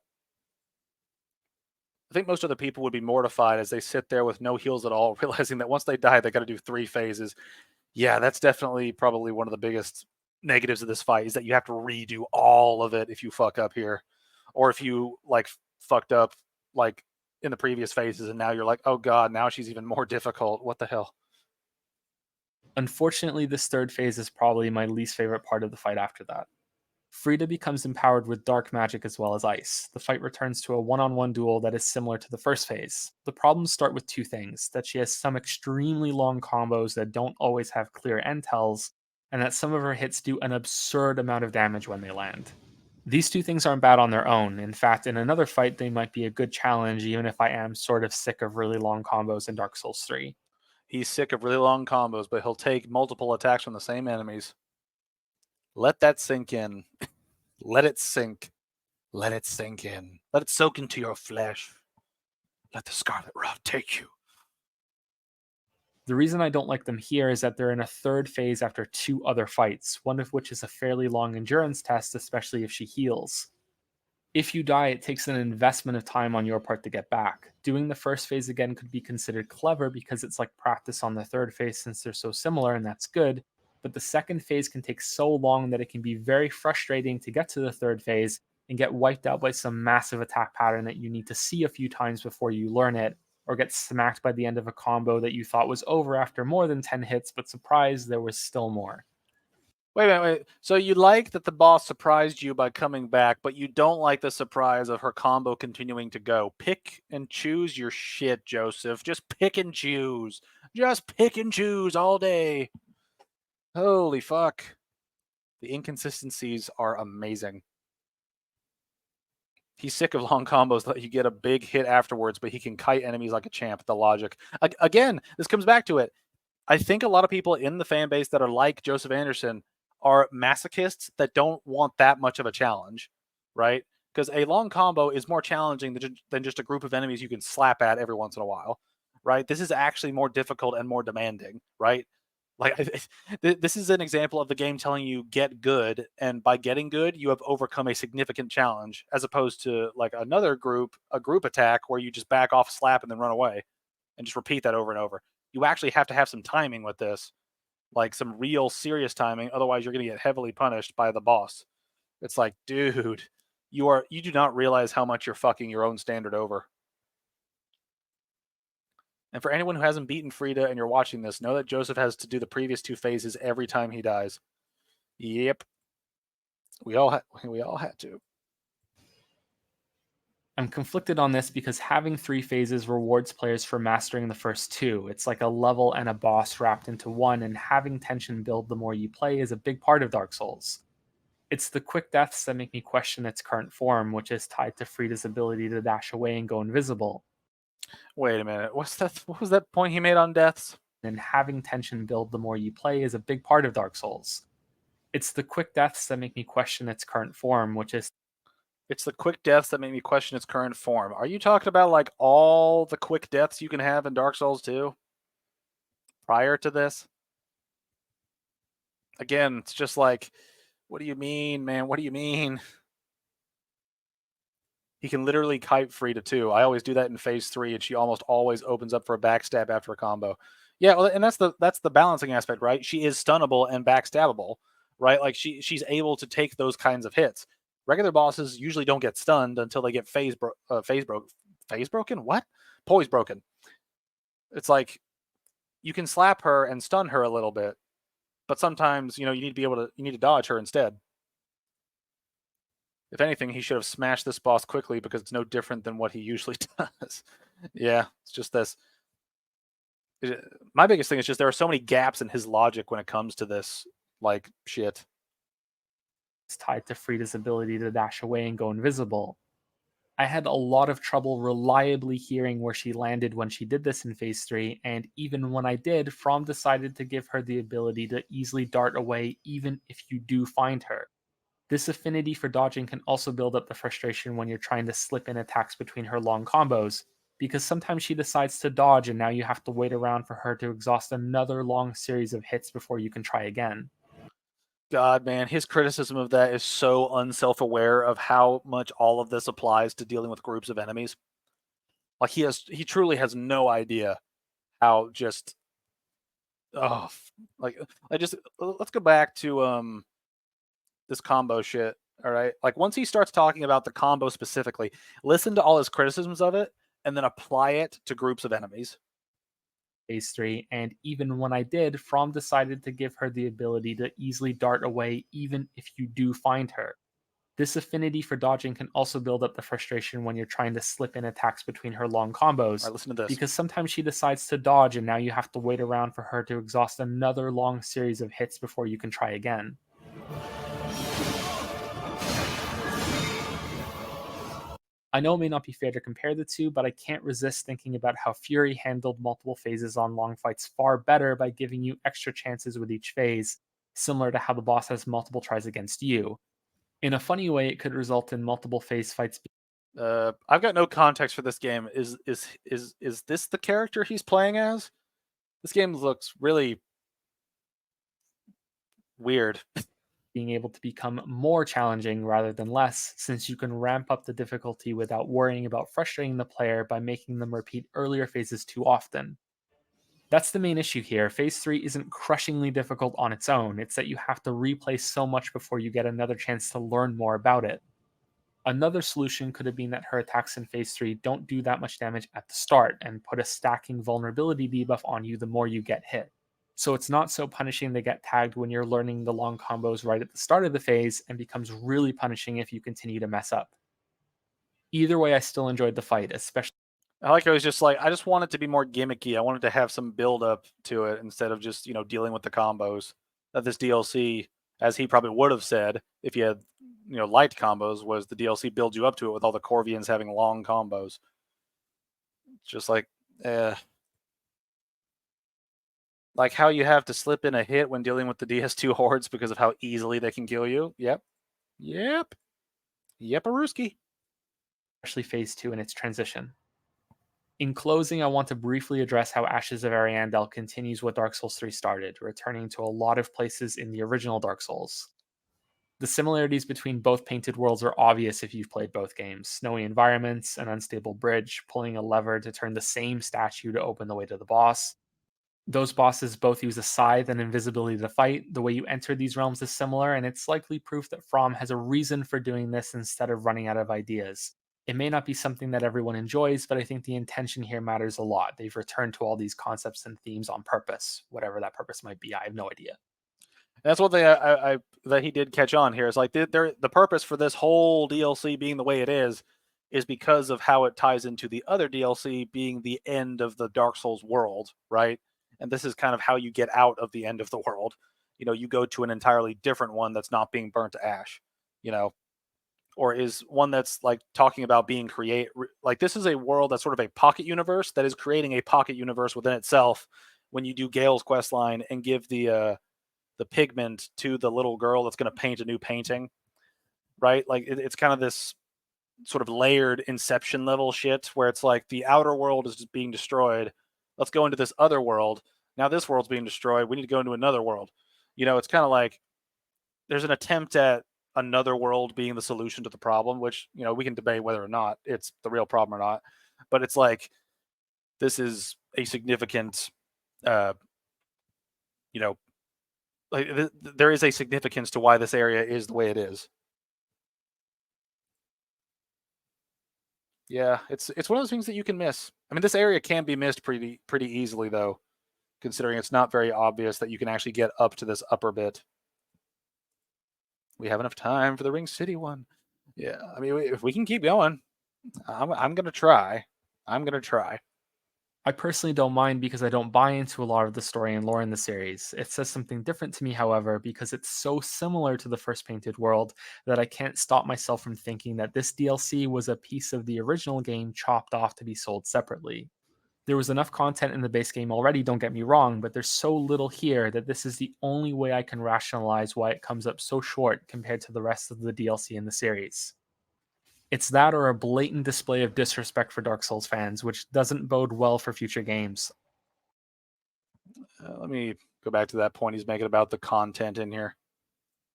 think most other people would be mortified as they sit there with no heals at all, realizing that once they die, they got to do 3 phases. Yeah, that's definitely probably one of the biggest negatives of this fight, is that you have to redo all of it if you fuck up here. Or if you fucked up in the previous phases and now you're like, oh god, now she's even more difficult. What the hell? Unfortunately, this third phase is probably my least favorite part of the fight after that. Frida becomes empowered with dark magic as well as ice. The fight returns to a one-on-one duel that is similar to the first phase. The problems start with 2 things: that she has some extremely long combos that don't always have clear end tells, and that some of her hits do an absurd amount of damage when they land. These 2 things aren't bad on their own. In fact, in another fight, they might be a good challenge, even if I am sort of sick of really long combos in Dark Souls 3. He's sick of really long combos, but he'll take multiple attacks from the same enemies. Let that sink in. Let it sink. Let it sink in. Let it soak into your flesh. Let the Scarlet Rot take you. The reason I don't like them here is that they're in a third phase after 2 other fights, one of which is a fairly long endurance test, especially if she heals. If you die, it takes an investment of time on your part to get back. Doing the first phase again could be considered clever because it's like practice on the third phase since they're so similar, and that's good, but the second phase can take so long that it can be very frustrating to get to the third phase and get wiped out by some massive attack pattern that you need to see a few times before you learn it, or get smacked by the end of a combo that you thought was over after more than 10 hits, but surprise, there was still more. Wait a minute, wait. So you like that the boss surprised you by coming back, but you don't like the surprise of her combo continuing to go. Pick and choose your shit, Joseph. Just pick and choose. Just pick and choose all day. Holy fuck. The inconsistencies are amazing. He's sick of long combos that you get a big hit afterwards, but he can kite enemies like a champ. The logic. Again, this comes back to it. I think a lot of people in the fan base that are like Joseph Anderson are masochists that don't want that much of a challenge, right? Because a long combo is more challenging than just a group of enemies you can slap at every once in a while, right? This is actually more difficult and more demanding, right? Like this is an example of the game telling you get good, and by getting good, you have overcome a significant challenge, as opposed to like another a group attack where you just back off, slap, and then run away, and just repeat that over and over. You actually have to have some timing with this, like some real serious timing. Otherwise, you're going to get heavily punished by the boss. It's like, dude, you do not realize how much you're fucking your own standard over. And for anyone who hasn't beaten Frida and you're watching this, know that Joseph has to do the previous 2 phases every time he dies. Yep. We all had to. I'm conflicted on this because having 3 phases rewards players for mastering the first 2. It's like a level and a boss wrapped into one, and having tension build the more you play is a big part of Dark Souls. It's the quick deaths that make me question its current form, which is tied to Frida's ability to dash away and go invisible. Wait a minute. What was that point he made on deaths? And having tension build the more you play is a big part of Dark Souls. It's the quick deaths that make me question its current form, which is It's the quick deaths that make me question its current form. Are you talking about like all the quick deaths you can have in Dark Souls 2 prior to this? Again, it's just like, what do you mean, man? What do you mean? He can literally kite Frida too. I always do that in phase 3, and she almost always opens up for a backstab after a combo. Yeah, well, and that's the balancing aspect, right? She is stunnable and backstabbable, right? Like she's able to take those kinds of hits. Regular bosses usually don't get stunned until they get phase broken. What? Poise broken. It's like you can slap her and stun her a little bit, but sometimes you need to dodge her instead. If anything, he should have smashed this boss quickly because it's no different than what he usually does. Yeah, it's just this. My biggest thing is just there are so many gaps in his logic when it comes to this, like, shit. it's tied to Frida's ability to dash away and go invisible. I had a lot of trouble reliably hearing where she landed when she did this in phase 3, and even when I did, From decided to give her the ability to easily dart away even if you do find her. This affinity for dodging can also build up the frustration when you're trying to slip in attacks between her long combos, because sometimes she decides to dodge and now you have to wait around for her to exhaust another long series of hits before you can try again. God, man, his criticism of that is so unself-aware of how much all of this applies to dealing with groups of enemies. Like he truly has no idea how just let's go back to this combo shit. All right. Like once he starts talking about the combo specifically, listen to all his criticisms of it and then apply it to groups of enemies. Phase 3, and even when I did, From decided to give her the ability to easily dart away even if you do find her. This affinity for dodging can also build up the frustration when you're trying to slip in attacks between her long combos, All right, listen to this. because sometimes she decides to dodge and now you have to wait around for her to exhaust another long series of hits before you can try again. I know it may not be fair to compare the two, but I can't resist thinking about how Fury handled multiple phases on long fights far better by giving you extra chances with each phase, similar to how the boss has multiple tries against you. In a funny way, it could result in multiple phase fights. I've got no context for this game. Is this the character he's playing as? This game looks really weird. Being able to become more challenging rather than less, since you can ramp up the difficulty without worrying about frustrating the player by making them repeat earlier phases too often. That's the main issue here. Phase 3 isn't crushingly difficult on its own, it's that you have to replay so much before you get another chance to learn more about it. Another solution could have been that her attacks in Phase 3 don't do that much damage at the start and put a stacking vulnerability debuff on you the more you get hit. So it's not so punishing to get tagged when you're learning the long combos right at the start of the phase, and becomes really punishing if you continue to mess up. Either way, I still enjoyed the fight, especially. I like how he's just like, I just want it to be more gimmicky. I wanted to have some build up to it instead of just, dealing with the combos. That this DLC, as he probably would have said if he had, light combos, was the DLC builds you up to it with all the Corvians having long combos. Just like, like how you have to slip in a hit when dealing with the DS2 hordes because of how easily they can kill you. Yep. Yep-a-rooski. Especially phase 2 and its transition. In closing, I want to briefly address how Ashes of Ariandel continues what Dark Souls 3 started, returning to a lot of places in the original Dark Souls. The similarities between both painted worlds are obvious if you've played both games. Snowy environments, an unstable bridge, pulling a lever to turn the same statue to open the way to the boss. Those bosses both use a scythe and invisibility to fight. The way you enter these realms is similar, and it's likely proof that From has a reason for doing this instead of running out of ideas. It may not be something that everyone enjoys, but I think the intention here matters a lot. They've returned to all these concepts and themes on purpose, whatever that purpose might be. I have no idea. That's what that he did catch on here. Is like the purpose for this whole DLC being the way it is because of how it ties into the other DLC being the end of the Dark Souls world, right? And this is kind of how you get out of the end of the world. You go to an entirely different one that's not being burnt to ash, or is one that's like talking about being like this is a world that's sort of a pocket universe that is creating a pocket universe within itself when you do Gale's quest line and give the pigment to the little girl that's going to paint a new painting, right? Like it's kind of this sort of layered Inception level shit where it's like the outer world is just being destroyed. Let's go into this other world. Now this world's being destroyed. We need to go into another world. It's kind of like there's an attempt at another world being the solution to the problem, which, we can debate whether or not it's the real problem or not. But it's like this is a significant, like there is a significance to why this area is the way it is. Yeah, it's one of those things that you can miss. I mean, this area can be missed pretty easily, though, considering it's not very obvious that you can actually get up to this upper bit. We have enough time for the Ring City one. Yeah, I mean, if we can keep going, I'm gonna try. I personally don't mind because I don't buy into a lot of the story and lore in the series. It says something different to me, however, because it's so similar to the first painted world that I can't stop myself from thinking that this DLC was a piece of the original game chopped off to be sold separately. There was enough content in the base game already, don't get me wrong, but there's so little here that this is the only way I can rationalize why it comes up so short compared to the rest of the DLC in the series. It's that or a blatant display of disrespect for Dark Souls fans, which doesn't bode well for future games. Let me go back to that point he's making about the content in here.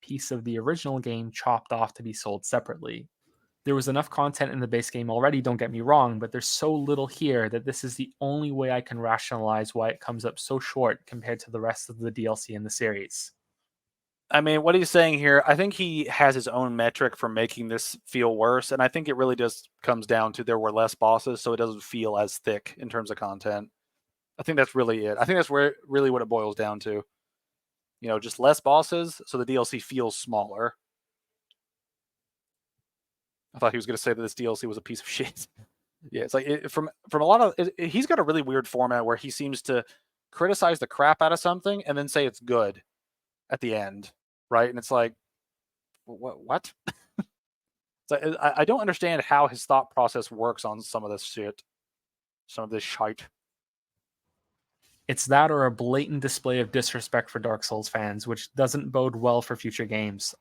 Piece of the original game chopped off to be sold separately. There was enough content in the base game already, don't get me wrong, but there's so little here that this is the only way I can rationalize why it comes up so short compared to the rest of the DLC in the series. I mean, what he's saying here, I think he has his own metric for making this feel worse, and I think it really just comes down to there were less bosses, so it doesn't feel as thick in terms of content. I think that's really it. I think that's really what it boils down to. Just less bosses, so the DLC feels smaller. I thought he was going to say that this DLC was a piece of shit. Yeah, it's like from a lot of he's got a really weird format where he seems to criticize the crap out of something and then say it's good at the end, right? And it's like, what? So I don't understand how his thought process works on some of this shit, some of this shite. It's that or a blatant display of disrespect for Dark Souls fans, which doesn't bode well for future games.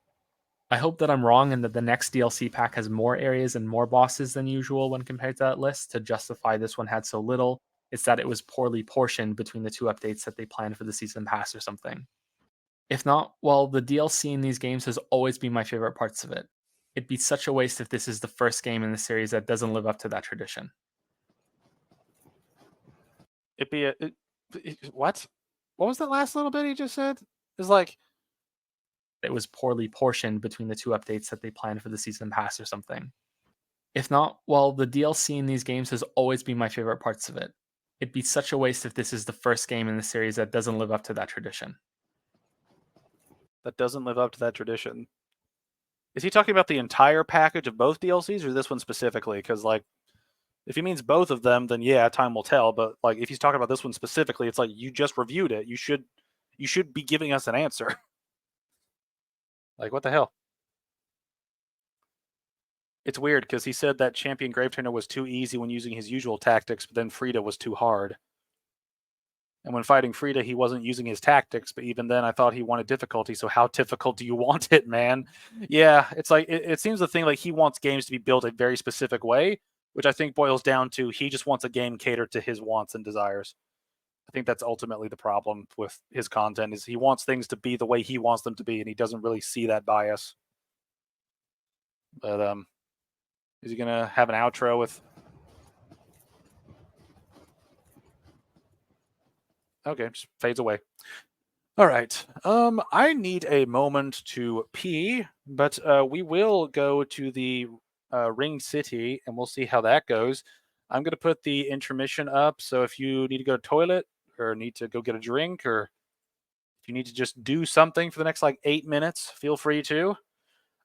I hope that I'm wrong and that the next DLC pack has more areas and more bosses than usual when compared to that list to justify this one had so little. It's that it was poorly portioned between the two updates that they planned for the season pass or something. If not, well, the DLC in these games has always been my favorite parts of it. It'd be such a waste if this is the first game in the series that doesn't live up to that tradition. What? What was that last little bit he just said? It's like it was poorly portioned between the two updates that they planned for the season pass or something. If not, well, the DLC in these games has always been my favorite parts of it. It'd be such a waste if this is the first game in the series that doesn't live up to that tradition. That doesn't live up to that tradition. Is he talking about the entire package of both DLCs or this one specifically? Because, like, if he means both of them, then yeah, time will tell. But, like, if he's talking about this one specifically, it's like, you just reviewed it. You should be giving us an answer. Like, what the hell? It's weird because he said that Champion Graveturner was too easy when using his usual tactics, but then Frida was too hard. And when fighting Frida, he wasn't using his tactics, but even then I thought he wanted difficulty, so how difficult do you want it, man? Yeah, it's like, it seems the thing, like, he wants games to be built a very specific way, which I think boils down to he just wants a game catered to his wants and desires. I think that's ultimately the problem with his content, is he wants things to be the way he wants them to be, and he doesn't really see that bias. But, is he gonna have an outro with... Okay, just fades away. All right. I need a moment to pee, but we will go to the Ring City, and we'll see how that goes. I'm gonna put the intermission up, so if you need to go to the toilet, or need to go get a drink, or if you need to just do something for the next, like, 8 minutes, feel free to.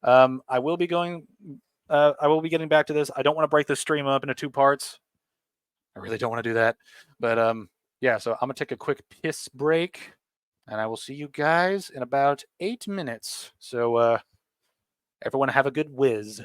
I will be getting back to this. I don't want to break this stream up into 2 parts. I really don't want to do that. But yeah, so I'm going to take a quick piss break, and I will see you guys in about 8 minutes. So everyone have a good whiz.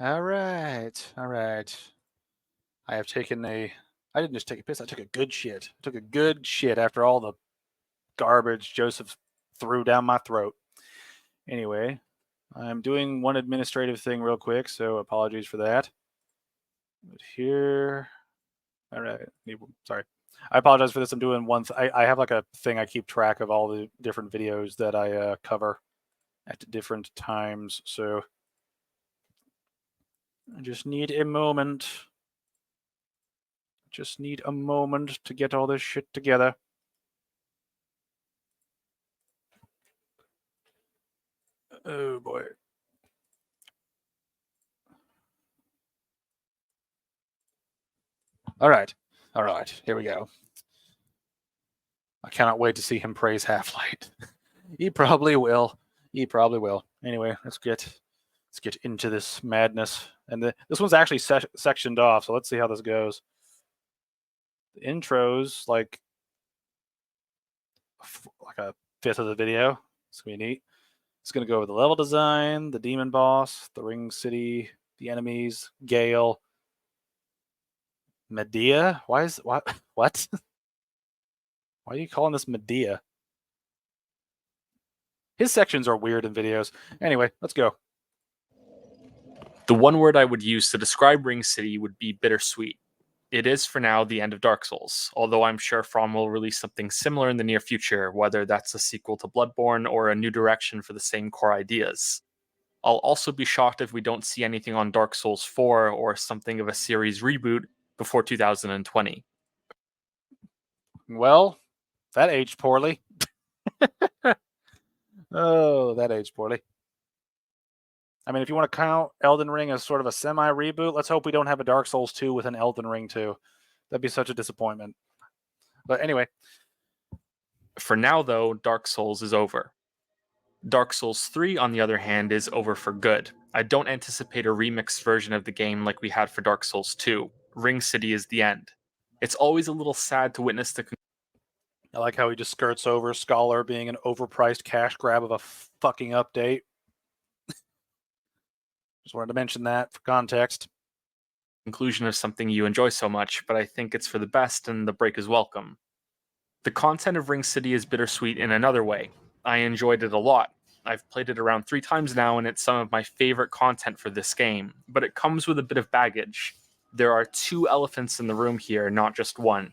All right. All right. I have taken a. I didn't just take a piss. I took a good shit. I took a good shit after all the garbage Joseph threw down my throat. Anyway, I'm doing one administrative thing real quick, so apologies for that. But here. All right. Sorry. I apologize for this. I'm doing one. I have like a thing I keep track of all the different videos that I cover at different times. So I just need a moment. Just need a moment to get all this shit together. Oh boy. All right. All right. Here we go. I cannot wait to see him praise Half-Light. He probably will. He probably will. Anyway, let's get into this madness. And this one's actually sectioned off, so let's see how this goes. The intro's like a fifth of the video. It's gonna be neat. It's gonna go over the level design, the demon boss, the ring city, the enemies, Gale, Medea. What? Why are you calling this Medea? His sections are weird in videos. Anyway, let's go. The one word I would use to describe Ring City would be bittersweet. It is, for now, the end of Dark Souls, although I'm sure From will release something similar in the near future, whether that's a sequel to Bloodborne or a new direction for the same core ideas. I'll also be shocked if we don't see anything on Dark Souls 4 or something of a series reboot before 2020. Well, that aged poorly. Oh, that aged poorly. I mean, if you want to count Elden Ring as sort of a semi-reboot, let's hope we don't have a Dark Souls 2 with an Elden Ring 2. That'd be such a disappointment. But anyway. For now, though, Dark Souls is over. Dark Souls 3, on the other hand, is over for good. I don't anticipate a remixed version of the game like we had for Dark Souls 2. Ring City is the end. It's always a little sad to witness the I like how he just skirts over Scholar being an overpriced cash grab of a fucking update. Just wanted to mention that for context. conclusion of something you enjoy so much, but I think it's for the best and the break is welcome. The content of Ring City is bittersweet in another way. I enjoyed it a lot. I've played it around 3 times now, and it's some of my favorite content for this game, but it comes with a bit of baggage. There are 2 elephants in the room here, not just one.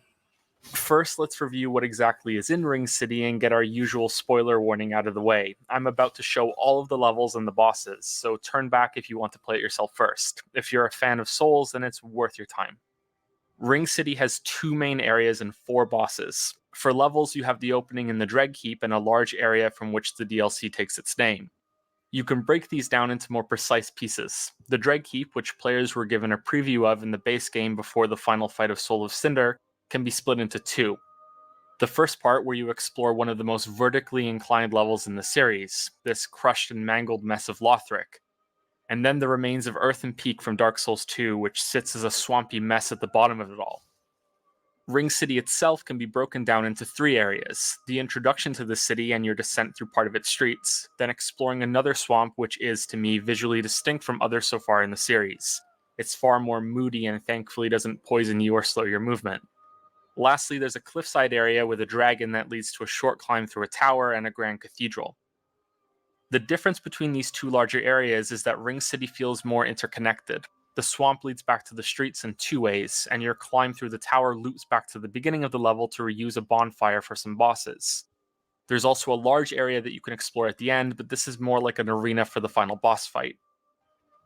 First, let's review what exactly is in Ring City and get our usual spoiler warning out of the way. I'm about to show all of the levels and the bosses, so turn back if you want to play it yourself first. If you're a fan of Souls, then it's worth your time. Ring City has 2 main areas and 4 bosses. For levels, you have the opening in the Dread Keep and a large area from which the DLC takes its name. You can break these down into more precise pieces. The Dread Keep, which players were given a preview of in the base game before the final fight of Soul of Cinder, can be split into 2. The first part, where you explore one of the most vertically inclined levels in the series, this crushed and mangled mess of Lothric, and then the remains of Earthen Peak from Dark Souls 2, which sits as a swampy mess at the bottom of it all. Ring City itself can be broken down into 3 areas: the introduction to the city and your descent through part of its streets, then exploring another swamp which is, to me, visually distinct from others so far in the series. It's far more moody and thankfully doesn't poison you or slow your movement. Lastly, there's a cliffside area with a dragon that leads to a short climb through a tower and a grand cathedral. The difference between these 2 larger areas is that Ring City feels more interconnected. The swamp leads back to the streets in 2 ways, and your climb through the tower loops back to the beginning of the level to reuse a bonfire for some bosses. There's also a large area that you can explore at the end, but this is more like an arena for the final boss fight.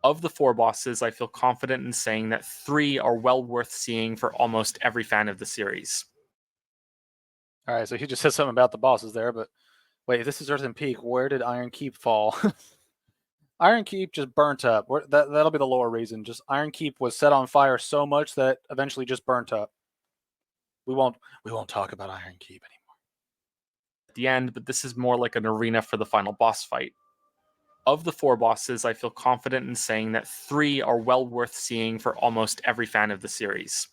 Of the 4 bosses, I feel confident in saying that 3 are well worth seeing for almost every fan of the series. All right, so he just said something about the bosses there, but wait, if this is Earthen Peak, where did Iron Keep fall? Iron Keep just burnt up. That'll be the lore reason. Just Iron Keep was set on fire so much that eventually just burnt up. We won't talk about Iron Keep anymore. At the end, but this is more like an arena for the final boss fight. Of the 4 bosses, I feel confident in saying that 3 are well worth seeing for almost every fan of the series.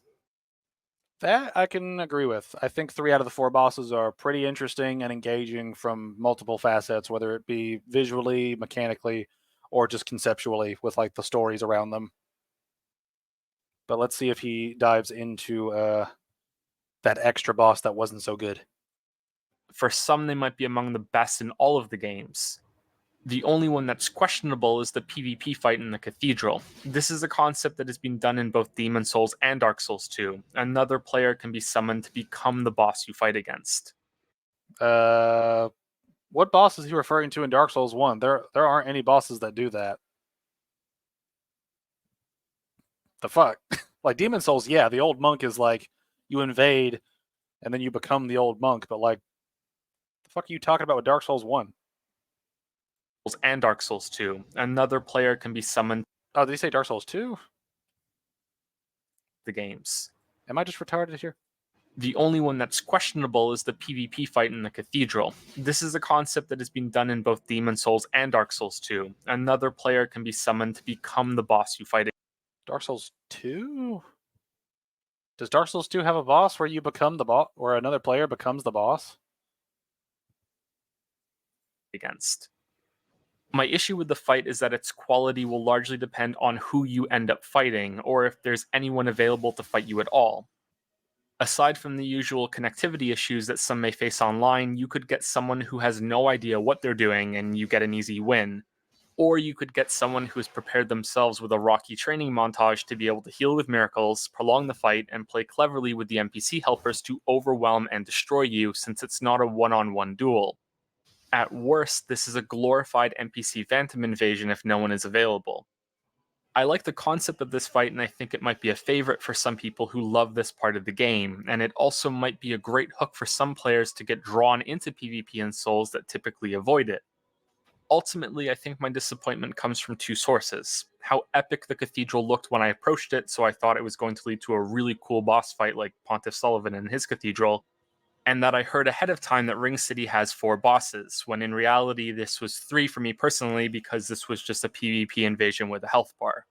That I can agree with. I think 3 out of the 4 bosses are pretty interesting and engaging from multiple facets, whether it be visually, mechanically, or just conceptually with like the stories around them. But let's see if he dives into that extra boss that wasn't so good. For some, they might be among the best in all of the games. The only one that's questionable is the PvP fight in the Cathedral. This is a concept that has been done in both Demon's Souls and Dark Souls 2. Another player can be summoned to become the boss you fight against. What boss is he referring to in Dark Souls 1? There aren't any bosses that do that. The fuck? Like Demon's Souls, yeah, the old monk is like, you invade, and then you become the old monk, but like, the fuck are you talking about with Dark Souls 1? And Dark Souls 2. Another player can be summoned Oh, did he say Dark Souls 2? the games. Am I just retarded here? The only one that's questionable is the PvP fight in the Cathedral. This is a concept that has been done in both Demon's Souls and Dark Souls 2. Another player can be summoned to become the boss you fight Dark Souls 2? Does Dark Souls 2 have a boss where you become the boss, or another player becomes the boss? against. My issue with the fight is that its quality will largely depend on who you end up fighting, or if there's anyone available to fight you at all. Aside from the usual connectivity issues that some may face online, you could get someone who has no idea what they're doing and you get an easy win. Or you could get someone who has prepared themselves with a rocky training montage to be able to heal with miracles, prolong the fight, and play cleverly with the NPC helpers to overwhelm and destroy you, since it's not a one-on-one duel. At worst, this is a glorified NPC Phantom invasion if no one is available. I like the concept of this fight, and I think it might be a favorite for some people who love this part of the game, and it also might be a great hook for some players to get drawn into PvP in Souls that typically avoid it. Ultimately, I think my disappointment comes from two sources. How epic the Cathedral looked when I approached it, so I thought it was going to lead to a really cool boss fight like Pontiff Sullivan and his Cathedral, and that I heard ahead of time that Ring City has 4 bosses, when in reality this was 3 for me personally, because this was just a PvP invasion with a health bar.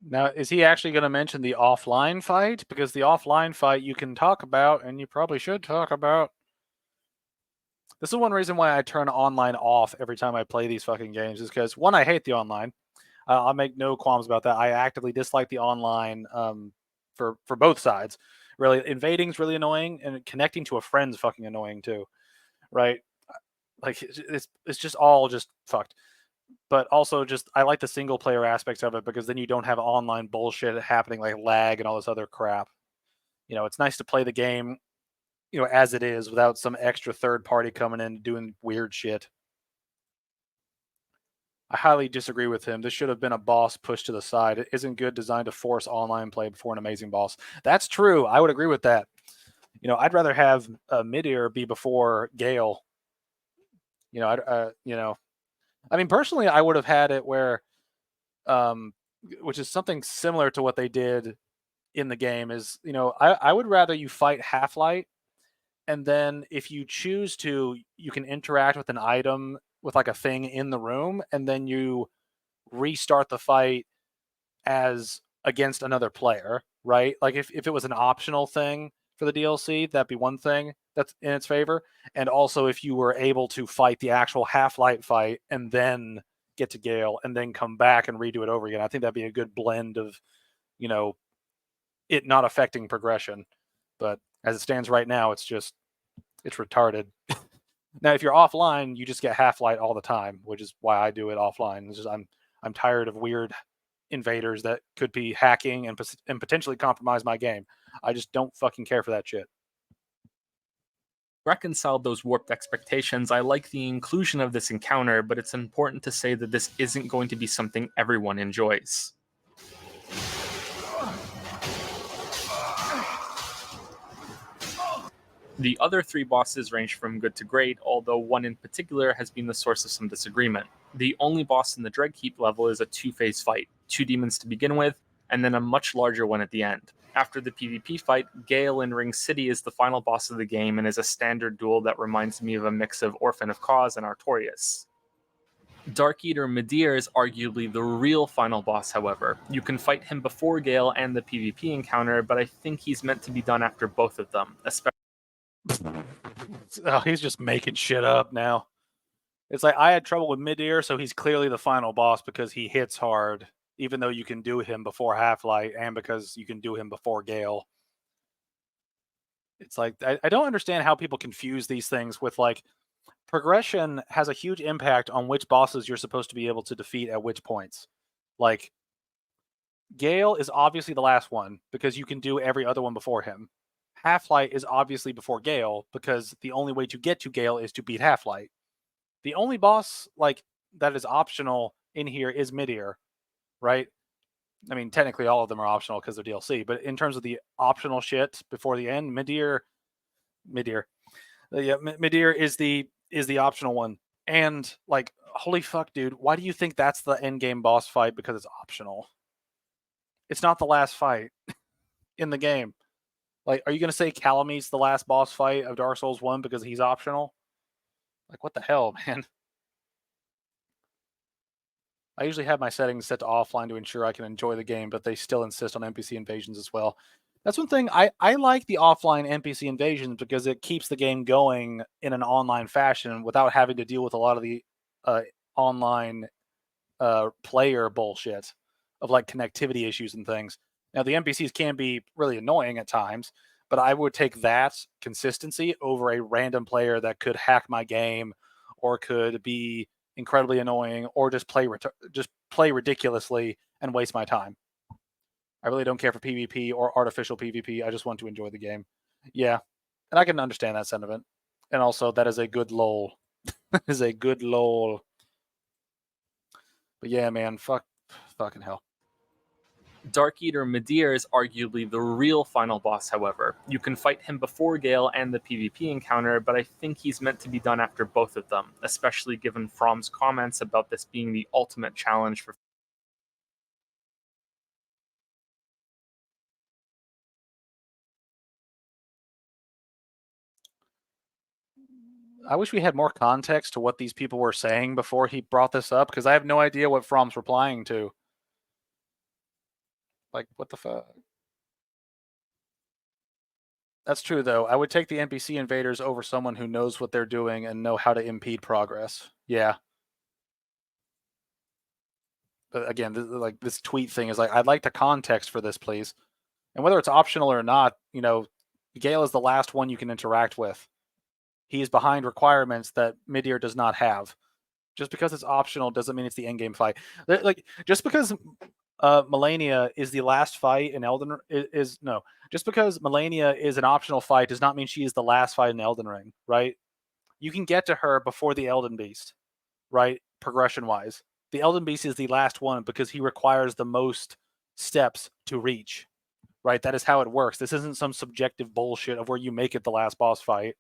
Now, is he actually going to mention the offline fight? Because the offline fight you can talk about, and you probably should talk about. This is one reason why I turn online off every time I play these fucking games, is because, one, I hate the online. I'll make no qualms about that. I actively dislike the online for both sides. Really, invading's really annoying, and connecting to a friend's fucking annoying too, right? Like it's just all just fucked. But also, just I like the single player aspects of it, because then you don't have online bullshit happening like lag and all this other crap. You know, it's nice to play the game, you know, as it is, without some extra third party coming in and doing weird shit. I highly disagree with him. This should have been a boss pushed to the side. It isn't good designed to force online play before an amazing boss. That's true. I would agree with that. You know, I'd rather have Midir be before Gale. You know, I mean, personally, I would have had it where, which is something similar to what they did in the game, is, you know, I would rather you fight Half-Light, and then if you choose to, you can interact with an item, with like a thing in the room, and then you restart the fight as against another player, right? Like if it was an optional thing for the DLC, that'd be one thing that's in its favor. And also if you were able to fight the actual Half-Light fight and then get to Gale and then come back and redo it over again, I think that'd be a good blend of, you know, it not affecting progression. But as it stands right now, it's retarded. Now, if you're offline, you just get Half-Light all the time, which is why I do it offline. It's just I'm tired of weird invaders that could be hacking and potentially compromise my game. I just don't fucking care for that shit. Reconciled those warped expectations, I like the inclusion of this encounter, but it's important to say that this isn't going to be something everyone enjoys. The other 3 bosses range from good to great, although one in particular has been the source of some disagreement. The only boss in the Dreadkeep level is a 2-phase fight, 2 demons to begin with, and then a much larger one at the end. After the PvP fight, Gale in Ring City is the final boss of the game and is a standard duel that reminds me of a mix of Orphan of Cause and Artorias. Dark Eater Midir is arguably the real final boss, however. You can fight him before Gale and the PvP encounter, but I think he's meant to be done after both of them, especially. Oh, he's just making shit up now. It's like I had trouble with mid-ear, so he's clearly the final boss because he hits hard, even though you can do him before Half-Light and because you can do him before Gale. It's like I don't understand how people confuse these things with like progression has a huge impact on which bosses you're supposed to be able to defeat at which points. Like Gale is obviously the last one because you can do every other one before him. Half-Light is obviously before Gale because the only way to get to Gale is to beat Half-Light. The only boss like that is optional in here is mid-ear, right? I mean, technically all of them are optional because they're DLC, but in terms of the optional shit before the end, mid-ear is the optional one. And like, holy fuck, dude, why do you think that's the end game boss fight? Because it's optional. It's not the last fight in the game. Like, are you gonna say Calame's the last boss fight of Dark Souls 1 because he's optional? Like, what the hell, man? I usually have my settings set to offline to ensure I can enjoy the game, but they still insist on NPC invasions as well. That's one thing I like the offline NPC invasions because it keeps the game going in an online fashion without having to deal with a lot of the online player bullshit of like connectivity issues and things. Now the NPCs can be really annoying at times, but I would take that consistency over a random player that could hack my game or could be incredibly annoying or just play ridiculously and waste my time. I really don't care for PvP or artificial PvP. I just want to enjoy the game. Yeah, and I can understand that sentiment. And also, that is a good lol. Is a good lol. But yeah, man, fucking hell. Dark Eater Midir is arguably the real final boss, however. You can fight him before Gale and the PvP encounter, but I think he's meant to be done after both of them, especially given From's comments about this being the ultimate challenge for. I wish we had more context to what these people were saying before he brought this up, because I have no idea what From's replying to. Like, what the fuck? That's true, though. I would take the NPC invaders over someone who knows what they're doing and know how to impede progress. Yeah. But again, like this tweet thing is like, I'd like the context for this, please. And whether it's optional or not, you know, Gale is the last one you can interact with. He is behind requirements that Midir does not have. Just because it's optional doesn't mean it's the end game fight. Like just because Melania is the last fight in Elden is no. Just because Melania is an optional fight does not mean she is the last fight in Elden Ring, right? You can get to her before the Elden Beast, right? Progression wise, the Elden Beast is the last one because he requires the most steps to reach, right? That is how it works. This isn't some subjective bullshit of where you make it the last boss fight.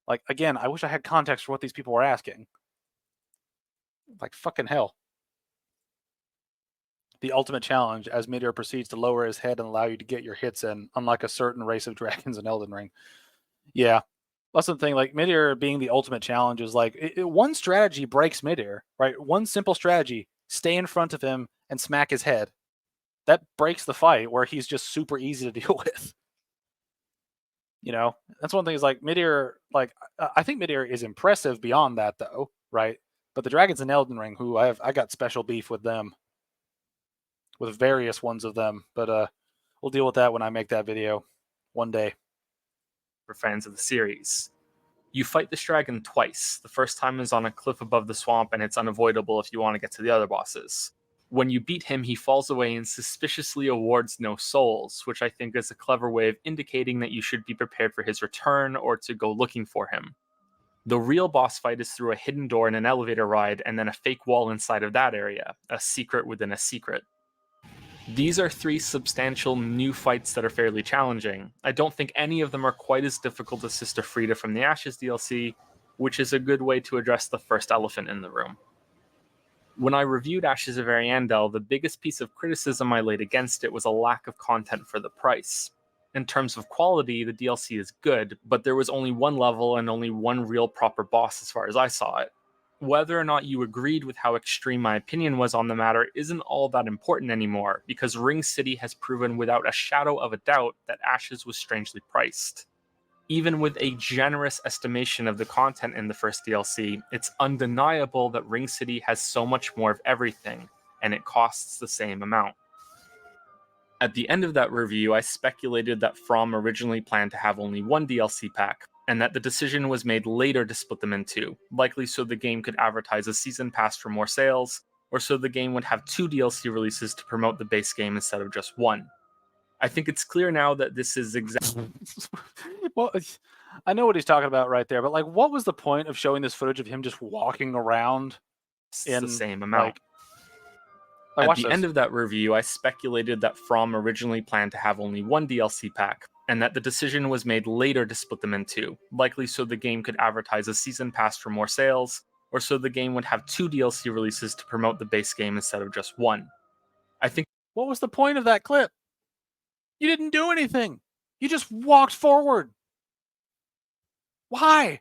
Like again, I wish I had context for what these people were asking. Like fucking hell. The ultimate challenge as Midir proceeds to lower his head and allow you to get your hits in, unlike a certain race of dragons in Elden Ring. Yeah. That's the thing, like Midir being the ultimate challenge is like one strategy breaks Midir, right? One simple strategy, stay in front of him and smack his head. That breaks the fight where he's just super easy to deal with. You know, that's one thing is like Midir, like I think Midir is impressive beyond that though, right? But the dragons in Elden Ring, who I got special beef with them, with various ones of them. But we'll deal with that when I make that video one day. For fans of the series. You fight this dragon twice. The first time is on a cliff above the swamp, and it's unavoidable if you want to get to the other bosses. When you beat him, he falls away and suspiciously awards no souls, which I think is a clever way of indicating that you should be prepared for his return or to go looking for him. The real boss fight is through a hidden door in an elevator ride and then a fake wall inside of that area, a secret within a secret. These are three substantial new fights that are fairly challenging. I don't think any of them are quite as difficult as Sister Frida from the Ashes DLC, which is a good way to address the first elephant in the room. When I reviewed Ashes of Ariandel, the biggest piece of criticism I laid against it was a lack of content for the price. In terms of quality, the DLC is good, but there was only one level and only one real proper boss as far as I saw it. Whether or not you agreed with how extreme my opinion was on the matter isn't all that important anymore, because Ring City has proven without a shadow of a doubt that Ashes was strangely priced. Even with a generous estimation of the content in the first DLC, it's undeniable that Ring City has so much more of everything, and it costs the same amount. At the end of that review, I speculated that From originally planned to have only one DLC pack, and that the decision was made later to split them in two, likely so the game could advertise a season pass for more sales, or so the game would have two DLC releases to promote the base game instead of just one. I think it's clear now that this is exactly Well, I know what he's talking about right there, but like, what was the point of showing this footage of him just walking around the in same amount. like At watch the this. end of that review, I speculated that From originally planned to have only one DLC pack, and that the decision was made later to split them in two, likely so the game could advertise a season pass for more sales, or so the game would have two DLC releases to promote the base game instead of just one. I think What was the point of that clip? You didn't do anything. You just walked forward. Why?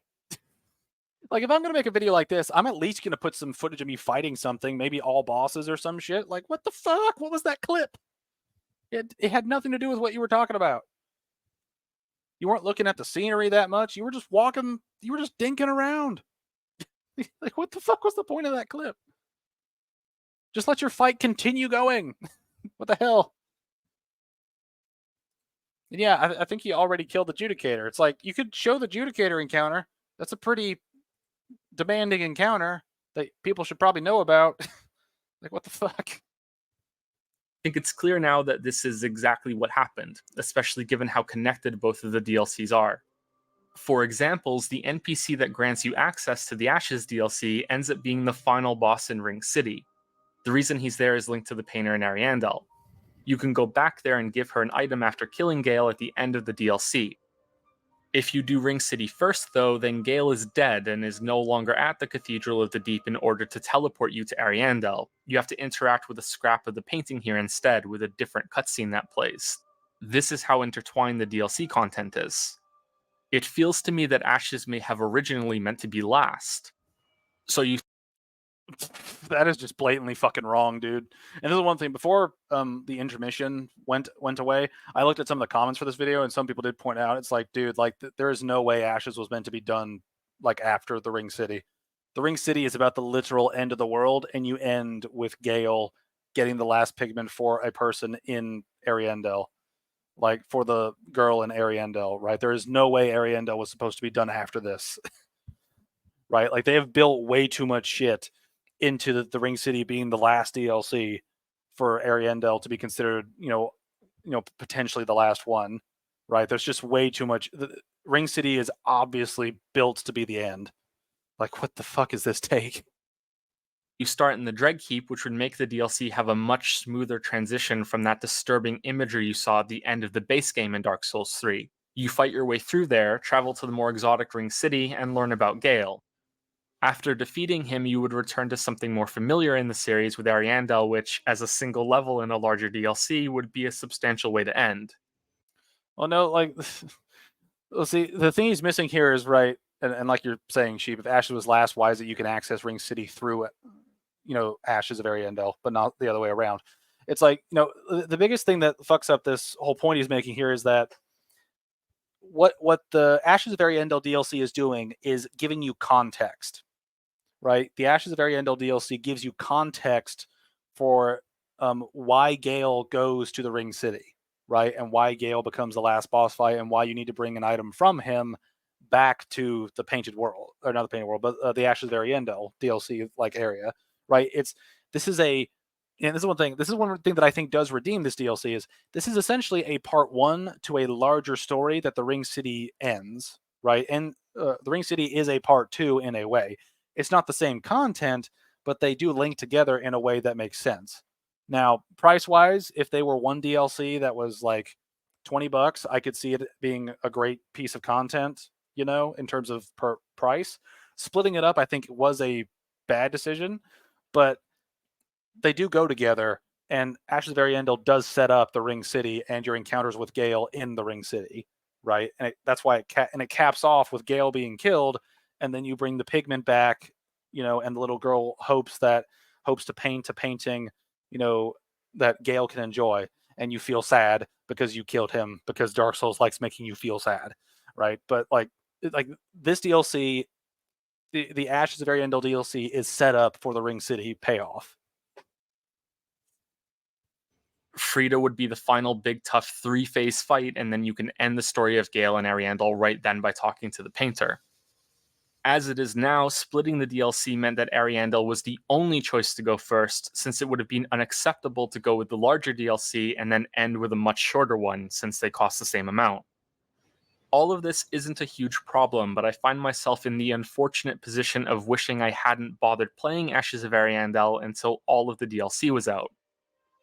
Like, if I'm gonna make a video like this, I'm at least gonna put some footage of me fighting something, maybe all bosses or some shit. Like, what the fuck? What was that clip? It had nothing to do with what you were talking about. You weren't looking at the scenery that much. You were just walking. You were just dinking around. Like, what the fuck was the point of that clip? Just let your fight continue going. What the hell? And yeah, I think he already killed the Judicator. It's like, you could show the Judicator encounter. That's a pretty demanding encounter that people should probably know about. Like, what the fuck? think it's clear now that this is exactly what happened, especially given how connected both of the DLCs are. For examples, the NPC that grants you access to the Ashes DLC ends up being the final boss in Ring City. The reason he's there is linked to the painter in Ariandel. You can go back there and give her an item after killing Gale at the end of the DLC. If you do Ring City first, though, then Gale is dead and is no longer at the Cathedral of the Deep in order to teleport you to Ariandel. You have to interact with a scrap of the painting here instead, with a different cutscene that plays. This is how intertwined the DLC content is. It feels to me that Ashes may have originally meant to be last. So you That is just blatantly fucking wrong, dude. And this is one thing. Before the intermission went away, I looked at some of the comments for this video, and some people did point out, it's like, dude, like there is no way Ashes was meant to be done like after the Ring City. The Ring City is about the literal end of the world, and you end with Gale getting the last pigment for a person in Ariandel, like for the girl in Ariandel, right? There is no way Ariandel was supposed to be done after this, right? Like, they have built way too much shit into the Ring City being the last DLC for Ariandel to be considered, potentially the last one, right? There's just way too much. The Ring City is obviously built to be the end. Like, what the fuck is this take? You start in the Dreadkeep, which would make the DLC have a much smoother transition from that disturbing imagery you saw at the end of the base game in Dark Souls 3. You fight your way through there, travel to the more exotic Ring City, and learn about Gale. After defeating him, you would return to something more familiar in the series with Ariandel, which, as a single level in a larger DLC, would be a substantial way to end. Well, no, like, well, see, the thing he's missing here is, right, and like you're saying, Sheep, if Ashes was last, why is it you can access Ring City through, Ashes of Ariandel, but not the other way around? It's like, the biggest thing that fucks up this whole point he's making here is that what the Ashes of Ariandel DLC is doing is giving you context, right? The Ashes of Ariandel DLC gives you context for why Gale goes to the Ring City, right? And why Gale becomes the last boss fight, and why you need to bring an item from him back to the Painted World, or not the Painted World, but the Ashes of Ariandel DLC like area, right? This is one thing. This is one thing that I think does redeem this DLC is this is essentially a part one to a larger story that the Ring City ends, right? And the Ring City is a part two in a way. It's not the same content, but they do link together in a way that makes sense. Now, price-wise, if they were one DLC that was like $20, I could see it being a great piece of content, in terms of per price. Splitting it up, I think, was a bad decision, but they do go together, and Ashes of Ariandel does set up the Ring City and your encounters with Gale in the Ring City, right? And that's why it caps off with Gale being killed, and then you bring the pigment back, and the little girl hopes to paint a painting, that Gale can enjoy, and you feel sad because you killed him, because Dark Souls likes making you feel sad, right? But like this DLC, the Ashes of Ariandel DLC is set up for the Ring City payoff. Frida would be the final big tough 3-phase fight, and then you can end the story of Gale and Ariandel right then by talking to the painter. As it is now, splitting the DLC meant that Ariandel was the only choice to go first, since it would have been unacceptable to go with the larger DLC and then end with a much shorter one, since they cost the same amount. All of this isn't a huge problem, but I find myself in the unfortunate position of wishing I hadn't bothered playing Ashes of Ariandel until all of the DLC was out.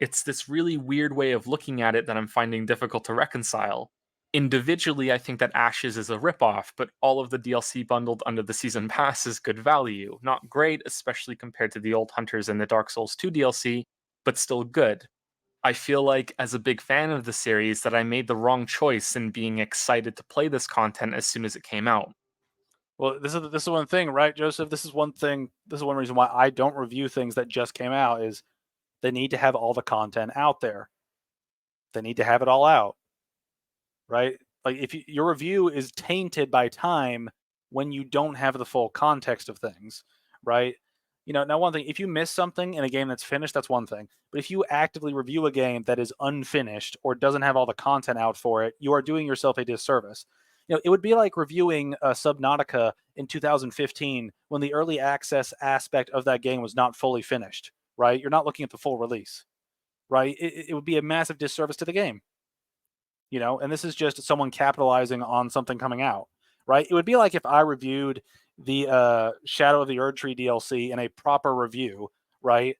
It's this really weird way of looking at it that I'm finding difficult to reconcile. Individually, I think that Ashes is a ripoff, but all of the DLC bundled under the Season Pass is good value. Not great, especially compared to the old Hunters and the Dark Souls 2 DLC, but still good. I feel like, as a big fan of the series, that I made the wrong choice in being excited to play this content as soon as it came out. Well, this is one thing, right, Joseph? This is one thing. This is one reason why I don't review things that just came out. Is they need to have all the content out there. They need to have it all out, right? Like if your review is tainted by time when you don't have the full context of things, right? Now one thing, if you miss something in a game that's finished, that's one thing. But if you actively review a game that is unfinished or doesn't have all the content out for it, you are doing yourself a disservice. It would be like reviewing Subnautica in 2015 when the early access aspect of that game was not fully finished, right? You're not looking at the full release, right? It would be a massive disservice to the game, and this is just someone capitalizing on something coming out, right? It would be like if I reviewed the Shadow of the Erdtree DLC in a proper review, right?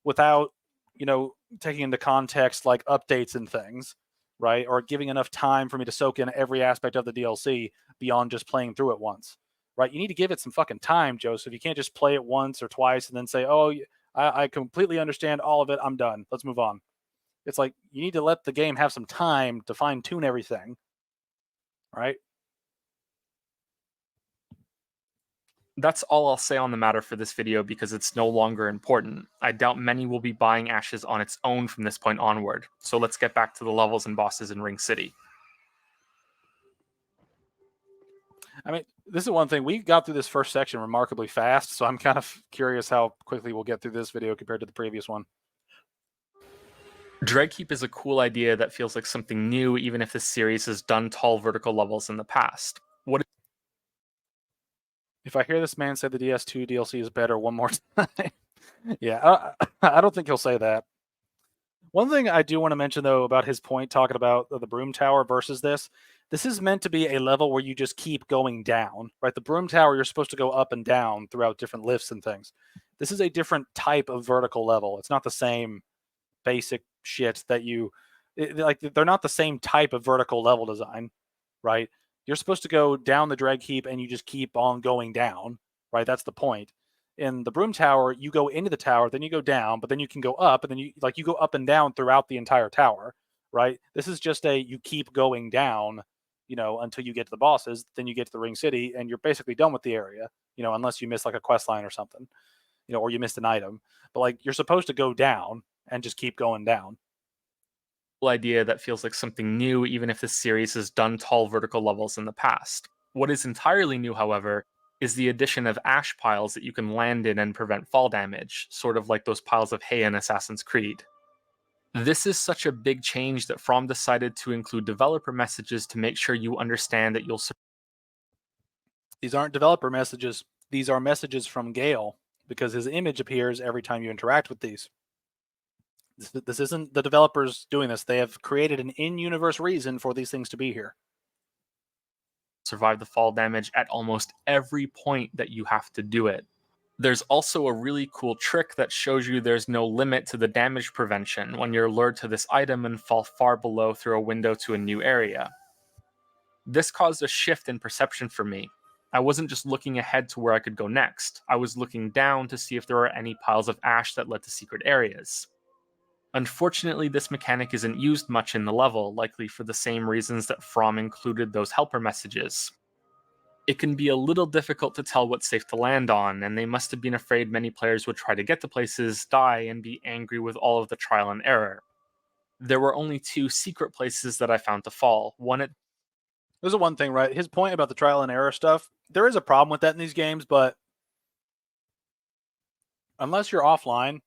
Without, taking into context like updates and things, right? Or giving enough time for me to soak in every aspect of the DLC beyond just playing through it once, right? You need to give it some fucking time, Joseph. You can't just play it once or twice and then say, oh, I completely understand all of it. I'm done. Let's move on. It's like you need to let the game have some time to fine tune everything, right? That's all I'll say on the matter for this video because it's no longer important. I doubt many will be buying Ashes on its own from this point onward, so let's get back to the levels and bosses in Ring City. I mean, this is one thing. We got through this first section remarkably fast, so I'm kind of curious how quickly we'll get through this video compared to the previous one. Dreadkeep is a cool idea that feels like something new, even if this series has done tall vertical levels in the past. If I hear this man say the DS2 DLC is better one more time, yeah, I don't think he'll say that. One thing I do want to mention, though, about his point talking about the Broom Tower versus this is meant to be a level where you just keep going down, right? The Broom Tower, you're supposed to go up and down throughout different lifts and things. This is a different type of vertical level. It's not the same basic shit that they're not the same type of vertical level design, right? You're supposed to go down the drag heap and you just keep on going down, right? That's the point. In the Broom Tower, you go into the tower, then you go down, but then you can go up, and then you go up and down throughout the entire tower, right? This is just you keep going down, until you get to the bosses, then you get to the Ring City, and you're basically done with the area, unless you miss like a quest line or something, or you missed an item. But like you're supposed to go down and just keep going down. Idea that feels like something new, even if this series has done tall vertical levels in the past. What is entirely new, however, is the addition of ash piles that you can land in and prevent fall damage, sort of like those piles of hay in Assassin's Creed. This is such a big change that From decided to include developer messages to make sure you understand that you'll. These aren't developer messages. These are messages from Gale, because his image appears every time you interact with these. This isn't the developers doing this. They have created an in-universe reason for these things to be here. Survive the fall damage at almost every point that you have to do it. There's also a really cool trick that shows you there's no limit to the damage prevention when you're lured to this item and fall far below through a window to a new area. This caused a shift in perception for me. I wasn't just looking ahead to where I could go next. I was looking down to see if there were any piles of ash that led to secret areas. Unfortunately, this mechanic isn't used much in the level, likely for the same reasons that From included those helper messages. It can be a little difficult to tell what's safe to land on, and they must have been afraid many players would try to get to places, die, and be angry with all of the trial and error. There were only 2 secret places that I found to fall, one at... There's a one thing, right? His point about the trial and error stuff, there is a problem with that in these games, but unless you're offline,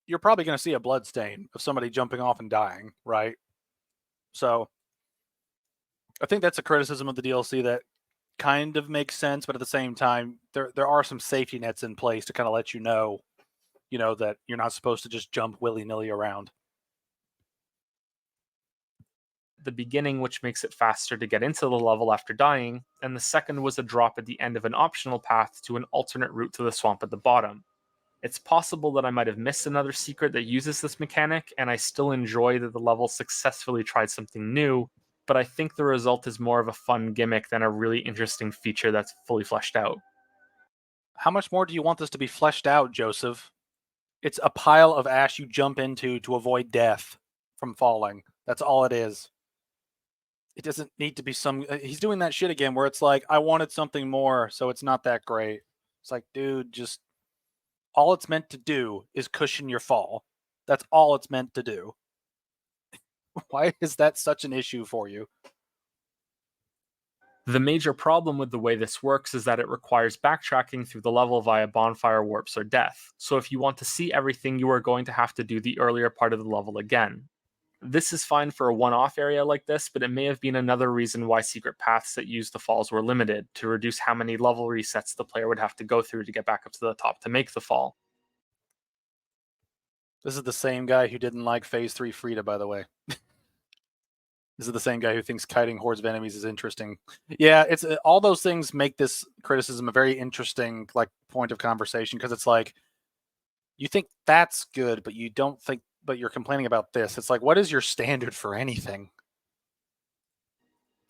you're probably going to see a blood stain of somebody jumping off and dying, right? So I think that's a criticism of the DLC that kind of makes sense, but at the same time, there are some safety nets in place to kind of let you know that you're not supposed to just jump willy-nilly around. The beginning, which makes it faster to get into the level after dying, and the second was a drop at the end of an optional path to an alternate route to the swamp at the bottom. It's possible that I might have missed another secret that uses this mechanic, and I still enjoy that the level successfully tried something new, but I think the result is more of a fun gimmick than a really interesting feature that's fully fleshed out. How much more do you want this to be fleshed out, Joseph? It's a pile of ash you jump into to avoid death from falling. That's all it is. It doesn't need to be some... He's doing that shit again where it's like, I wanted something more, so it's not that great. It's like, dude, just... All it's meant to do is cushion your fall. That's all it's meant to do. Why is that such an issue for you? The major problem with the way this works is that it requires backtracking through the level via bonfire warps or death, so if you want to see everything, you are going to have to do the earlier part of the level again. This is fine for a one-off area like this, but it may have been another reason why secret paths that use the falls were limited, to reduce how many level resets the player would have to go through to get back up to the top to make the fall. This is the same guy who didn't like Phase 3 Frida, by the way. This is the same guy who thinks kiting hordes of enemies is interesting. Yeah, it's all those things make this criticism a very interesting point of conversation, because it's like, you think that's good, but you don't think, but you're complaining about this. It's like, what is your standard for anything?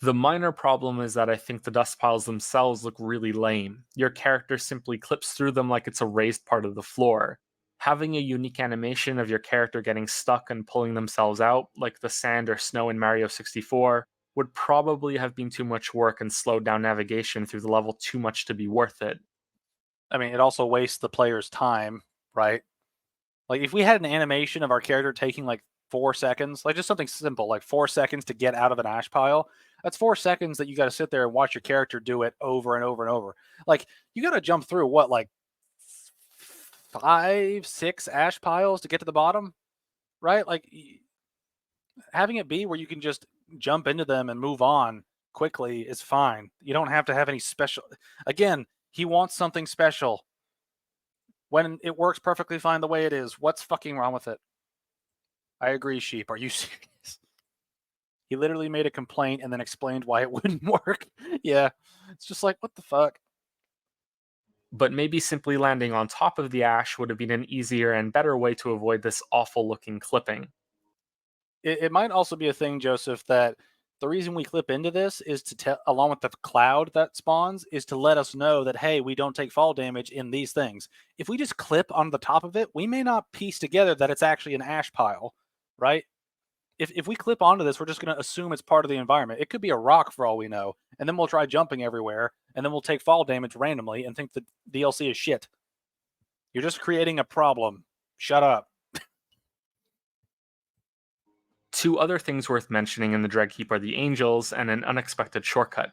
The minor problem is that I think the dust piles themselves look really lame. Your character simply clips through them like it's a raised part of the floor. Having a unique animation of your character getting stuck and pulling themselves out, like the sand or snow in Mario 64, would probably have been too much work and slowed down navigation through the level too much to be worth it. I mean, it also wastes the player's time, right? Like, if we had an animation of our character taking like 4 seconds, like just something simple, like 4 seconds to get out of an ash pile, that's 4 seconds that you got to sit there and watch your character do it over and over and over. Like, you got to jump through what, like 5, 6 ash piles to get to the bottom, right? Like, having it be where you can just jump into them and move on quickly is fine. You don't have to have any special... Again, he wants something special when it works perfectly fine the way it is. What's fucking wrong with it? I agree, Sheep. Are you serious? He literally made a complaint and then explained why it wouldn't work. Yeah, it's just like, what the fuck? But maybe simply landing on top of the ash would have been an easier and better way to avoid this awful-looking clipping. It might also be a thing, Joseph, that the reason we clip into this is to tell, along with the cloud that spawns, is to let us know that, hey, we don't take fall damage in these things. If we just clip on the top of it, we may not piece together that it's actually an ash pile, right? If we clip onto this, we're just going to assume it's part of the environment. It could be a rock for all we know, and then we'll try jumping everywhere, and then we'll take fall damage randomly and think the DLC is shit. You're just creating a problem. Shut up. Two other things worth mentioning in the Dread Keep are the angels and an unexpected shortcut.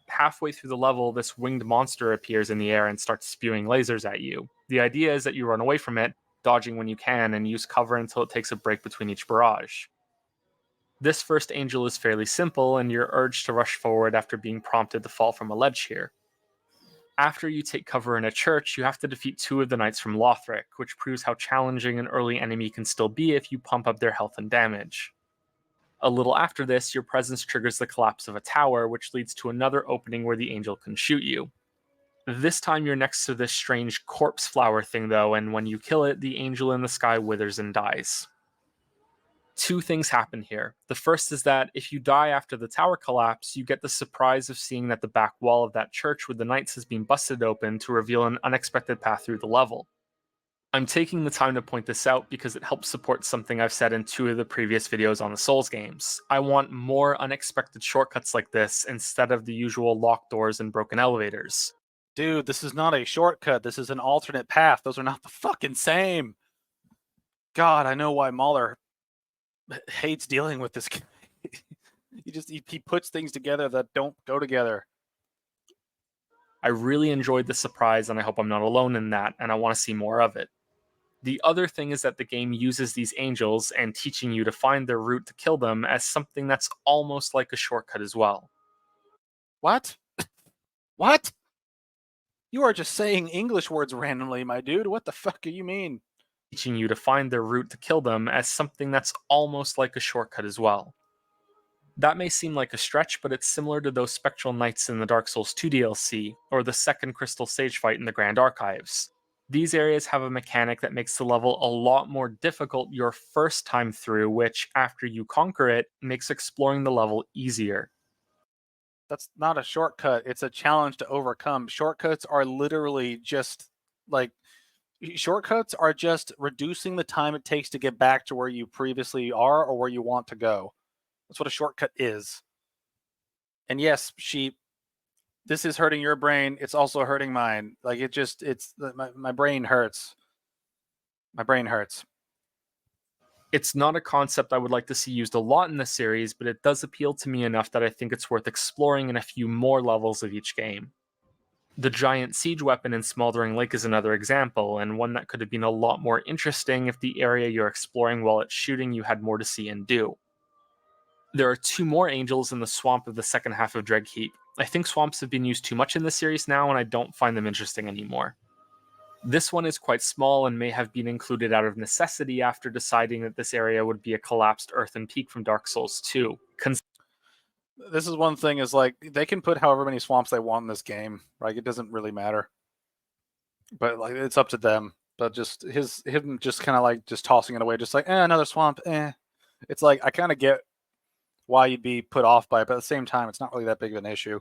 Halfway through the level, this winged monster appears in the air and starts spewing lasers at you. The idea is that you run away from it, dodging when you can, and use cover until it takes a break between each barrage. This first angel is fairly simple, and you're urged to rush forward after being prompted to fall from a ledge here. After you take cover in a church, you have to defeat 2 of the knights from Lothric, which proves how challenging an early enemy can still be if you pump up their health and damage. A little after this, your presence triggers the collapse of a tower, which leads to another opening where the angel can shoot you. This time you're next to this strange corpse flower thing though, and when you kill it, the angel in the sky withers and dies. 2 things happen here. The first is that if you die after the tower collapse, you get the surprise of seeing that the back wall of that church with the knights has been busted open to reveal an unexpected path through the level. I'm taking the time to point this out because it helps support something I've said in 2 of the previous videos on the Souls games. I want more unexpected shortcuts like this instead of the usual locked doors and broken elevators. Dude, this is not a shortcut. This is an alternate path. Those are not the fucking same. God, I know why Mahler hates dealing with this guy. he puts things together that don't go together. I really enjoyed the surprise, and I hope I'm not alone in that, and I want to see more of it. The other thing is that the game uses these angels and teaching you to find their route to kill them as something that's almost like a shortcut as well. What? What? You are just saying English words randomly, my dude. What the fuck do you mean? Teaching you to find their route to kill them as something that's almost like a shortcut as well. That may seem like a stretch, but it's similar to those Spectral Knights in the Dark Souls 2 DLC, or the second Crystal Sage fight in the Grand Archives. These areas have a mechanic that makes the level a lot more difficult your first time through, which, after you conquer it, makes exploring the level easier. That's not a shortcut. It's a challenge to overcome. Shortcuts are literally just like shortcuts are just reducing the time it takes to get back to where you previously are or where you want to go. That's what a shortcut is. And yes, sheep, this is hurting your brain. It's also hurting mine. Like my brain hurts. My brain hurts. It's not a concept I would like to see used a lot in the series, but it does appeal to me enough that I think it's worth exploring in a few more levels of each game. The giant siege weapon in Smoldering Lake is another example, and one that could have been a lot more interesting if the area you're exploring while it's shooting you had more to see and do. There are 2 more angels in the swamp of the second half of Dreadkeep. I think swamps have been used too much in the series now, and I don't find them interesting anymore. This one is quite small and may have been included out of necessity after deciding that this area would be a collapsed earthen peak from Dark Souls 2. This is one thing, is like they can put however many swamps they want in this game, right? It doesn't really matter. But like it's up to them. But just him just kind of like just tossing it away, just like another swamp, It's like I kind of get why you'd be put off by it, but at the same time, it's not really that big of an issue.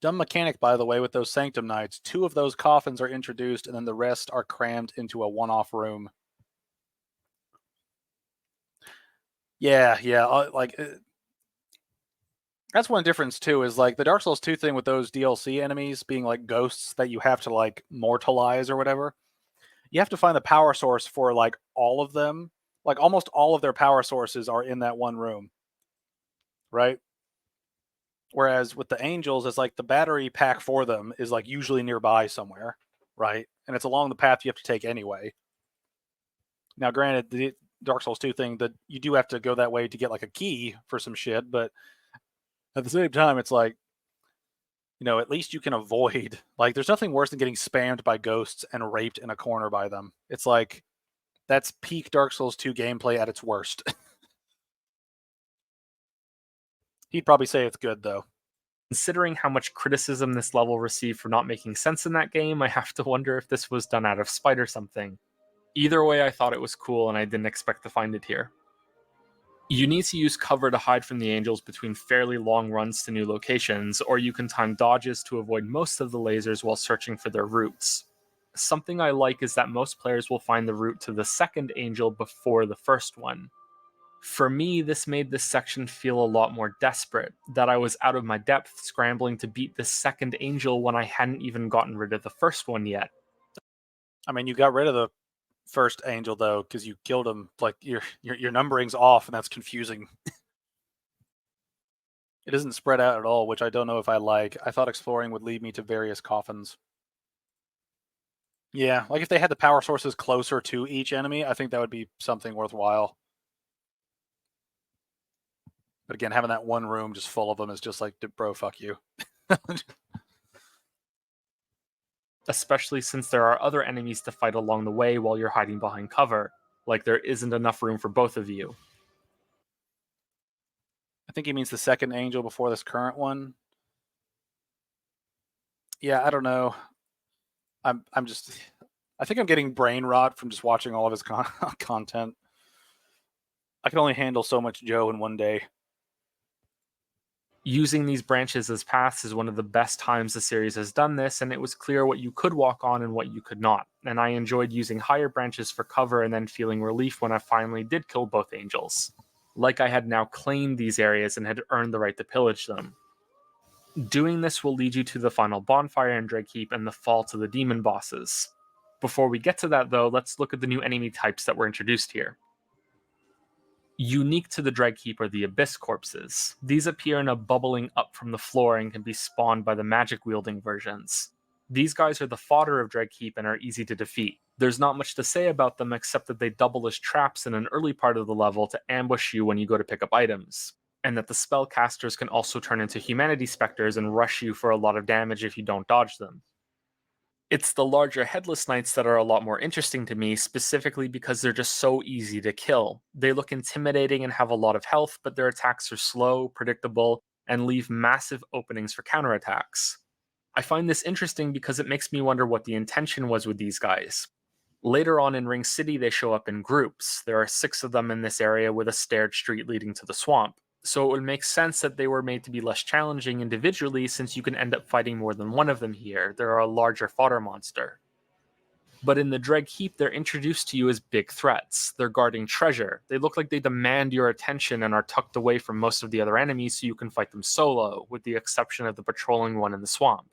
Dumb mechanic, by the way, with those Sanctum Knights. 2 of those coffins are introduced, and then the rest are crammed into a one-off room. Yeah, that's one difference too. Is like the Dark Souls 2 thing with those DLC enemies being like ghosts that you have to like mortalize or whatever. You have to find the power source for like all of them. Like almost all of their power sources are in that one room, right? Whereas with the angels, it's like the battery pack for them is like usually nearby somewhere, right? And it's along the path you have to take anyway. Now, granted, the Dark Souls 2 thing, that you do have to go that way to get like a key for some shit, but at the same time, it's like, at least you can avoid, like, there's nothing worse than getting spammed by ghosts and raped in a corner by them. It's like, that's peak Dark Souls 2 gameplay at its worst. He'd probably say it's good, though. Considering how much criticism this level received for not making sense in that game, I have to wonder if this was done out of spite or something. Either way, I thought it was cool, and I didn't expect to find it here. You need to use cover to hide from the angels between fairly long runs to new locations, or you can time dodges to avoid most of the lasers while searching for their routes. Something I like is that most players will find the route to the second angel before the first one. For me, this made this section feel a lot more desperate, that I was out of my depth scrambling to beat the second angel when I hadn't even gotten rid of the first one yet. I mean, you got rid of the first angel, though, because you killed him. Like, your numbering's off, and that's confusing. It isn't spread out at all, which I don't know if I like. I thought exploring would lead me to various coffins. Yeah, like if they had the power sources closer to each enemy, I think that would be something worthwhile. But again, having that one room just full of them is just like, bro, fuck you. Especially since there are other enemies to fight along the way while you're hiding behind cover. Like there isn't enough room for both of you. I think he means the second angel before this current one. Yeah, I don't know. I think I'm getting brain rot from just watching all of his content. I can only handle so much Joe in one day. Using these branches as paths is one of the best times the series has done this, and it was clear what you could walk on and what you could not. And I enjoyed using higher branches for cover and then feeling relief when I finally did kill both angels. Like I had now claimed these areas and had earned the right to pillage them. Doing this will lead you to the final bonfire in Dreadkeep and the fall to the demon bosses. Before we get to that though, let's look at the new enemy types that were introduced here. Unique to the Dreg Heap are the Abyss Corpses. These appear in a bubbling up from the floor and can be spawned by the magic-wielding versions. These guys are the fodder of Dreg Heap and are easy to defeat. There's not much to say about them except that they double as traps in an early part of the level to ambush you when you go to pick up items, and that the spellcasters can also turn into Humanity Specters and rush you for a lot of damage if you don't dodge them. It's the larger Headless Knights that are a lot more interesting to me, specifically because they're just so easy to kill. They look intimidating and have a lot of health, but their attacks are slow, predictable, and leave massive openings for counterattacks. I find this interesting because it makes me wonder what the intention was with these guys. Later on in Ring City, they show up in groups. There are 6 of them in this area with a staired street leading to the swamp. So it would make sense that they were made to be less challenging individually, since you can end up fighting more than one of them here. They're a larger fodder monster. But in the Dreg Heap, they're introduced to you as big threats. They're guarding treasure. They look like they demand your attention and are tucked away from most of the other enemies so you can fight them solo, with the exception of the patrolling one in the swamp.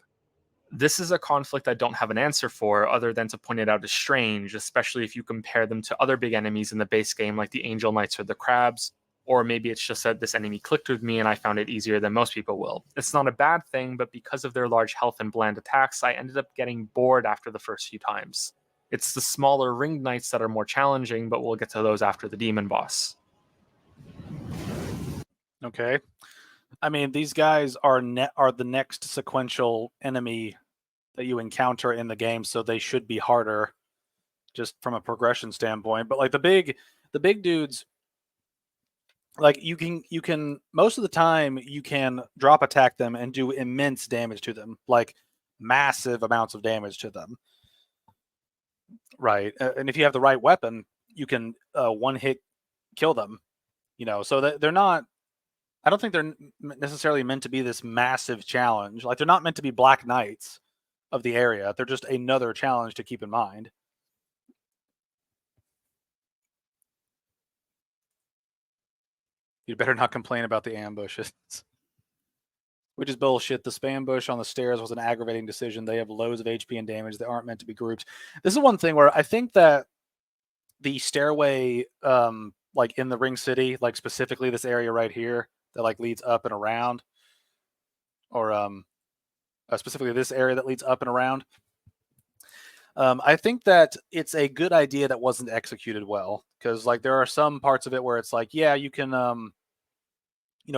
This is a conflict I don't have an answer for, other than to point it out as strange, especially if you compare them to other big enemies in the base game like the Angel Knights or the Crabs, or maybe it's just that this enemy clicked with me and I found it easier than most people will. It's not a bad thing, but because of their large health and bland attacks, I ended up getting bored after the first few times. It's the smaller Ringed Knights that are more challenging, but we'll get to those after the Demon boss. Okay. I mean, these guys are the next sequential enemy that you encounter in the game, so they should be harder just from a progression standpoint. But like the big dudes, like you can most of the time you can drop attack them and do immense damage to them, like massive amounts of damage to them. Right. And if you have the right weapon, you can one hit kill them, so that they're not, I don't think they're necessarily meant to be this massive challenge. Like they're not meant to be Black Knights of the area. They're just another challenge to keep in mind. You'd better not complain about the ambushes. Which is bullshit. The spam bush on the stairs was an aggravating decision. They have loads of HP and damage. They aren't meant to be grouped. This is one thing where I think that the stairway, like in the Ring City, like specifically this area right here that like leads up and around, or specifically this area that leads up and around, I think that it's a good idea that wasn't executed well, because like there are some parts of it where it's like, yeah, you can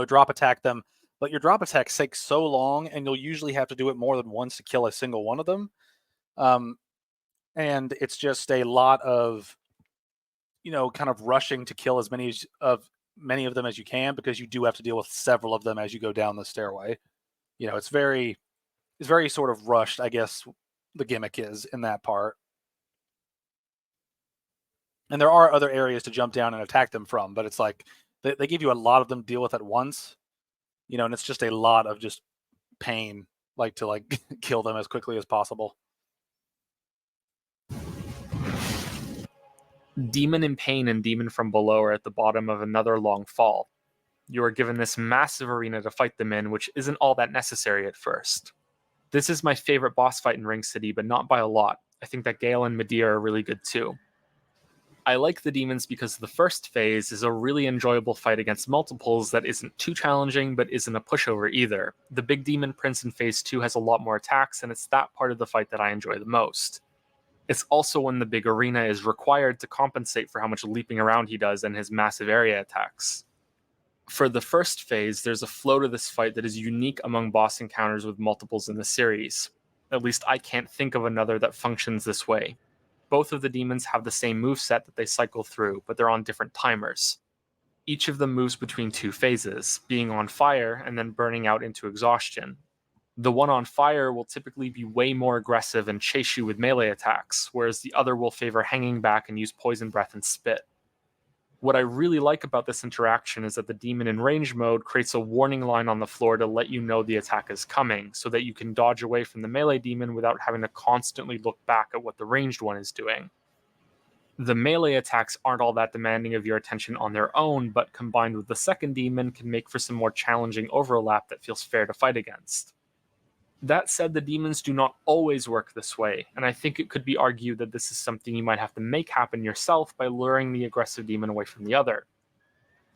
drop attack them, but your drop attacks take so long, and you'll usually have to do it more than once to kill a single one of them. And it's just a lot of, kind of rushing to kill as many of them as you can, because you do have to deal with several of them as you go down the stairway. It's very sort of rushed, I guess the gimmick is in that part. And there are other areas to jump down and attack them from, but it's like they give you a lot of them to deal with at once. And it's just a lot of just pain, like to like kill them as quickly as possible. Demon in Pain and Demon from Below are at the bottom of another long fall. You are given this massive arena to fight them in, which isn't all that necessary at first. This is my favorite boss fight in Ring City, but not by a lot. I think that Gale and Medea are really good too. I like the demons because the first phase is a really enjoyable fight against multiples that isn't too challenging, but isn't a pushover either. The big demon prince in phase 2 has a lot more attacks, and it's that part of the fight that I enjoy the most. It's also when the big arena is required to compensate for how much leaping around he does and his massive area attacks. For the first phase, there's a flow to this fight that is unique among boss encounters with multiples in the series. At least I can't think of another that functions this way. Both of the demons have the same moveset that they cycle through, but they're on different timers. Each of them moves between 2 phases, being on fire and then burning out into exhaustion. The one on fire will typically be way more aggressive and chase you with melee attacks, whereas the other will favor hanging back and use poison breath and spit. What I really like about this interaction is that the demon in range mode creates a warning line on the floor to let you know the attack is coming, so that you can dodge away from the melee demon without having to constantly look back at what the ranged one is doing. The melee attacks aren't all that demanding of your attention on their own, but combined with the second demon can make for some more challenging overlap that feels fair to fight against. That said, the demons do not always work this way, and I think it could be argued that this is something you might have to make happen yourself by luring the aggressive demon away from the other.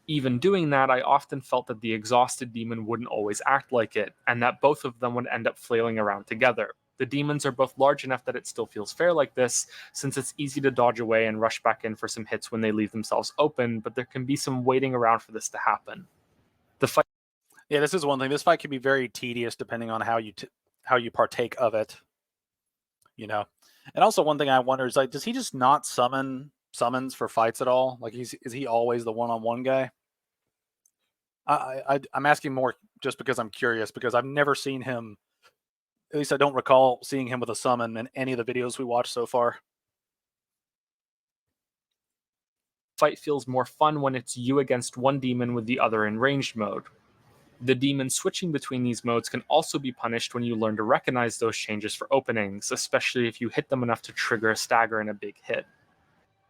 Even doing that, I often felt that the exhausted demon wouldn't always act like it, and that both of them would end up flailing around together. The demons are both large enough that it still feels fair like this, since it's easy to dodge away and rush back in for some hits when they leave themselves open, but there can be some waiting around for this to happen. The fight Yeah, this is one thing. This fight can be very tedious depending on how you partake of it. You know, and also one thing I wonder is like, does he just not summons for fights at all? Like, is he always the one-on-one guy? I'm asking more just because I'm curious, because I've never seen him. At least I don't recall seeing him with a summon in any of the videos we watched so far. fight feels more fun when it's you against one demon with the other in ranged mode. The demon switching between these modes can also be punished when you learn to recognize those changes for openings, especially if you hit them enough to trigger a stagger and a big hit.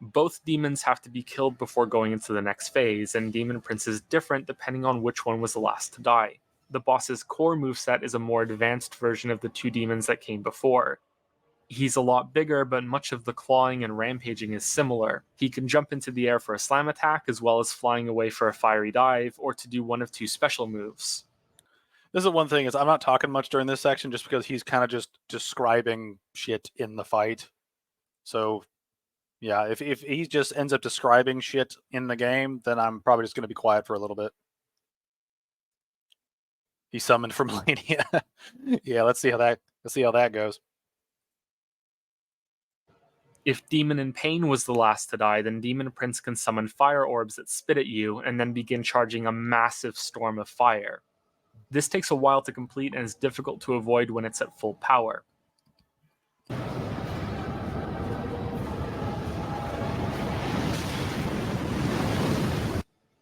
Both demons have to be killed before going into the next phase, and Demon Prince is different depending on which one was the last to die. The boss's core moveset is a more advanced version of the two demons that came before. He's a lot bigger, but much of the clawing and rampaging is similar. He can jump into the air for a slam attack, as well as flying away for a fiery dive, or to do one of two special moves. This is one thing, is I'm not talking much during this section just because he's kind of just describing shit in the fight. So yeah, if he just ends up describing shit in the game, then I'm probably just going to be quiet for a little bit. He summoned from Melania. Yeah, let's see how that goes. If Demon in Pain was the last to die, then Demon Prince can summon fire orbs that spit at you and then begin charging a massive storm of fire. This takes a while to complete and is difficult to avoid when it's at full power.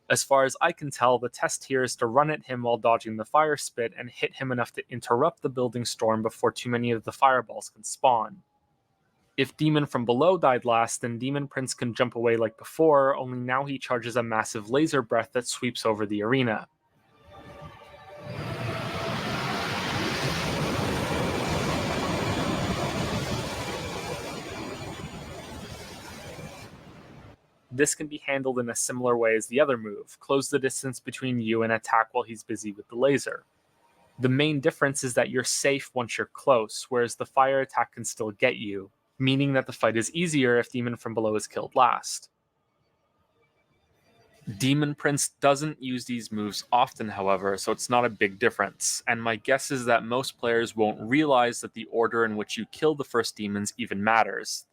As far as I can tell, the test here is to run at him while dodging the fire spit and hit him enough to interrupt the building storm before too many of the fireballs can spawn. If Demon from below died last, then Demon Prince can jump away like before, only now he charges a massive laser breath that sweeps over the arena. This can be handled in a similar way as the other move: close the distance between you and attack while he's busy with the laser. The main difference is that you're safe once you're close, whereas the fire attack can still get you, meaning that the fight is easier if Demon from below is killed last. Demon Prince doesn't use these moves often, however, so it's not a big difference, and my guess is that most players won't realize that the order in which you kill the first demons even matters.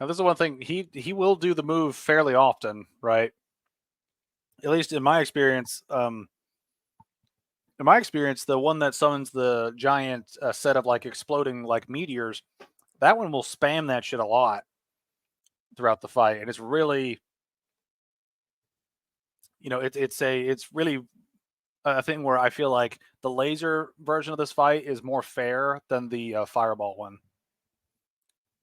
Now, this is one thing, he will do the move fairly often, right? At least in my experience, the one that summons the giant set of like exploding like meteors, that one will spam that shit a lot throughout the fight, and it's really, it's really a thing where I feel like the laser version of this fight is more fair than the fireball one.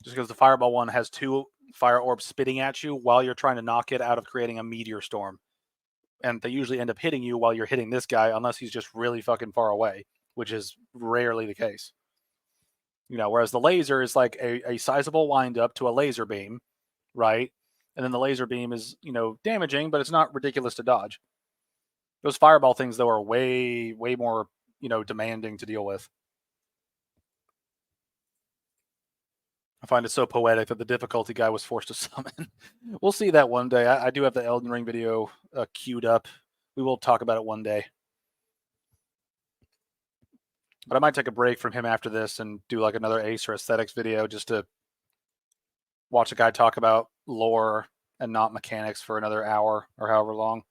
Just because the fireball one has two fire orbs spitting at you while you're trying to knock it out of creating a meteor storm. And they usually end up hitting you while you're hitting this guy, unless he's just really fucking far away, which is rarely the case. Whereas the laser is like a sizable windup to a laser beam, right? And then the laser beam is, damaging, but it's not ridiculous to dodge. Those fireball things, though, are way, way more, demanding to deal with. I find it so poetic that the difficulty guy was forced to summon. We'll see that one day. I do have the Elden Ring video queued up. We will talk about it one day. But I might take a break from him after this and do like another Ace or Aesthetics video just to watch a guy talk about lore and not mechanics for another hour or however long.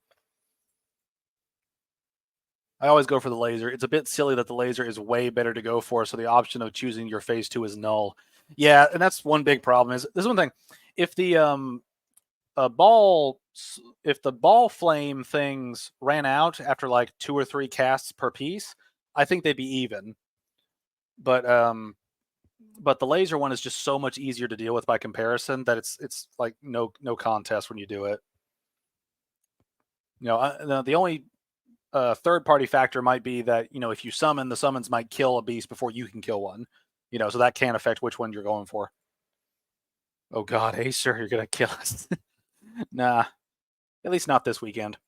I always go for the laser. It's a bit silly that the laser is way better to go for, so the option of choosing your phase 2 is null. Yeah, and that's one big problem. Is this one thing? If the ball flame things ran out after like 2 or 3 casts per piece, I think they'd be even. But the laser one is just so much easier to deal with by comparison that it's like no contest when you do it. The only third-party factor might be that, if you summon, the summons might kill a beast before you can kill one. So that can affect which one you're going for. Oh God, Acer, you're gonna kill us. Nah, at least not this weekend.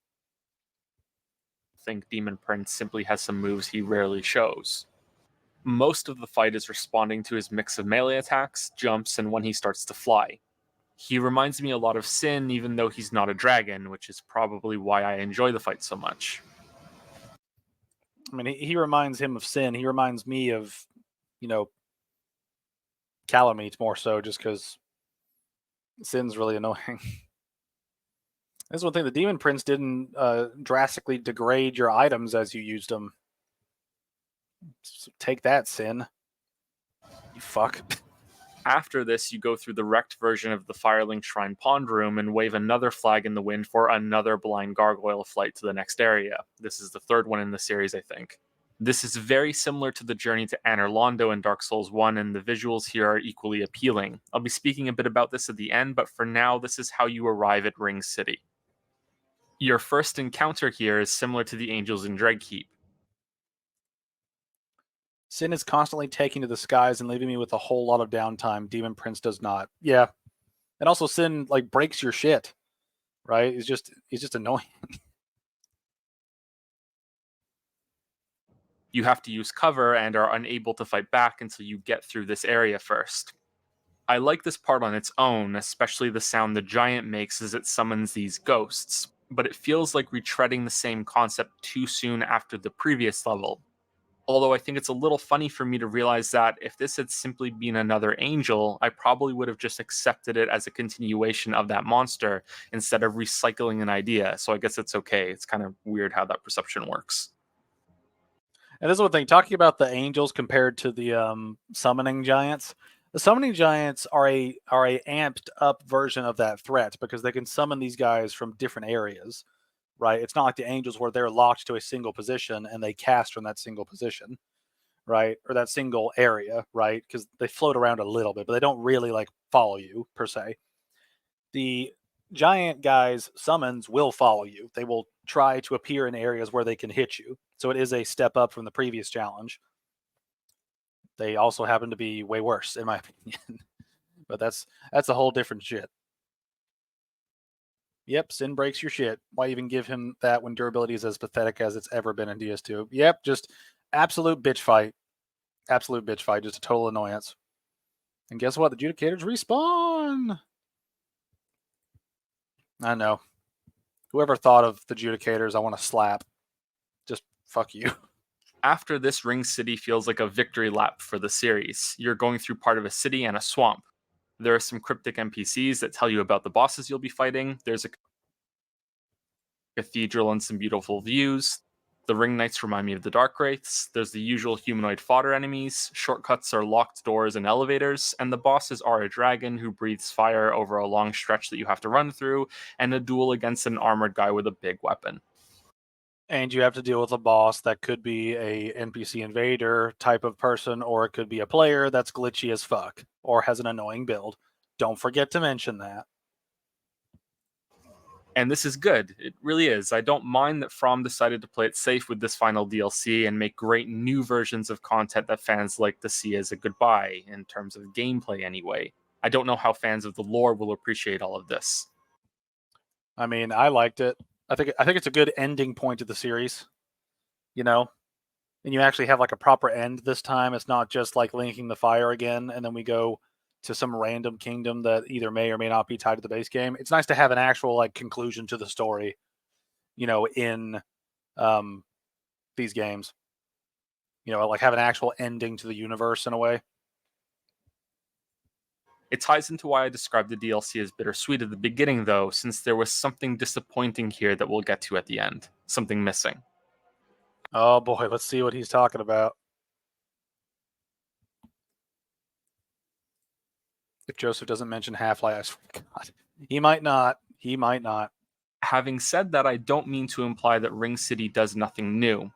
think Demon Prince simply has some moves he rarely shows. Most of the fight is responding to his mix of melee attacks, jumps, and when he starts to fly. He reminds me a lot of Sin, even though he's not a dragon, which is probably why I enjoy the fight so much. I mean, he reminds him of Sin. He reminds me of, Calamite more so, just because Sin's really annoying. That's one thing. The Demon Prince didn't drastically degrade your items as you used them. So take that, Sin. You fuck. After this, you go through the wrecked version of the Firelink Shrine Pond Room and wave another flag in the wind for another blind gargoyle flight to the next area. This is the third one in the series, I think. This is very similar to the journey to Anor Londo in Dark Souls 1, and the visuals here are equally appealing. I'll be speaking a bit about this at the end, but for now, this is how you arrive at Ring City. Your first encounter here is similar to the angels in Dreadkeep. Sin is constantly taking to the skies and leaving me with a whole lot of downtime. Demon Prince does not. Yeah. And also Sin breaks your shit. Right? He's just annoying. You have to use cover and are unable to fight back until you get through this area first. I like this part on its own, especially the sound the giant makes as it summons these ghosts, but it feels like retreading the same concept too soon after the previous level. Although I think it's a little funny for me to realize that if this had simply been another angel, I probably would have just accepted it as a continuation of that monster instead of recycling an idea, so I guess it's okay. It's kind of weird how that perception works. And this is one thing, talking about the angels compared to the summoning giants. The summoning giants are a amped up version of that threat because they can summon these guys from different areas, right? It's not like the angels where they're locked to a single position and they cast from that single position, right? Or that single area, right? Because they float around a little bit, but they don't really follow you per se. The giant guys' summons will follow you. They will try to appear in areas where they can hit you. So it is a step up from the previous challenge. They also happen to be way worse, in my opinion. But that's a whole different shit. Yep, Sin breaks your shit. Why even give him that when durability is as pathetic as it's ever been in DS2? Yep, just absolute bitch fight. Absolute bitch fight, just a total annoyance. And guess what? The Judicators respawn! I know. Whoever thought of the Judicators, I want to slap. Just fuck you. After this, Ring City feels like a victory lap for the series. You're going through part of a city and a swamp. There are some cryptic NPCs that tell you about the bosses you'll be fighting. There's a cathedral and some beautiful views. The Ring Knights remind me of the Dark Wraiths. There's the usual humanoid fodder enemies. Shortcuts are locked doors and elevators. And the bosses are a dragon who breathes fire over a long stretch that you have to run through, and a duel against an armored guy with a big weapon. And you have to deal with a boss that could be a NPC invader type of person, or it could be a player that's glitchy as fuck, or has an annoying build. Don't forget to mention that. And this is good. It really is. I don't mind that From decided to play it safe with this final DLC and make great new versions of content that fans like to see as a goodbye, in terms of gameplay anyway. I don't know how fans of the lore will appreciate all of this. I mean, I liked it. I think it's a good ending point to the series, and you actually have a proper end this time. It's not just linking the fire again, and then we go to some random kingdom that either may or may not be tied to the base game. It's nice to have an actual conclusion to the story, in these games. Have an actual ending to the universe in a way. It ties into why I described the DLC as bittersweet at the beginning, though, since there was something disappointing here that we'll get to at the end. Something missing. Oh boy, let's see what he's talking about. If Joseph doesn't mention Half-Life, I swear to God. He might not. He might not. Having said that, I don't mean to imply that Ring City does nothing new.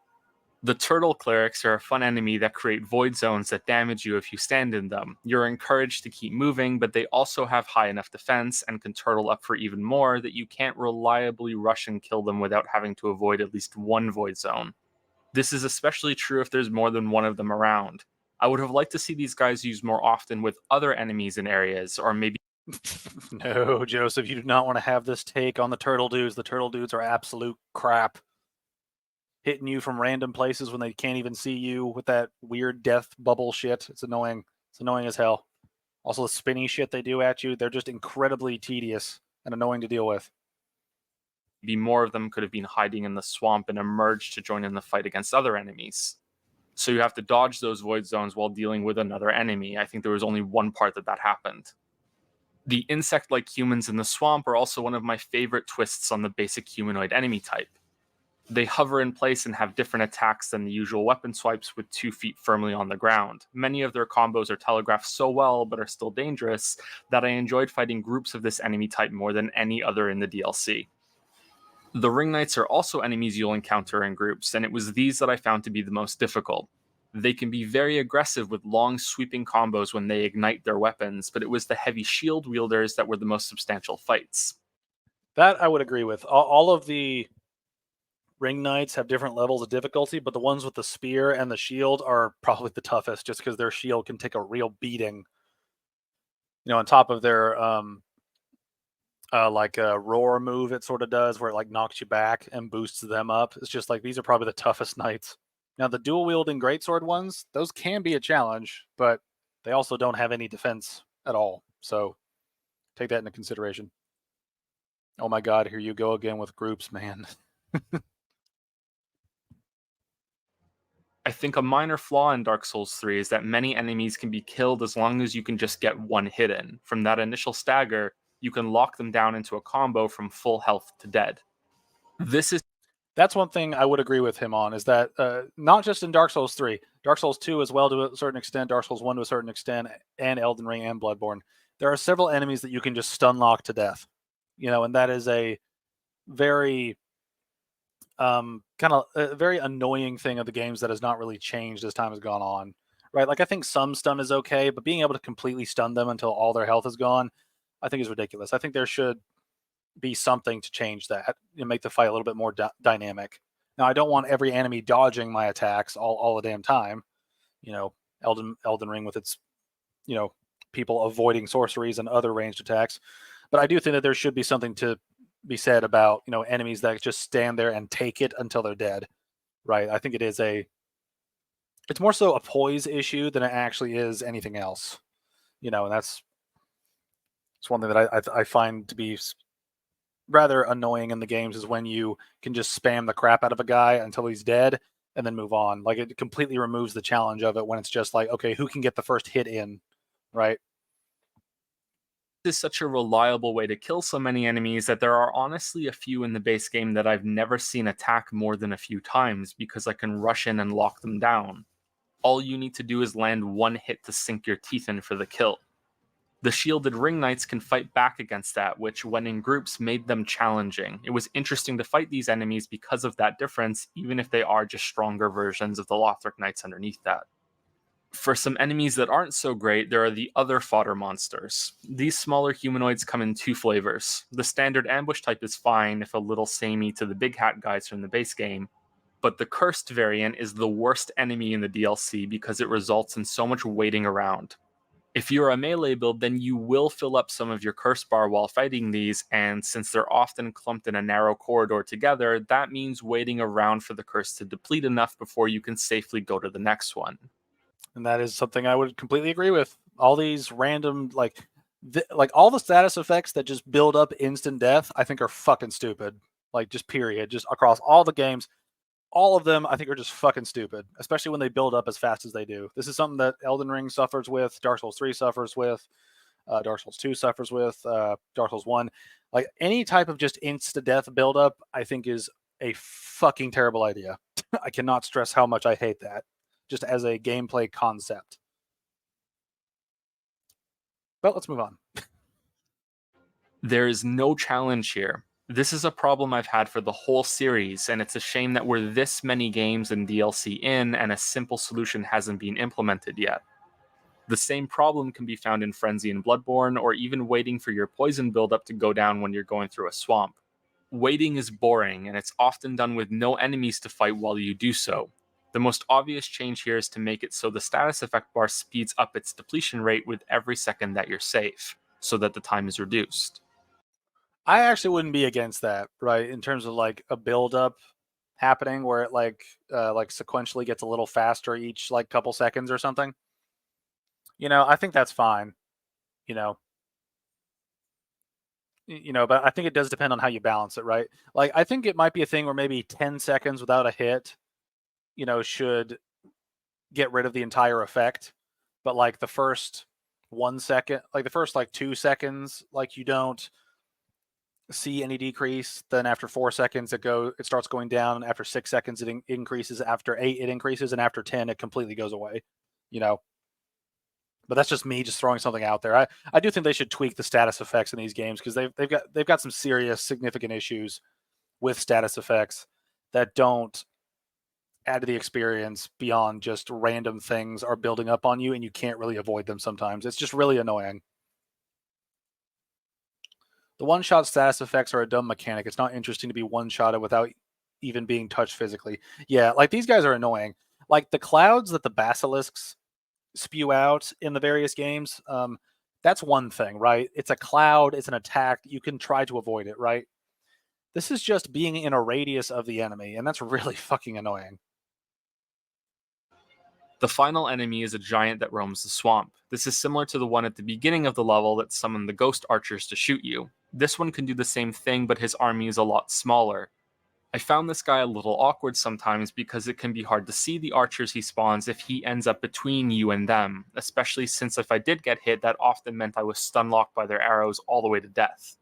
The turtle clerics are a fun enemy that create void zones that damage you if you stand in them. You're encouraged to keep moving, but they also have high enough defense and can turtle up for even more that you can't reliably rush and kill them without having to avoid at least one void zone. This is especially true if there's more than one of them around. I would have liked to see these guys used more often with other enemies in areas, or maybe... No, Joseph, you do not want to have this take on the turtle dudes. The turtle dudes are absolute crap. hitting you from random places when they can't even see you with that weird death bubble shit. It's annoying. It's annoying as hell. Also, the spinny shit they do at you, they're just incredibly tedious and annoying to deal with. Maybe more of them could have been hiding in the swamp and emerged to join in the fight against other enemies. So you have to dodge those void zones while dealing with another enemy. I think there was only one part that happened. The insect-like humans in the swamp are also one of my favorite twists on the basic humanoid enemy type. They hover in place and have different attacks than the usual weapon swipes with 2 feet firmly on the ground. Many of their combos are telegraphed so well, but are still dangerous, that I enjoyed fighting groups of this enemy type more than any other in the DLC. The Ring Knights are also enemies you'll encounter in groups, and it was these that I found to be the most difficult. They can be very aggressive with long sweeping combos when they ignite their weapons, but it was the heavy shield wielders that were the most substantial fights. That I would agree with. All of the Ring Knights have different levels of difficulty, but the ones with the spear and the shield are probably the toughest just because their shield can take a real beating. On top of their like a roar move it sort of does where it like knocks you back and boosts them up. It's just like these are probably the toughest knights. Now the dual wielding greatsword ones, those can be a challenge, but they also don't have any defense at all. So take that into consideration. Oh my god, here you go again with groups, man. I think a minor flaw in Dark Souls 3 is that many enemies can be killed as long as you can just get one hit in. From that initial stagger, you can lock them down into a combo from full health to dead. That's one thing I would agree with him on, is that not just in Dark Souls 3, Dark Souls 2 as well to a certain extent, Dark Souls 1 to a certain extent, and Elden Ring and Bloodborne. There are several enemies that you can just stun lock to death. And that is a very very annoying thing of the games that has not really changed as time has gone on. Right? Like I think some stun is okay, but being able to completely stun them until all their health is gone, I think is ridiculous. I think there should be something to change that and make the fight a little bit more dynamic. Now, I don't want every enemy dodging my attacks all the damn time. Elden Ring with its, people avoiding sorceries and other ranged attacks. But I do think that there should be something to be said about, enemies that just stand there and take it until they're dead. Right? I think it's more so a poise issue than it actually is anything else. And it's one thing that I find to be rather annoying in the games is when you can just spam the crap out of a guy until he's dead and then move on. Like it completely removes the challenge of it when it's just like, okay, who can get the first hit in, right? This is such a reliable way to kill so many enemies that there are honestly a few in the base game that I've never seen attack more than a few times because I can rush in and lock them down. All you need to do is land one hit to sink your teeth in for the kill. The shielded Ring Knights can fight back against that, which, when in groups, made them challenging. It was interesting to fight these enemies because of that difference, even if they are just stronger versions of the Lothric Knights underneath that. For some enemies that aren't so great, there are the other fodder monsters. These smaller humanoids come in 2 flavors. The standard ambush type is fine, if a little samey to the big hat guys from the base game, but the cursed variant is the worst enemy in the DLC because it results in so much waiting around. If you're a melee build, then you will fill up some of your curse bar while fighting these, and since they're often clumped in a narrow corridor together, that means waiting around for the curse to deplete enough before you can safely go to the next one. And that is something I would completely agree with. All these random, like all the status effects that just build up instant death, I think are fucking stupid. Like just period, just across all the games. All of them, I think, are just fucking stupid, especially when they build up as fast as they do. This is something that Elden Ring suffers with, Dark Souls 3 suffers with, Dark Souls 2 suffers with, Dark Souls 1. Like, any type of just insta-death buildup, I think, is a fucking terrible idea. I cannot stress how much I hate that, just as a gameplay concept. But let's move on. There is no challenge here. This is a problem I've had for the whole series, and it's a shame that we're this many games and DLC in, and a simple solution hasn't been implemented yet. The same problem can be found in Frenzy and Bloodborne, or even waiting for your poison buildup to go down when you're going through a swamp. Waiting is boring, and it's often done with no enemies to fight while you do so. The most obvious change here is to make it so the status effect bar speeds up its depletion rate with every second that you're safe, so that the time is reduced. I actually wouldn't be against that, right? In terms of like a build up happening where it like sequentially gets a little faster each like couple seconds or something. I think that's fine. You know, but I think it does depend on how you balance it, right? Like I think it might be a thing where maybe 10 seconds without a hit, should get rid of the entire effect. But like the first 1 second, like the first like 2 seconds, like you don't see any decrease. Then after 4 seconds, it starts going down. After 6 seconds, it increases. After 8, it increases, and after 10, it completely goes away. But that's just me just throwing something out there. I do think they should tweak the status effects in these games because they've got some serious, significant issues with status effects that don't add to the experience beyond just random things are building up on you and you can't really avoid them sometimes. It's just really annoying. The one-shot status effects are a dumb mechanic. It's not interesting to be one-shotted without even being touched physically. Yeah, like these guys are annoying. Like the clouds that the basilisks spew out in the various games, that's one thing, right? It's a cloud, it's an attack. You can try to avoid it, right? This is just being in a radius of the enemy, and that's really fucking annoying. The final enemy is a giant that roams the swamp. This is similar to the one at the beginning of the level that summoned the ghost archers to shoot you. This one can do the same thing, but his army is a lot smaller. I found this guy a little awkward sometimes because it can be hard to see the archers he spawns if he ends up between you and them, especially since if I did get hit, that often meant I was stun-locked by their arrows all the way to death.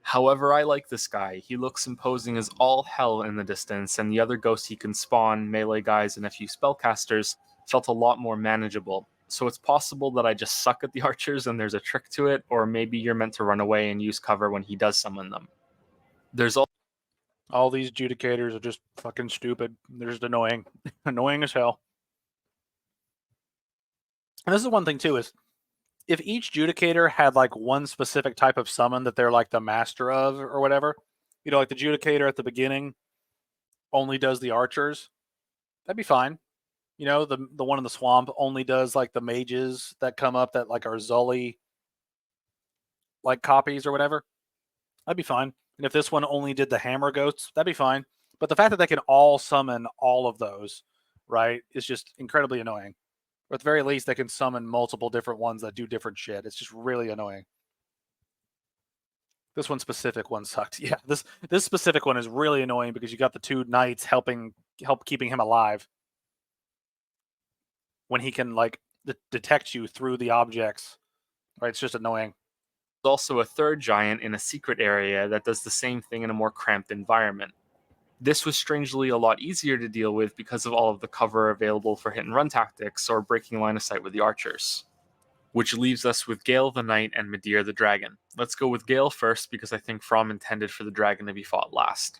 However, I like this guy. He looks imposing as all hell in the distance, and the other ghosts he can spawn, melee guys and a few spellcasters, felt a lot more manageable. So it's possible that I just suck at the archers and there's a trick to it, or maybe you're meant to run away and use cover when he does summon them. There's all these adjudicators are just fucking stupid. They're just annoying. Annoying as hell. And this is one thing too, is if each judicator had like one specific type of summon that they're like the master of or whatever, like the judicator at the beginning only does the archers, that'd be fine. The one in the swamp only does like the mages that come up that like are Zully like copies or whatever. That'd be fine. And if this one only did the hammer ghosts, that'd be fine. But the fact that they can all summon all of those, right, is just incredibly annoying. Or at the very least, they can summon multiple different ones that do different shit. It's just really annoying. This one specific one sucked. Yeah, this specific one is really annoying because you got the two knights help keeping him alive when he can like detect you through the objects. Right, it's just annoying. There's also a third giant in a secret area that does the same thing in a more cramped environment. This was strangely a lot easier to deal with because of all of the cover available for hit and run tactics or breaking line of sight with the archers. Which leaves us with Gale the Knight and Midir the Dragon. Let's go with Gale first because I think From intended for the dragon to be fought last.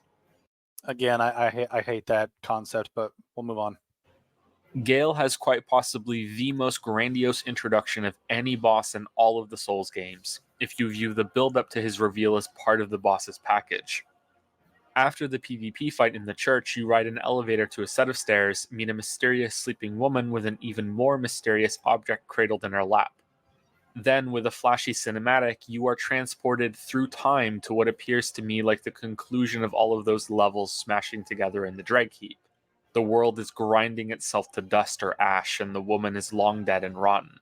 Again, I hate that concept, but we'll move on. Gale has quite possibly the most grandiose introduction of any boss in all of the Souls games, if you view the build-up to his reveal as part of the boss's package. After the PvP fight in the church, you ride an elevator to a set of stairs, meet a mysterious sleeping woman with an even more mysterious object cradled in her lap. Then, with a flashy cinematic, you are transported through time to what appears to me like the conclusion of all of those levels smashing together in the Dreg Heap. The world is grinding itself to dust or ash, and the woman is long dead and rotten.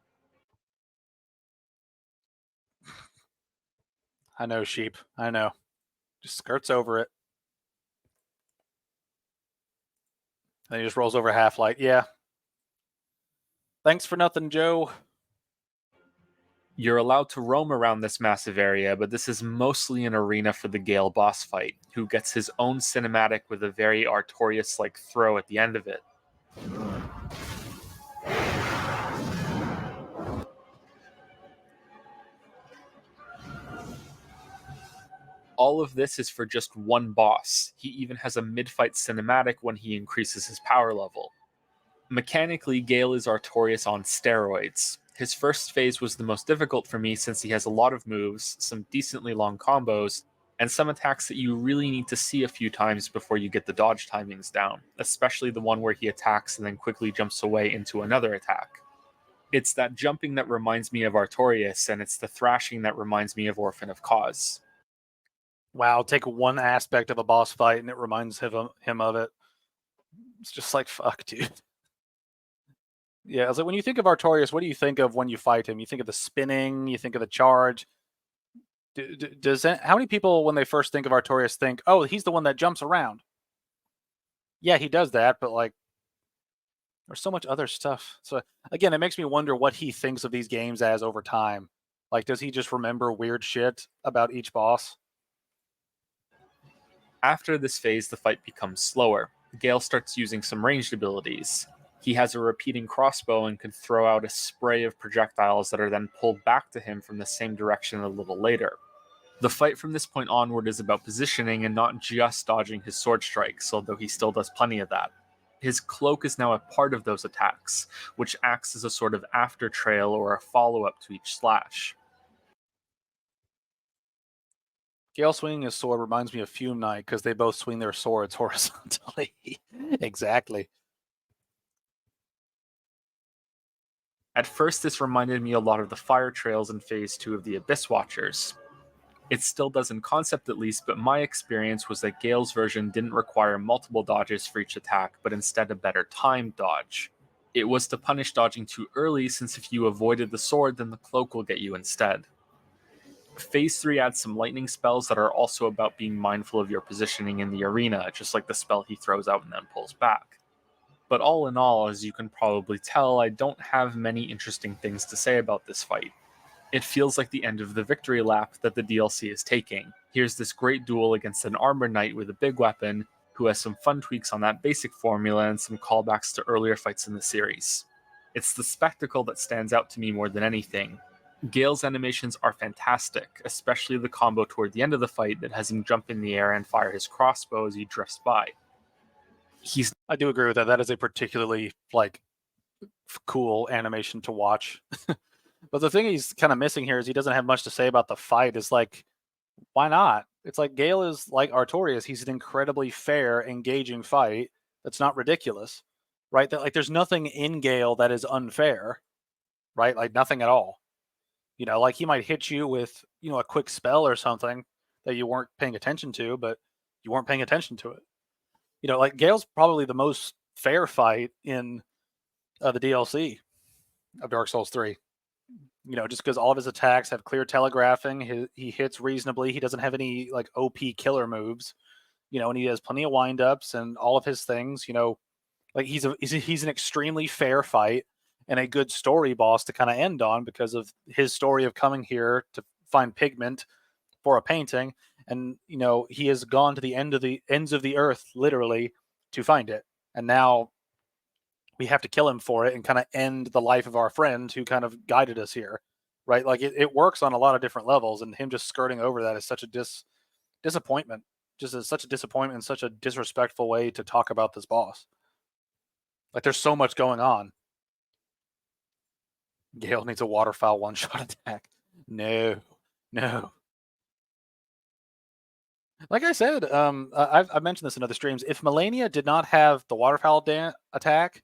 I know, sheep. I know. Just skirts over it. And he just rolls over half-light. Yeah. Thanks for nothing, Joe. You're allowed to roam around this massive area, but this is mostly an arena for the Gale boss fight, who gets his own cinematic with a very Artorias-like throw at the end of it. All of this is for just one boss. He even has a mid-fight cinematic when he increases his power level. Mechanically, Gale is Artorias on steroids. His first phase was the most difficult for me since he has a lot of moves, some decently long combos, and some attacks that you really need to see a few times before you get the dodge timings down, especially the one where he attacks and then quickly jumps away into another attack. It's that jumping that reminds me of Artorias, and it's the thrashing that reminds me of Orphan of Cause. Wow, take one aspect of a boss fight and it reminds him of it. It's just like, fuck, dude. Yeah, I was like, when you think of Artorias, what do you think of when you fight him? You think of the spinning, you think of the charge. How many people, when they first think of Artorias, think, oh, he's the one that jumps around? Yeah, he does that, but like, there's so much other stuff. So again, it makes me wonder what he thinks of these games as over time. Like, does he just remember weird shit about each boss? After this phase, the fight becomes slower. Gale starts using some ranged abilities. He has a repeating crossbow and can throw out a spray of projectiles that are then pulled back to him from the same direction a little later. The fight from this point onward is about positioning and not just dodging his sword strikes, although he still does plenty of that. His cloak is now a part of those attacks, which acts as a sort of after trail or a follow up to each slash. Gale swinging his sword reminds me of Fume Knight because they both swing their swords horizontally. Exactly. At first, this reminded me a lot of the fire trails in Phase 2 of the Abyss Watchers. It still does in concept at least, but my experience was that Gale's version didn't require multiple dodges for each attack, but instead a better timed dodge. It was to punish dodging too early, since if you avoided the sword, then the cloak will get you instead. Phase 3 adds some lightning spells that are also about being mindful of your positioning in the arena, just like the spell he throws out and then pulls back. But all in all, as you can probably tell, I don't have many interesting things to say about this fight. It feels like the end of the victory lap that the DLC is taking. Here's this great duel against an armor knight with a big weapon, who has some fun tweaks on that basic formula and some callbacks to earlier fights in the series. It's the spectacle that stands out to me more than anything. Gale's animations are fantastic, especially the combo toward the end of the fight that has him jump in the air and fire his crossbow as he drifts by. I do agree with that. That is a particularly like cool animation to watch. But the thing he's kind of missing here is he doesn't have much to say about the fight. Is like, why not? It's like Gale is like Artorias. He's an incredibly fair, engaging fight that's not ridiculous, right? That like there's nothing in Gale that is unfair, right? Like nothing at all. You know, like he might hit you with, you know, a quick spell or something that you weren't paying attention to, but you weren't paying attention to it. You know, like Gale's probably the most fair fight in the DLC of Dark Souls 3. You know, just because all of his attacks have clear telegraphing, he hits reasonably. He doesn't have any like OP killer moves, you know, and he has plenty of windups and all of his things. You know, like he's an extremely fair fight and a good story boss to kind of end on because of his story of coming here to find pigment for a painting, and you know he has gone to the ends of the earth literally to find it, and now we have to kill him for it and kind of end the life of our friend who kind of guided us here, right? Like it works on a lot of different levels, and him just skirting over that is such a disappointment. Just as such a disappointment and such a disrespectful way to talk about this boss. Like there's so much going on. Gale needs a waterfowl one-shot attack. No, no. Like I said, I've mentioned this in other streams. If Melania did not have the waterfowl attack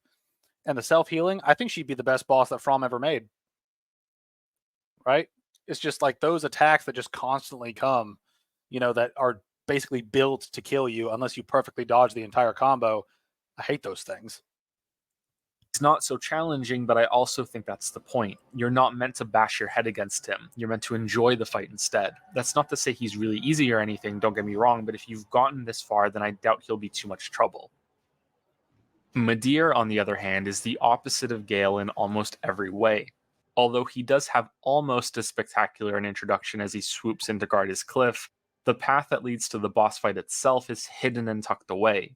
and the self-healing, I think she'd be the best boss that From ever made. Right? It's just like those attacks that just constantly come, you know, that are basically built to kill you unless you perfectly dodge the entire combo. I hate those things. It's not so challenging, but I also think that's the point. You're not meant to bash your head against him. You're meant to enjoy the fight instead. That's not to say he's really easy or anything, don't get me wrong, but if you've gotten this far, then I doubt he'll be too much trouble. Midir, on the other hand, is the opposite of Gale in almost every way. Although he does have almost as spectacular an introduction as he swoops in to guard his cliff, the path that leads to the boss fight itself is hidden and tucked away.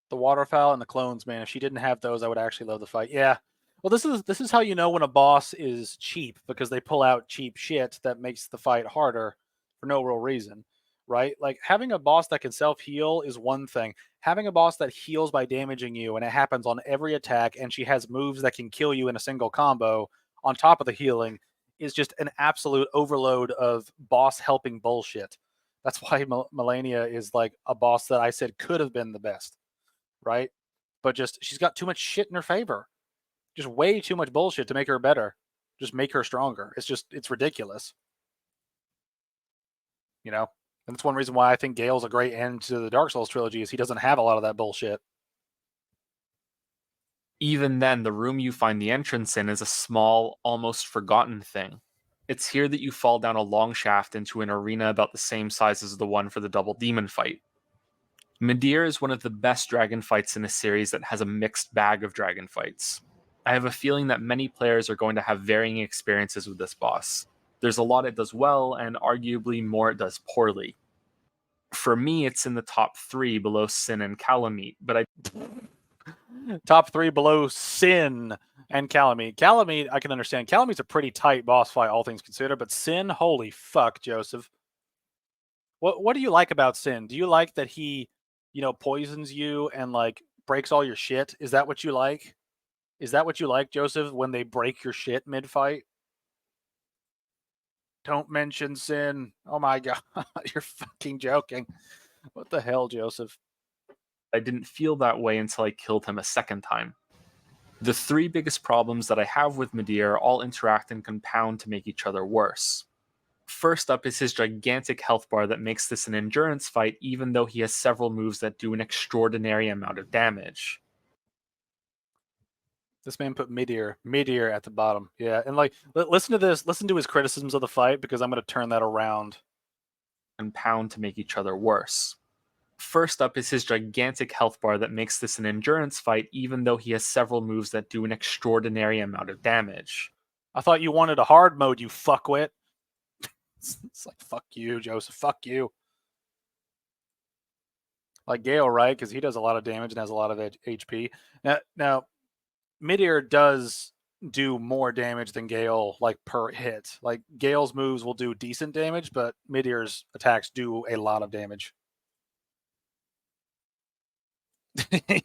The waterfowl and the clones, man. If she didn't have those, I would actually love the fight. Yeah. Well, this is how you know when a boss is cheap, because they pull out cheap shit that makes the fight harder for no real reason, right? Like having a boss that can self-heal is one thing. Having a boss that heals by damaging you and it happens on every attack, and she has moves that can kill you in a single combo on top of the healing is just an absolute overload of boss helping bullshit. That's why Melania is like a boss that I said could have been the best, right? But just she's got too much shit in her favor. Just way too much bullshit to make her better. Just make her stronger. It's ridiculous. you know? And that's one reason why I think Gale's a great end to the Dark Souls trilogy is he doesn't have a lot of that bullshit. Even then, the room you find the entrance in is a small, almost forgotten thing. It's here that you fall down a long shaft into an arena about the same size as the one for the double demon fight. Midir is one of the best dragon fights in a series that has a mixed bag of dragon fights. I have a feeling that many players are going to have varying experiences with this boss. There's a lot it does well, and arguably more it does poorly. For me, it's in the top 3 below Sin and Calamite, but I Top 3 below Sin and Calamite. Calamite, I can understand. Calamite's a pretty tight boss fight, all things considered, but Sin, holy fuck, Joseph. What do you like about Sin? Do you like that he, poisons you and like breaks all your shit? Is that what you like? Is that what you like, Joseph, when they break your shit mid-fight? Don't mention Sin. Oh my god, you're fucking joking. What the hell, Joseph? didn't feel that way until I killed him a second time. The 3 biggest problems that I have with Midir all interact and compound to make each other worse. First up is his gigantic health bar that makes this an endurance fight even though he has several moves that do an extraordinary amount of damage. This man put Midir at the bottom. Yeah, and like, listen to this. Listen to his criticisms of the fight because I'm going to turn that around. Compound to make each other worse. First up is his gigantic health bar that makes this an endurance fight even though he has several moves that do an extraordinary amount of damage. I thought you wanted a hard mode, you fuckwit. It's like, fuck you, Joseph. Fuck you. Like Gale, right? Because he does a lot of damage and has a lot of HP. Now Midir does do more damage than Gale, like per hit. Like Gale's moves will do decent damage, but Midir's attacks do a lot of damage.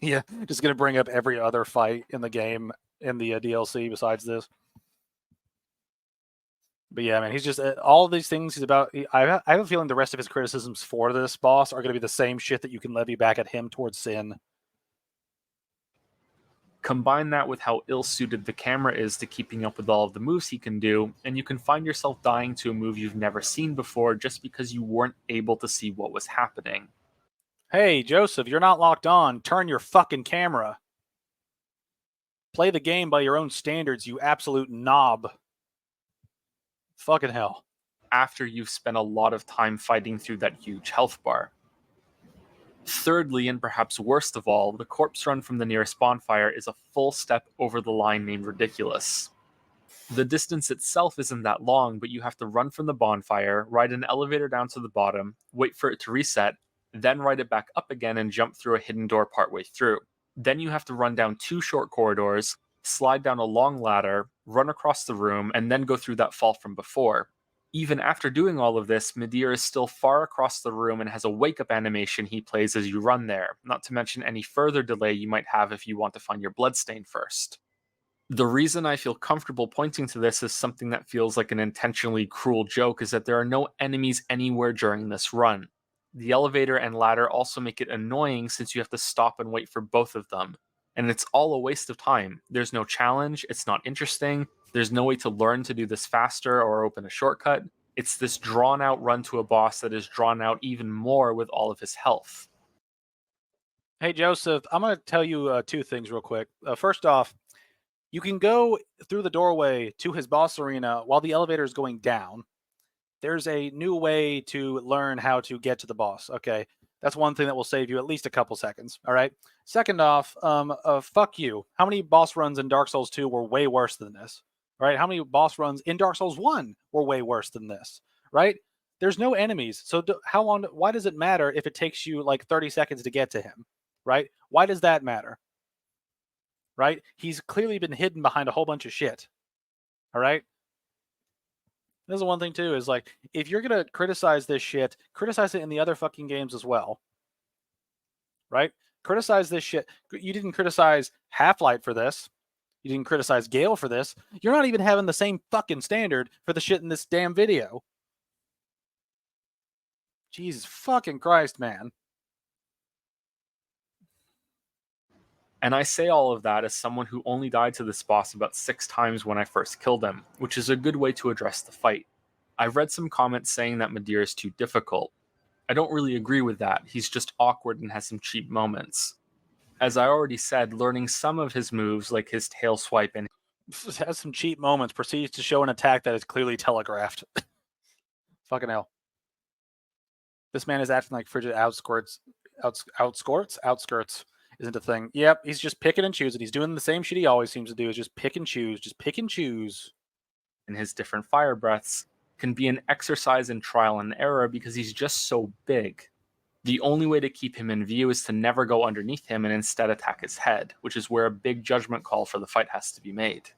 Yeah, just gonna bring up every other fight in the game in the DLC besides this. But yeah, man, he's just all of these things. He's about. I have a feeling the rest of his criticisms for this boss are going to be the same shit that you can levy back at him towards Sin. Combine that with how ill-suited the camera is to keeping up with all of the moves he can do, and you can find yourself dying to a move you've never seen before just because you weren't able to see what was happening. Hey, Joseph, you're not locked on. Turn your fucking camera. Play the game by your own standards, you absolute knob. Fucking hell. After you've spent a lot of time fighting through that huge health bar. Thirdly, and perhaps worst of all, the corpse run from the nearest bonfire is a full step over the line named ridiculous. The distance itself isn't that long, but you have to run from the bonfire, ride an elevator down to the bottom, wait for it to reset, then ride it back up again and jump through a hidden door partway through. Then you have to run down 2 short corridors, slide down a long ladder, run across the room, and then go through that fall from before. Even after doing all of this, Midir is still far across the room and has a wake-up animation he plays as you run there, not to mention any further delay you might have if you want to find your bloodstain first. The reason I feel comfortable pointing to this as something that feels like an intentionally cruel joke is that there are no enemies anywhere during this run. The elevator and ladder also make it annoying since you have to stop and wait for both of them. And it's all a waste of time. There's no challenge, it's not interesting, there's no way to learn to do this faster or open a shortcut. It's this drawn out run to a boss that is drawn out even more with all of his health. Hey, Joseph, I'm going to tell you 2 things real quick. First off, you can go through the doorway to his boss arena while the elevator is going down. There's a new way to learn how to get to the boss. Okay, that's one thing that will save you at least a couple seconds. All right. Second off, fuck you. How many boss runs in Dark Souls 2 were way worse than this? Right? How many boss runs in Dark Souls 1 were way worse than this? Right? There's no enemies, so how long? Why does it matter if it takes you like 30 seconds to get to him? Right? Why does that matter? Right? He's clearly been hidden behind a whole bunch of shit. All right. This is one thing too, is like, if you're gonna criticize this shit, criticize it in the other fucking games as well. Right? Criticize this shit. You didn't criticize Half-Life for this. You didn't criticize Gale for this. You're not even having the same fucking standard for the shit in this damn video. Jesus fucking Christ, man. And I say all of that as someone who only died to this boss about 6 times when I first killed him, which is a good way to address the fight. I've read some comments saying that Midir is too difficult. I don't really agree with that. He's just awkward and has some cheap moments. As I already said, learning some of his moves, like his tail swipe and Has some cheap moments, proceeds to show an attack that is clearly telegraphed. Fucking hell. This man is acting like frigid outskirts isn't a thing. Yep, he's just picking and choosing. He's doing the same shit he always seems to do, is just pick and choose. Just pick and choose. and his different fire breaths can be an exercise in trial and error because he's just so big. The only way to keep him in view is to never go underneath him and instead attack his head, which is where a big judgment call for the fight has to be made.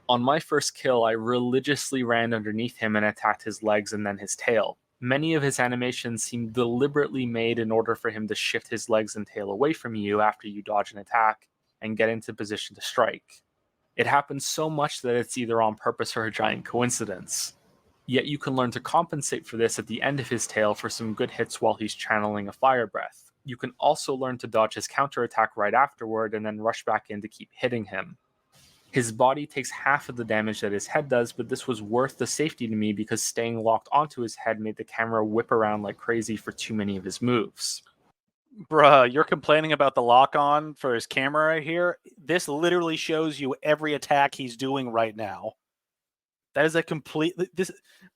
On my first kill, I religiously ran underneath him and attacked his legs and then his tail. Many of his animations seem deliberately made in order for him to shift his legs and tail away from you after you dodge an attack and get into position to strike. It happens so much that it's either on purpose or a giant coincidence. Yet you can learn to compensate for this at the end of his tail for some good hits while he's channeling a fire breath. You can also learn to dodge his counterattack right afterward and then rush back in to keep hitting him. His body takes half of the damage that his head does, but this was worth the safety to me because staying locked onto his head made the camera whip around like crazy for too many of his moves. Bruh, you're complaining about the lock-on for his camera right here. This literally shows you every attack he's doing right now. That is a complete...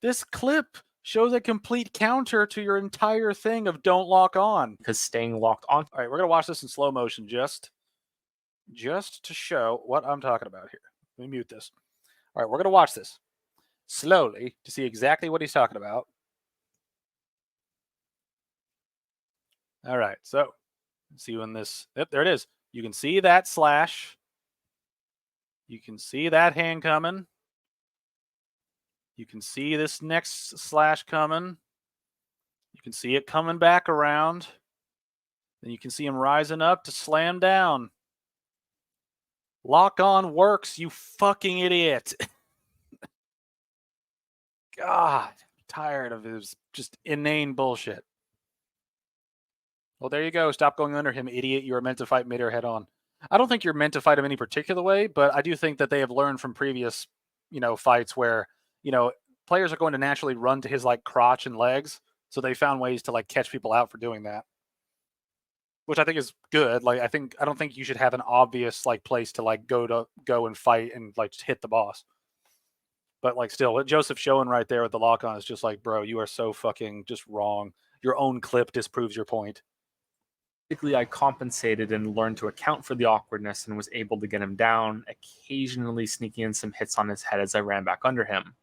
This clip shows a complete counter to your entire thing of don't lock on. Because staying locked on... All right, we're going to watch this in slow motion just to show what I'm talking about here. Let me mute this. All right, we're going to watch this slowly to see exactly what he's talking about. All right, so see when this... Yep, there it is. You can see that slash. You can see that hand coming. You can see this next slash coming. You can see it coming back around. Then you can see him rising up to slam down. Lock on works, you fucking idiot. God, I'm tired of his just inane bullshit. Well, there you go. Stop going under him, idiot. You were meant to fight Midir head on. I don't think you're meant to fight him any particular way, but I do think that they have learned from previous, fights where, players are going to naturally run to his like crotch and legs. So they found ways to like catch people out for doing that, which I think is good. Like, I don't think you should have an obvious like place to like go and fight and like just hit the boss. But like still, what Joseph's showing right there with the lock on is just like, bro, you are so fucking just wrong. Your own clip disproves your point. Basically, I compensated and learned to account for the awkwardness and was able to get him down, occasionally sneaking in some hits on his head as I ran back under him.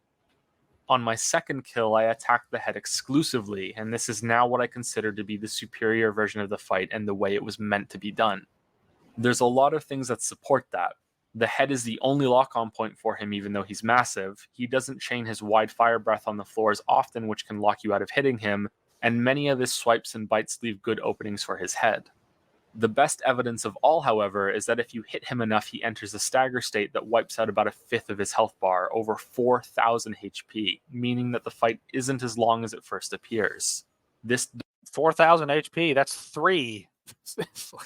On my second kill, I attacked the head exclusively, and this is now what I consider to be the superior version of the fight and the way it was meant to be done. There's a lot of things that support that. The head is the only lock-on point for him, even though he's massive. He doesn't chain his wide fire breath on the floors often, which can lock you out of hitting him, and many of his swipes and bites leave good openings for his head. The best evidence of all, however, is that if you hit him enough, he enters a stagger state that wipes out about a fifth of his health bar, over 4,000 HP, meaning that the fight isn't as long as it first appears. This 4,000 HP, that's 3.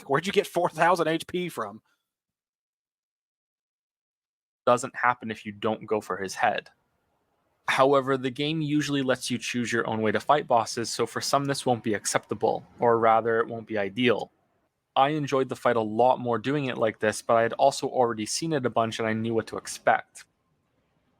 Where'd you get 4,000 HP from? Doesn't happen if you don't go for his head. However, the game usually lets you choose your own way to fight bosses, so for some this won't be acceptable, or rather, it won't be ideal. I enjoyed the fight a lot more doing it like this, but I had also already seen it a bunch and I knew what to expect.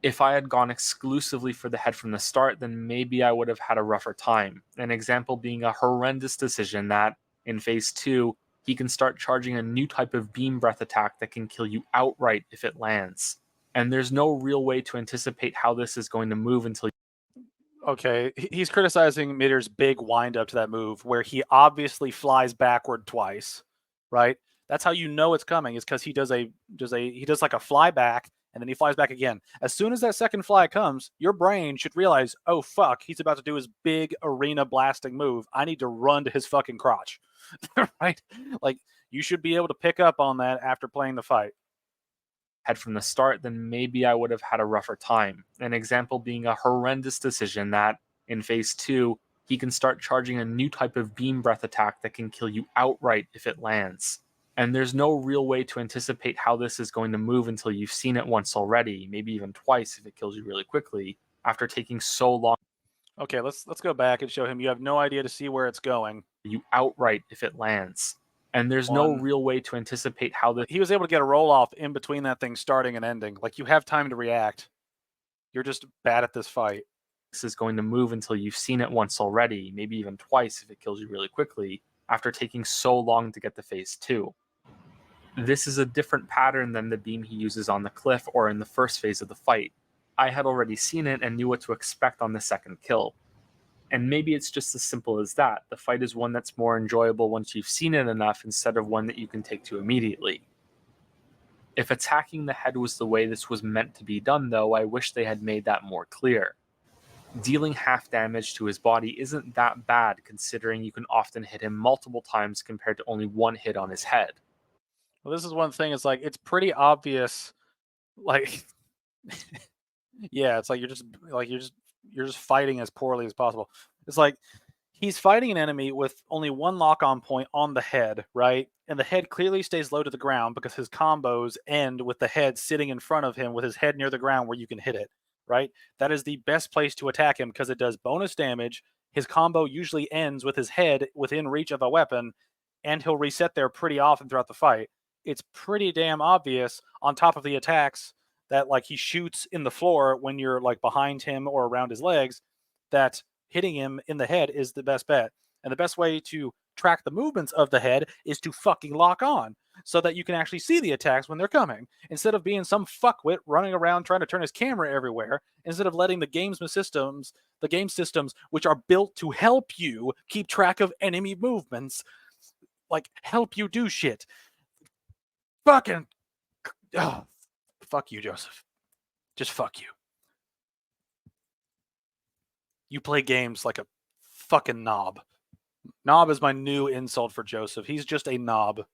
If I had gone exclusively for the head from the start, then maybe I would have had a rougher time. An example being a horrendous decision that, in Phase 2, he can start charging a new type of beam breath attack that can kill you outright if it lands. And there's no real way to anticipate how this is going to move until... Okay, he's criticizing Midir's big wind-up to that move, where he obviously flies backward twice, right? That's how you know it's coming, is because he does like a fly back, and then he flies back again. As soon as that second fly comes, your brain should realize, oh fuck, he's about to do his big arena blasting move. I need to run to his fucking crotch, right? Like, you should be able to pick up on that after playing the fight. Head from the start, then maybe I would have had a rougher time. An example being a horrendous decision that, in Phase 2, he can start charging a new type of beam breath attack that can kill you outright if it lands. And there's no real way to anticipate how this is going to move until you've seen it once already, maybe even twice if it kills you really quickly. after taking so long. Okay, let's go back and show him you have no idea to see where it's going. You outright if it lands. And there's no One. real way to anticipate how this He was able to get a roll off in between that thing starting and ending. Like, you have time to react. You're just bad at this fight. is going to move until you've seen it once already, maybe even twice if it kills you really quickly, after taking so long to get to phase 2. This is a different pattern than the beam he uses on the cliff or in the first phase of the fight. I had already seen it and knew what to expect on the second kill. And maybe it's just as simple as that. The fight is one that's more enjoyable once you've seen it enough instead of one that you can take to immediately. If attacking the head was the way this was meant to be done, though, I wish they had made that more clear. Dealing half damage to his body isn't that bad, considering you can often hit him multiple times compared to only one hit on his head. Well, this is one thing. It's like, it's pretty obvious. Like, yeah, it's like you're just fighting as poorly as possible. It's like he's fighting an enemy with only one lock-on point on the head, right? And the head clearly stays low to the ground because his combos end with the head sitting in front of him with his head near the ground where you can hit it, right? That is the best place to attack him because it does bonus damage. His combo usually ends with his head within reach of a weapon, and he'll reset there pretty often throughout the fight. It's pretty damn obvious on top of the attacks that, like, he shoots in the floor when you're like behind him or around his legs, that hitting him in the head is the best bet. And the best way to track the movements of the head is to fucking lock on so that you can actually see the attacks when they're coming, instead of being some fuckwit running around trying to turn his camera everywhere, instead of letting the game systems, which are built to help you keep track of enemy movements, like, help you do shit. Fucking fuck you, Joseph. Just fuck you. You play games like a fucking knob. Knob is my new insult for Joseph. He's just a knob.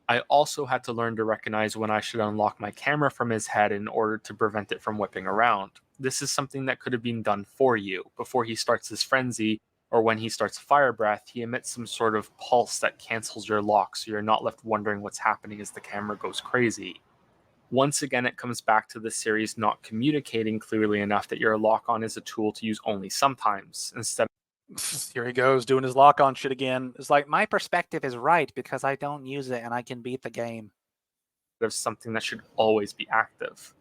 I also had to learn to recognize when I should unlock my camera from his head in order to prevent it from whipping around. This is something that could have been done for you. Before he starts his frenzy, or when he starts fire breath, he emits some sort of pulse that cancels your lock, so you're not left wondering what's happening as the camera goes crazy. Once again, it comes back to the series not communicating clearly enough that your lock-on is a tool to use only sometimes, instead Here he goes, doing his lock-on shit again. It's like, my perspective is right because I don't use it and I can beat the game. of something that should always be active.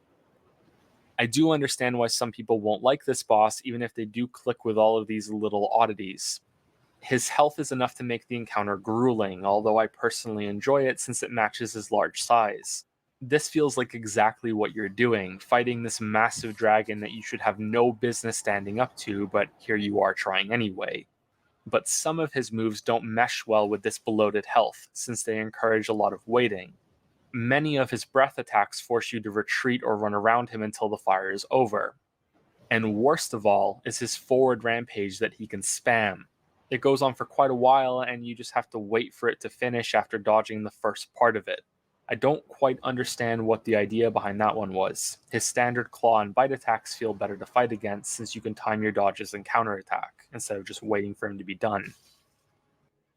I do understand why some people won't like this boss, even if they do click with all of these little oddities. His health is enough to make the encounter grueling, although I personally enjoy it since it matches his large size. This feels like exactly what you're doing, fighting this massive dragon that you should have no business standing up to, but here you are trying anyway. But some of his moves don't mesh well with this bloated health, since they encourage a lot of waiting. Many of his breath attacks force you to retreat or run around him until the fire is over. And worst of all is his forward rampage that he can spam. It goes on for quite a while, and you just have to wait for it to finish after dodging the first part of it. I don't quite understand what the idea behind that one was. His standard claw and bite attacks feel better to fight against since you can time your dodges and counterattack, instead of just waiting for him to be done.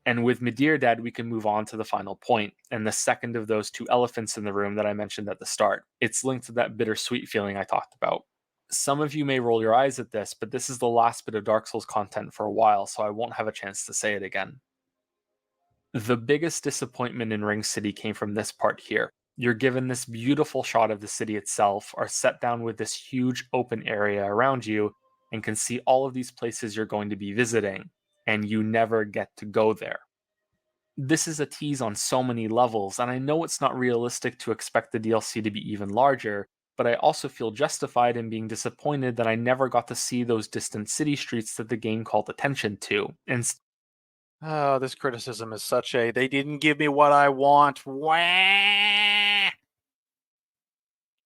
And with Midir dead, we can move on to the final point, and the second of those two elephants in the room that I mentioned at the start. It's linked to that bittersweet feeling I talked about. Some of you may roll your eyes at this, but this is the last bit of Dark Souls content for a while, so I won't have a chance to say it again. The biggest disappointment in Ring City came from this part here. You're given this beautiful shot of the city itself, are set down with this huge open area around you, and can see all of these places you're going to be visiting, and you never get to go there. This is a tease on so many levels, and I know it's not realistic to expect the DLC to be even larger, but I also feel justified in being disappointed that I never got to see those distant city streets that the game called attention to. And Oh, this criticism is such a, they didn't give me what I want. Wah!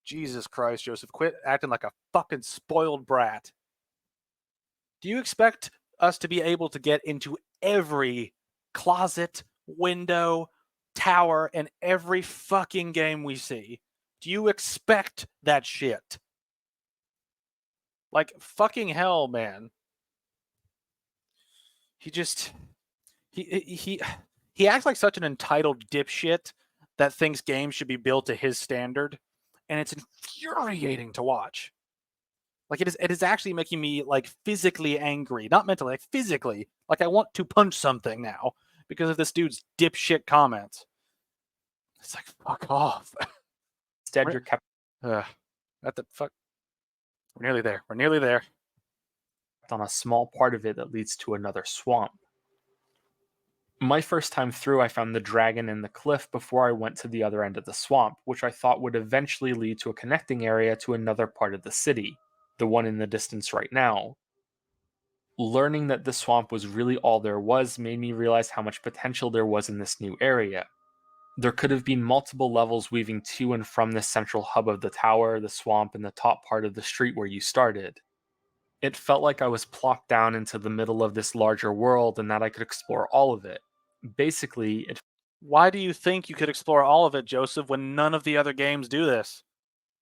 Jesus Christ, Joseph, quit acting like a fucking spoiled brat. Do you expect us to be able to get into every closet, window, tower, and every fucking game we see? Do you expect that shit? Like, fucking hell, man. He acts like such an entitled dipshit that thinks games should be built to his standard, and it's infuriating to watch. Like it is actually making me like physically angry, not mentally, like physically. Like I want to punch something now because of this dude's dipshit comments. It's like fuck off. Instead, you're kept What the fuck? We're nearly there. We're nearly there. on a small part of it that leads to another swamp. My first time through, I found the dragon and the cliff before I went to the other end of the swamp, which I thought would eventually lead to a connecting area to another part of the city, the one in the distance right now. Learning that the swamp was really all there was made me realize how much potential there was in this new area. There could have been multiple levels weaving to and from this central hub of the tower, the swamp, and the top part of the street where you started. It felt like I was plopped down into the middle of this larger world and that I could explore all of it. Basically, it Why do you think you could explore all of it, Joseph, when none of the other games do this?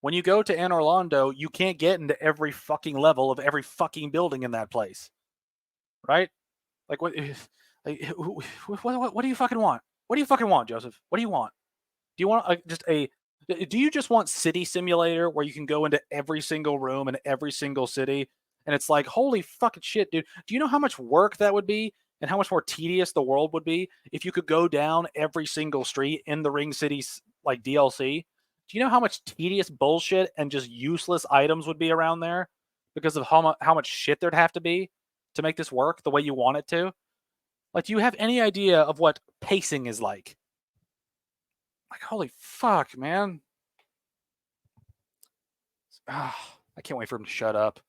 When you go to Anne Orlando, you can't get into every fucking level of every fucking building in that place. Right? Like what what do you fucking want? What do you fucking want, Joseph? What do you want? Do you want do you just want City Simulator where you can go into every single room in every single city and it's like, holy fucking shit, dude. Do you know how much work that would be and how much more tedious the world would be if you could go down every single street in the Ring City like DLC? Do you know how much tedious bullshit and just useless items would be around there because of how much shit there'd have to be to make this work the way you want it to? Like, do you have any idea of what pacing is like? Like, holy fuck, man. I can't wait for him to shut up.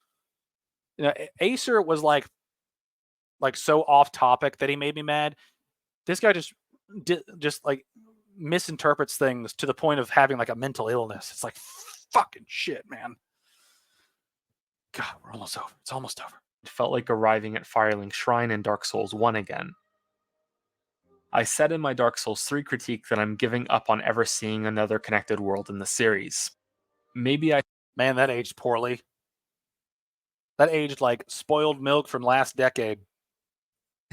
You know, Acer was like so off topic that he made me mad. This guy just like misinterprets things to the point of having like a mental illness. It's like fucking shit, man. God, we're almost over. It's almost over. felt like arriving at Firelink Shrine in Dark Souls 1 again. I said in my Dark Souls 3 critique that I'm giving up on ever seeing another connected world in the series. Maybe I Man, that aged poorly. That aged like spoiled milk from last decade.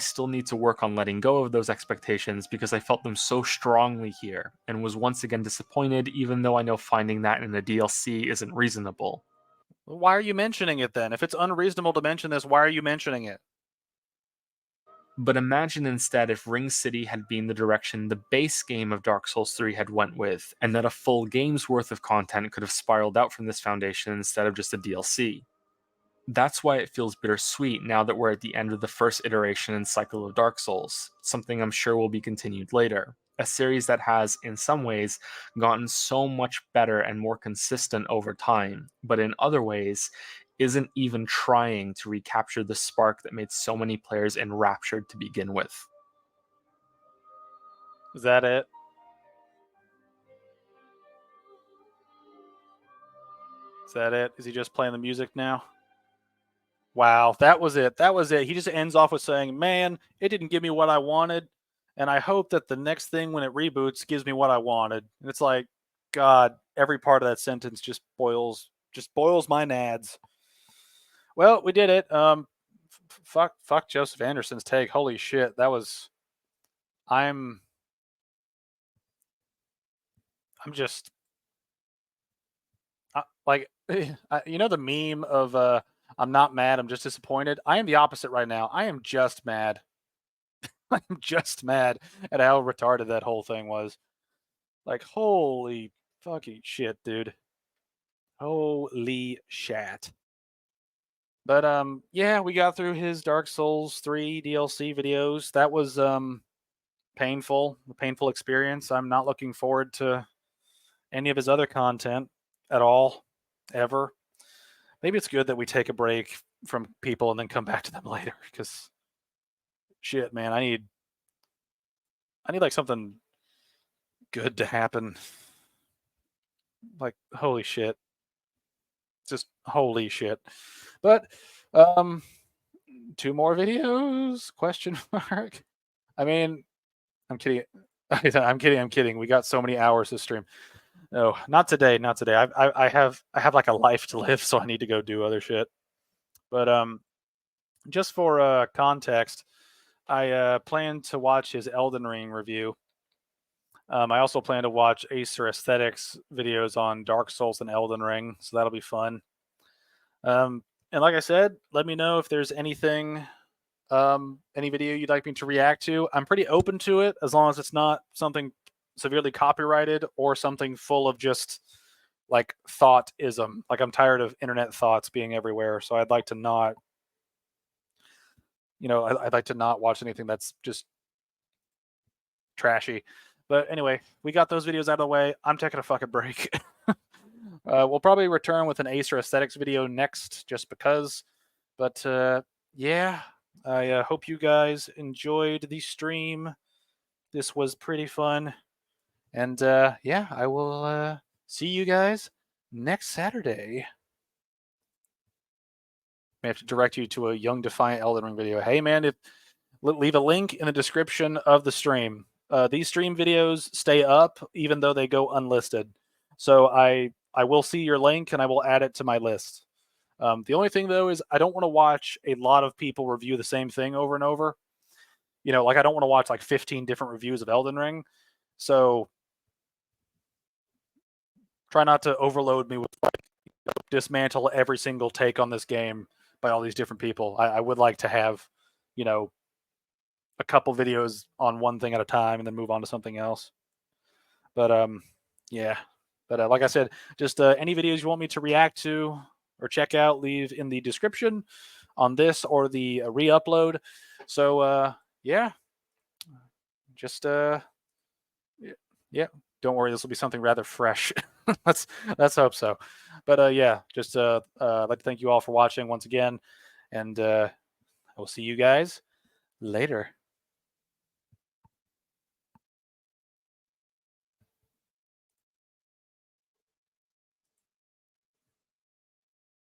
still need to work on letting go of those expectations because I felt them so strongly here, and was once again disappointed even though I know finding that in a DLC isn't reasonable. Why are you mentioning it then? If it's unreasonable to mention this, why are you mentioning it? But imagine instead if Ring City had been the direction the base game of Dark Souls 3 had went with, and that a full game's worth of content could have spiraled out from this foundation instead of just a DLC. That's why it feels bittersweet now that we're at the end of the first iteration and cycle of Dark Souls, something I'm sure will be continued later. A series that has, in some ways, gotten so much better and more consistent over time, but in other ways, isn't even trying to recapture the spark that made so many players enraptured to begin with. Is that it? Is that it? Is he just playing the music now? Wow, that was it. That was it. He just ends off with saying, man, it didn't give me what I wanted. And I hope that the next thing when it reboots gives me what I wanted. And it's like, God, every part of that sentence just boils my nads. Well, we did it. Fuck Joseph Anderson's take. Holy shit. I'm just like, you know, the meme of, I'm not mad, I'm just disappointed. I am the opposite right now. I am just mad. I'm just mad at how retarded that whole thing was. Like, holy fucking shit, dude. Holy shat. But yeah, we got through his Dark Souls 3 DLC videos. That was painful, a painful experience. I'm not looking forward to any of his other content at all, ever. Maybe it's good that we take a break from people and then come back to them later, because shit, man, I need like something good to happen. Like, holy shit. Just holy shit. But 2 more videos? Question mark. I mean, I'm kidding. I'm kidding. We got so many hours to stream. No, not today. Not today. I have like a life to live, so I need to go do other shit. But just for context, I plan to watch his Elden Ring review. I also plan to watch Acer Aesthetics videos on Dark Souls and Elden Ring, so that'll be fun. And like I said, let me know if there's anything, any video you'd like me to react to. I'm pretty open to it as long as it's not something severely copyrighted or something full of just like thoughtism. Like I'm tired of internet thoughts being everywhere, so I'd like to not, I'd like to not watch anything that's just trashy. But anyway, we got those videos out of the way. I'm taking a fucking break. We'll probably return with an Acer Aesthetics video next, just because. But yeah, I hope you guys enjoyed the stream. This was pretty fun. And yeah, I will see you guys next Saturday. May have to direct you to a Young Defiant Elden Ring video. Hey man, leave a link in the description of the stream. These stream videos stay up even though they go unlisted. So I will see your link and I will add it to my list. The only thing though is I don't want to watch a lot of people review the same thing over and over. Like I don't want to watch like 15 different reviews of Elden Ring. So try not to overload me with like dismantle every single take on this game by all these different people. I would like to have, a couple videos on one thing at a time and then move on to something else. But yeah. But like I said, just any videos you want me to react to or check out, leave in the description on this or the re-upload. So yeah, just yeah. Don't worry, this will be something rather fresh. let's hope so. But yeah, just I'd like to thank you all for watching once again, and I will see you guys later.